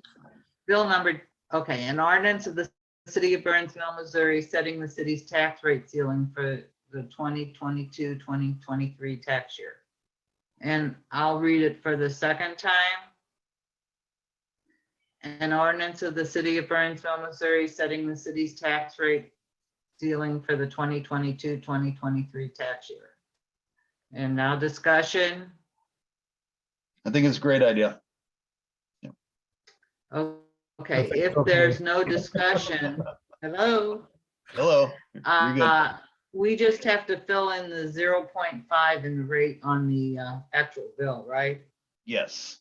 Bill number, okay, an ordinance of the city of Burnsville, Missouri, setting the city's tax rate ceiling for the 2022-2023 tax year. And I'll read it for the second time. An ordinance of the city of Burnsville, Missouri, setting the city's tax rate ceiling for the 2022-2023 tax year. And now discussion. I think it's a great idea. Okay, think if okay. there's no discussion, hello? Hello. You're good. We just have to fill in the 0.5 in the rate on the actual bill, right? Yes.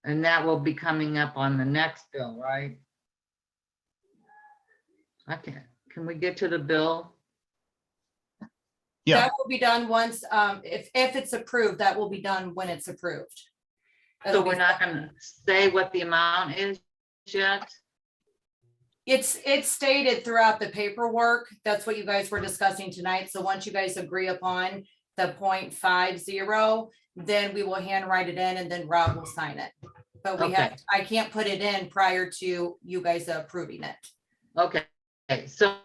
And that will be coming up on the next bill, right? Okay, can we get to the bill? Yeah. That will be done once, if it's approved, that will be done when it's approved. So It'll we're be- not gonna say what the amount is yet? It's stated throughout the paperwork. That's what you guys were discussing tonight. So once you guys agree upon the 0.50, then we will handwrite it in and then Rob will sign it. But I can't put it in prior to you guys approving it. Okay, so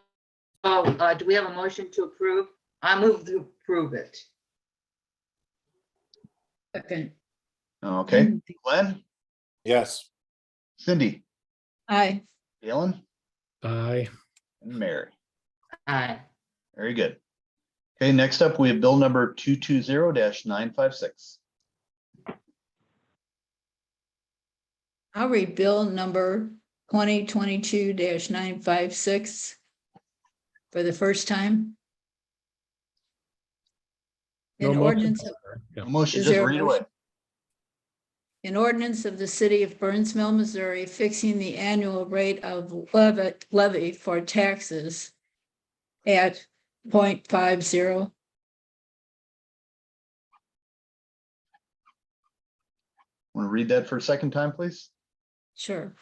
do we have a motion to approve? I move to approve it. okay. Okay. Glenn, Yes. Cindy, Aye. Galen, Aye. and Mary. Aye. Very good. Okay, next up, we have bill number 220-956. I'll read bill number 2022-956 for the first time. No An motion. ordinance, No motion, Is just there a read away. motion? An ordinance of the city of Burnsville, Missouri, fixing the annual rate of levy for taxes at 0.50. Want to read that for a second time, please? Sure.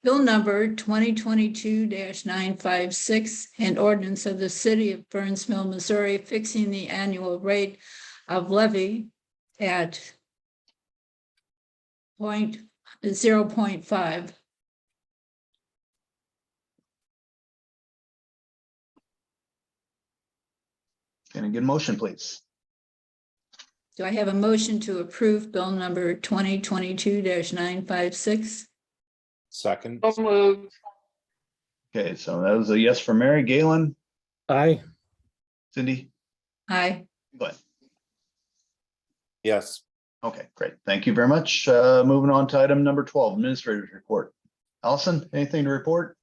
Bill number 2022-956, an ordinance of the city of Burnsville, Missouri, fixing the annual rate of levy at 0.5. Can I get a motion, please? Do I have a motion to approve bill number 2022-956? Second. So moved. Okay, so that was a yes for Mary. Galen, Aye. Cindy, Aye. Glenn. Yes. Okay, great. Thank you very much. Moving on to item number 12, administrator's report. Allison, anything to report?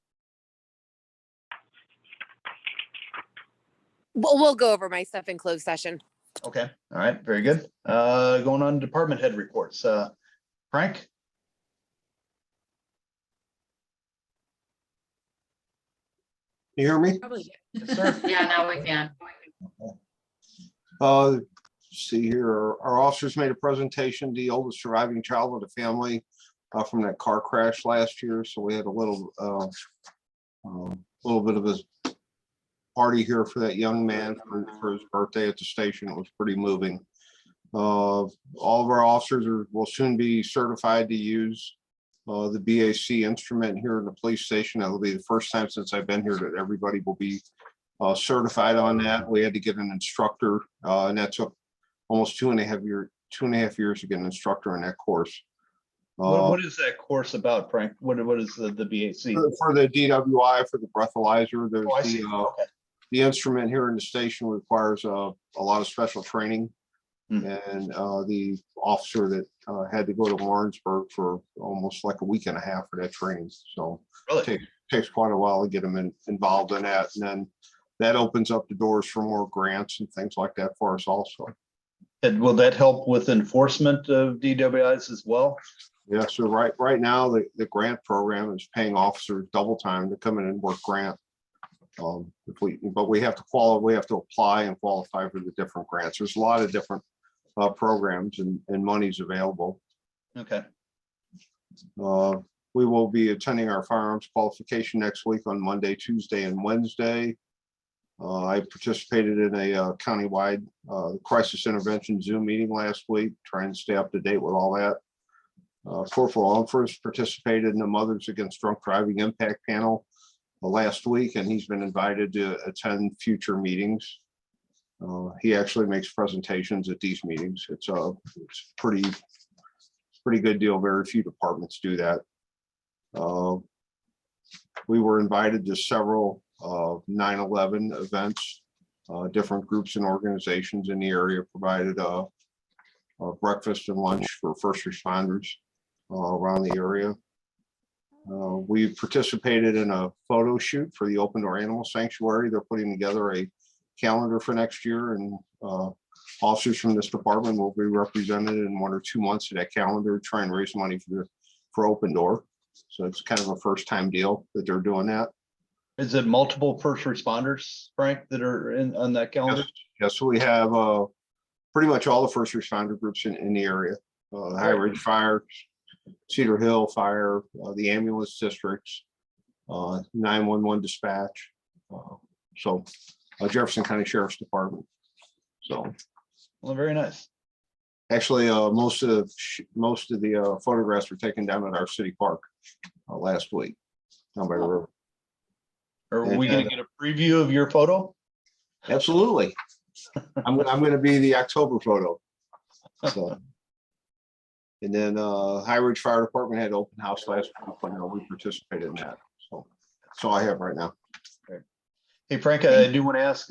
We'll go over my stuff in closed session. Okay, all right, very good. Going on to department head reports. Frank? You hear me? Probably. Yes, sir. Yeah, now we can. See here, our officers made a presentation, the oldest surviving child of the family from that car crash last year. So we had a little bit of a party here for that young man for his birthday at the station. It was pretty moving. All of our officers will soon be certified to use the BAC instrument here in the police station. That'll be the first time since I've been here that everybody will be certified on that. We had to get an instructor, and that took almost 2.5 years to get an instructor in that course. What is that course about, Frank? What is the BAC? For the DWI, for the breathalyzer, there's Oh, I see. Okay. the instrument here in the station requires a lot of special training. And the officer that had to go to Warrensburg for almost like a week and a half for that training. So Really? it takes quite a while to get them involved in that. And then that opens up the doors for more grants and things like that for us also. And will that help with enforcement of DWIs as well? Yeah, so right now, the grant program is paying officers double time to come in and work grant. But we have to apply and qualify for the different grants. There's a lot of different programs and monies available. Okay. We will be attending our firearms qualification next week on Monday, Tuesday, and Wednesday. I participated in a countywide crisis intervention Zoom meeting last week, trying to stay up to date with all that. Corporal Umfors participated in the Mothers Against Drunk Driving Impact Panel last week, and he's been invited to attend future meetings. He actually makes presentations at these meetings. It's pretty good deal. Very few departments do that. We were invited to several 9/11 events. Different groups and organizations in the area provided breakfast and lunch for first responders around the area. We participated in a photo shoot for the Open Door Animal Sanctuary. They're putting together a calendar for next year, and officers from this department will be represented in 1 or 2 months of that calendar, try and raise money for Open Door. So it's kind of a first time deal that they're doing that. Is it multiple first responders, Frank, that are on that calendar? Yes, so we have pretty much all the first responder groups in the area. High Ridge Fire, Cedar Hill Fire, the ambulance districts, 911 dispatch. So Jefferson County Sheriff's Department. So, well, very nice. Actually, most of the photographs were taken down at our city park last week down by the river. Are we going to get a preview of your photo? Absolutely. I'm going to be the October photo. So, and then High Ridge Fire Department had open house last week, and we participated in that. So that's all I have right now. Hey, Frank, I do want to ask,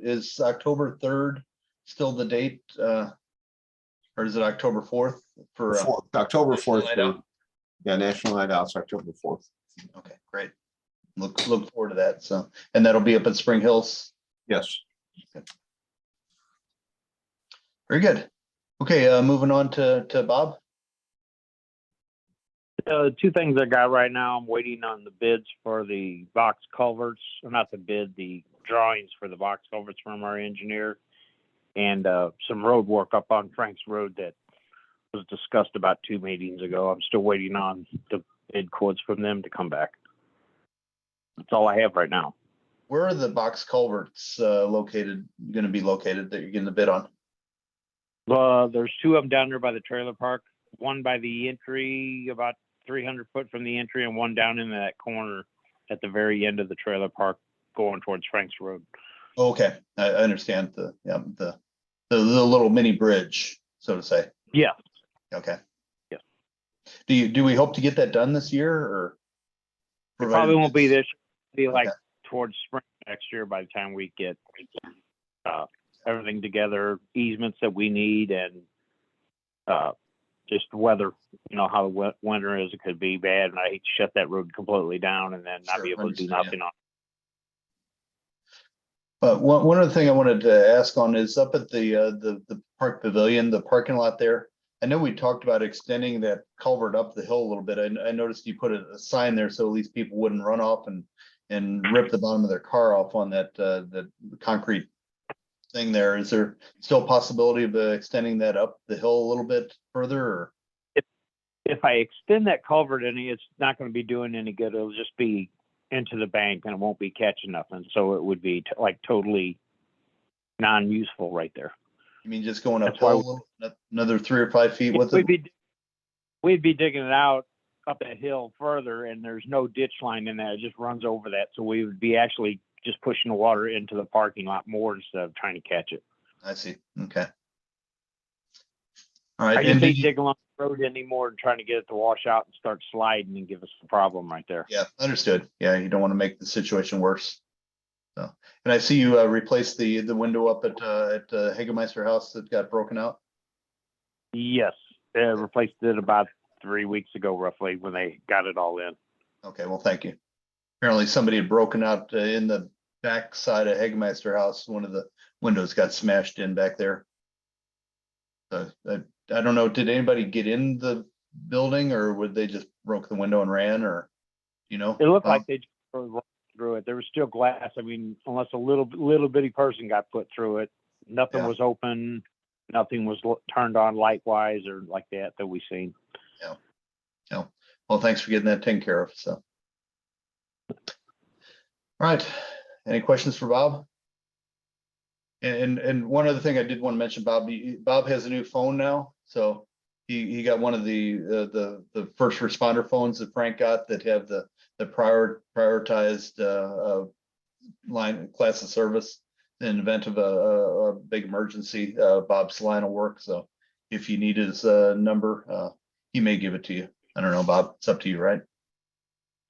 is October 3rd still the date? Or is it October 4th for October 4th? Night Out? Yeah, National Night Out's October 4th. Okay, great. Look forward to that. So, and that'll be up at Spring Hills. Yes. Okay. Very good. Okay, moving on to Bob. Two things I got right now. I'm waiting on the bids for the box culverts, or not the bid, the drawings for the box culverts from our engineer, and some road work up on Frank's Road that was discussed about 2 meetings ago. I'm still waiting on the bid quotes from them to come back. That's all I have right now. Where are the box culverts going to be located that you're getting the bid on? There's 2 of them down there by the trailer park. One by the entry, about 300 foot from the entry, and one down in that corner at the very end of the trailer park going towards Frank's Road. Okay, I understand the little mini bridge, so to say. Yeah. Okay. Yeah. Do we hope to get that done this year, or? It probably won't be this. It'll be like Okay. towards spring next year by the time we get everything together, easements that we need, and just weather. You know how the winter is; it could be bad, and I hate to shut that road completely down and then not be able to do nothing on. But one other thing I wanted to ask on is up at the park pavilion, the parking lot there. I know we talked about extending that culvert up the hill a little bit. I noticed you put a sign there so at least people wouldn't run off and rip the bottom of their car off on that the concrete thing there. Is there still a possibility of extending that up the hill a little bit further? Or? if I extend that culvert any, it's not going to be doing any good. It'll just be into the bank and it won't be catching nothing. So it would be like totally non-useful right there. You mean just going That's why uphill another 3 or 5 feet with it? We'd be digging it out up that hill further, and there's no ditch line in that. It just runs over that. So we would be actually just pushing the water into the parking lot more instead of trying to catch it. I see. Okay. All right. I just And hate digging along the road anymore and trying to get it to wash out and start sliding and give us a problem right there. yeah, understood. Yeah, you don't want to make the situation worse. So, and I see you replaced the window up at Hagemeister House that got broken out. Yes, replaced it about 3 weeks ago, roughly, when they got it all in. Okay, well, thank you. Apparently somebody had broken out in the back side of Hagemeister House. One of the windows got smashed in back there. So I don't know, did anybody get in the building or would they just broke the window and ran, or, you know? It looked like they just rode through it. There was still glass. I mean, unless a little bitty person got put through it, nothing Yeah. was open, nothing was turned on light wise or like that we seen. Yeah. Yeah. Well, thanks for getting that taken care of. So. All right. Any questions for Bob? And one other thing I did want to mention, Bob has a new phone now. So he got one of the first responder phones that Frank got that have the prioritized line class of service in event of a big emergency. Bob's line will work. So if you need his number, he may give it to you. I don't know, Bob. It's up to you, right?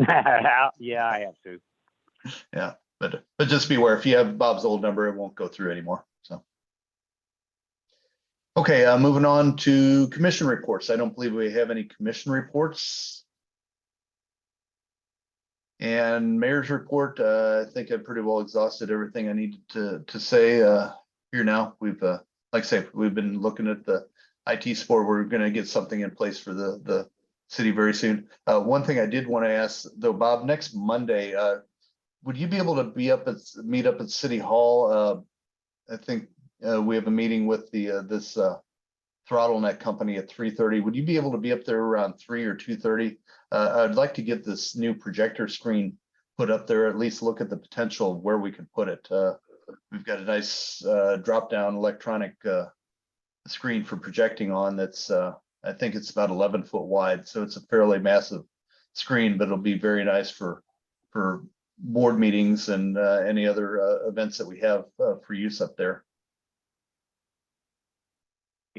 Yeah, I have to. Yeah, but just be aware, if you have Bob's old number, it won't go through anymore. So. Okay, moving on to commission reports. I don't believe we have any commission reports. And mayor's report, I think I pretty well exhausted everything I needed to say here now. We've, like I say, we've been looking at the IT support. We're going to get something in place for the city very soon. One thing I did want to ask though, Bob, next Monday, would you be able to meet up at City Hall? I think we have a meeting with this throttle net company at 3:30. Would you be able to be up there around 3 or 2:30? I'd like to get this new projector screen put up there, at least look at the potential of where we could put it. We've got a nice drop down electronic screen for projecting on that's I think it's about 11 foot wide, so it's a fairly massive screen, but it'll be very nice for board meetings and any other events that we have for use up there.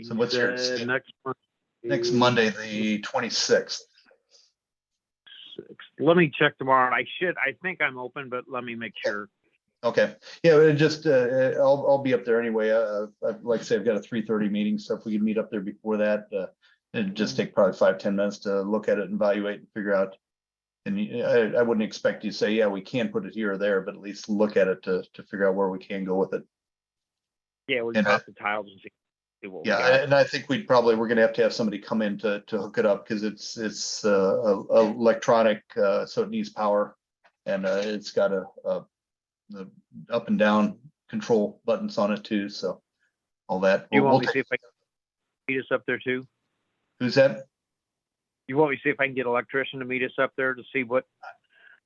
So what's your next Monday, the 26th? Let me check tomorrow. I think I'm open, but let me make sure. Okay, yeah, it just I'll be up there anyway. Like I say, I've got a 3:30 meeting, so if we could meet up there before that, it'd just take probably 5-10 minutes to look at it and evaluate and figure out. And I wouldn't expect you to say, yeah, we can put it here or there, but at least look at it to figure out where we can go with it. Yeah, we can pop the tiles and see what we Yeah, got. and I think we're going to have somebody come in to hook it up because it's electronic, so it needs power, and it's got the up and down control buttons on it too. So all that. You want me to see if I can meet us up there too? Who's that? You want me to see if I can get an electrician to meet us up there to see what?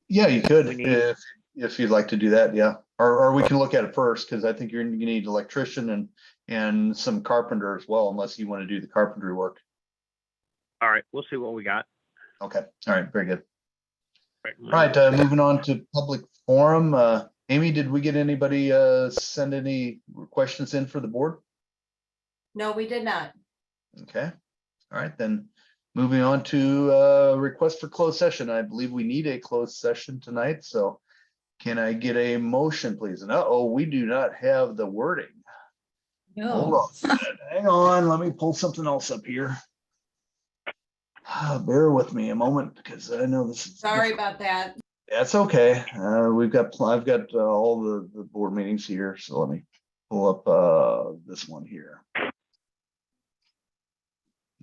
Yeah, you could we need? if you'd like to do that. Yeah, or we can look at it first because I think you need an electrician and some carpenter as well, unless you want to do the carpentry work. All right, we'll see what we got. Okay. All right. Very good. All right. Moving on to public forum. Amy, did we get anybody send any questions in for the board? No, we did not. Okay. All right. Then moving on to request for closed session. I believe we need a closed session tonight. So can I get a motion, please? And we do not have the wording. No. Hold on a minute. Hang on. Let me pull something else up here. Bear with me a moment because I know this is Sorry about that. That's okay. I've got all the board meetings here, so let me pull up this one here.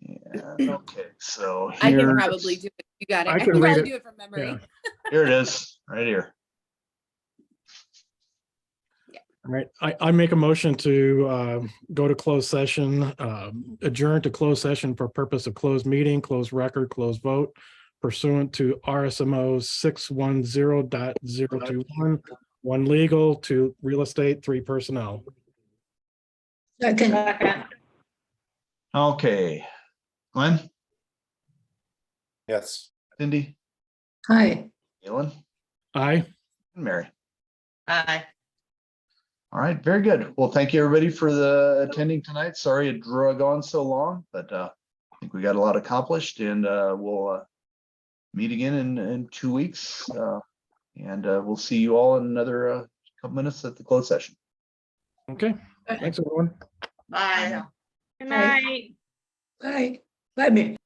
Yeah, okay, so I can here, probably do it. You got it. I I can can read probably it. do it from memory. Yeah. here it is, right here. Yeah. All right, I make a motion to go to closed session, adjourn to closed session for purpose of closed meeting, closed record, closed vote pursuant to RSMO 610.021, 1 legal, 2 real estate, 3 personnel. Second, Okay. Glenn, Yes. Cindy, hi. Galen, Aye. and Mary. Aye. All right, very good. Well, thank you everybody for the attending tonight. Sorry it drug on so long, but I think we got a lot accomplished, and we'll meet again in 2 weeks. And we'll see you all in another couple minutes at the closed session. Okay, thanks everyone. Bye. Good Aye. night. Bye. Bye, Mary.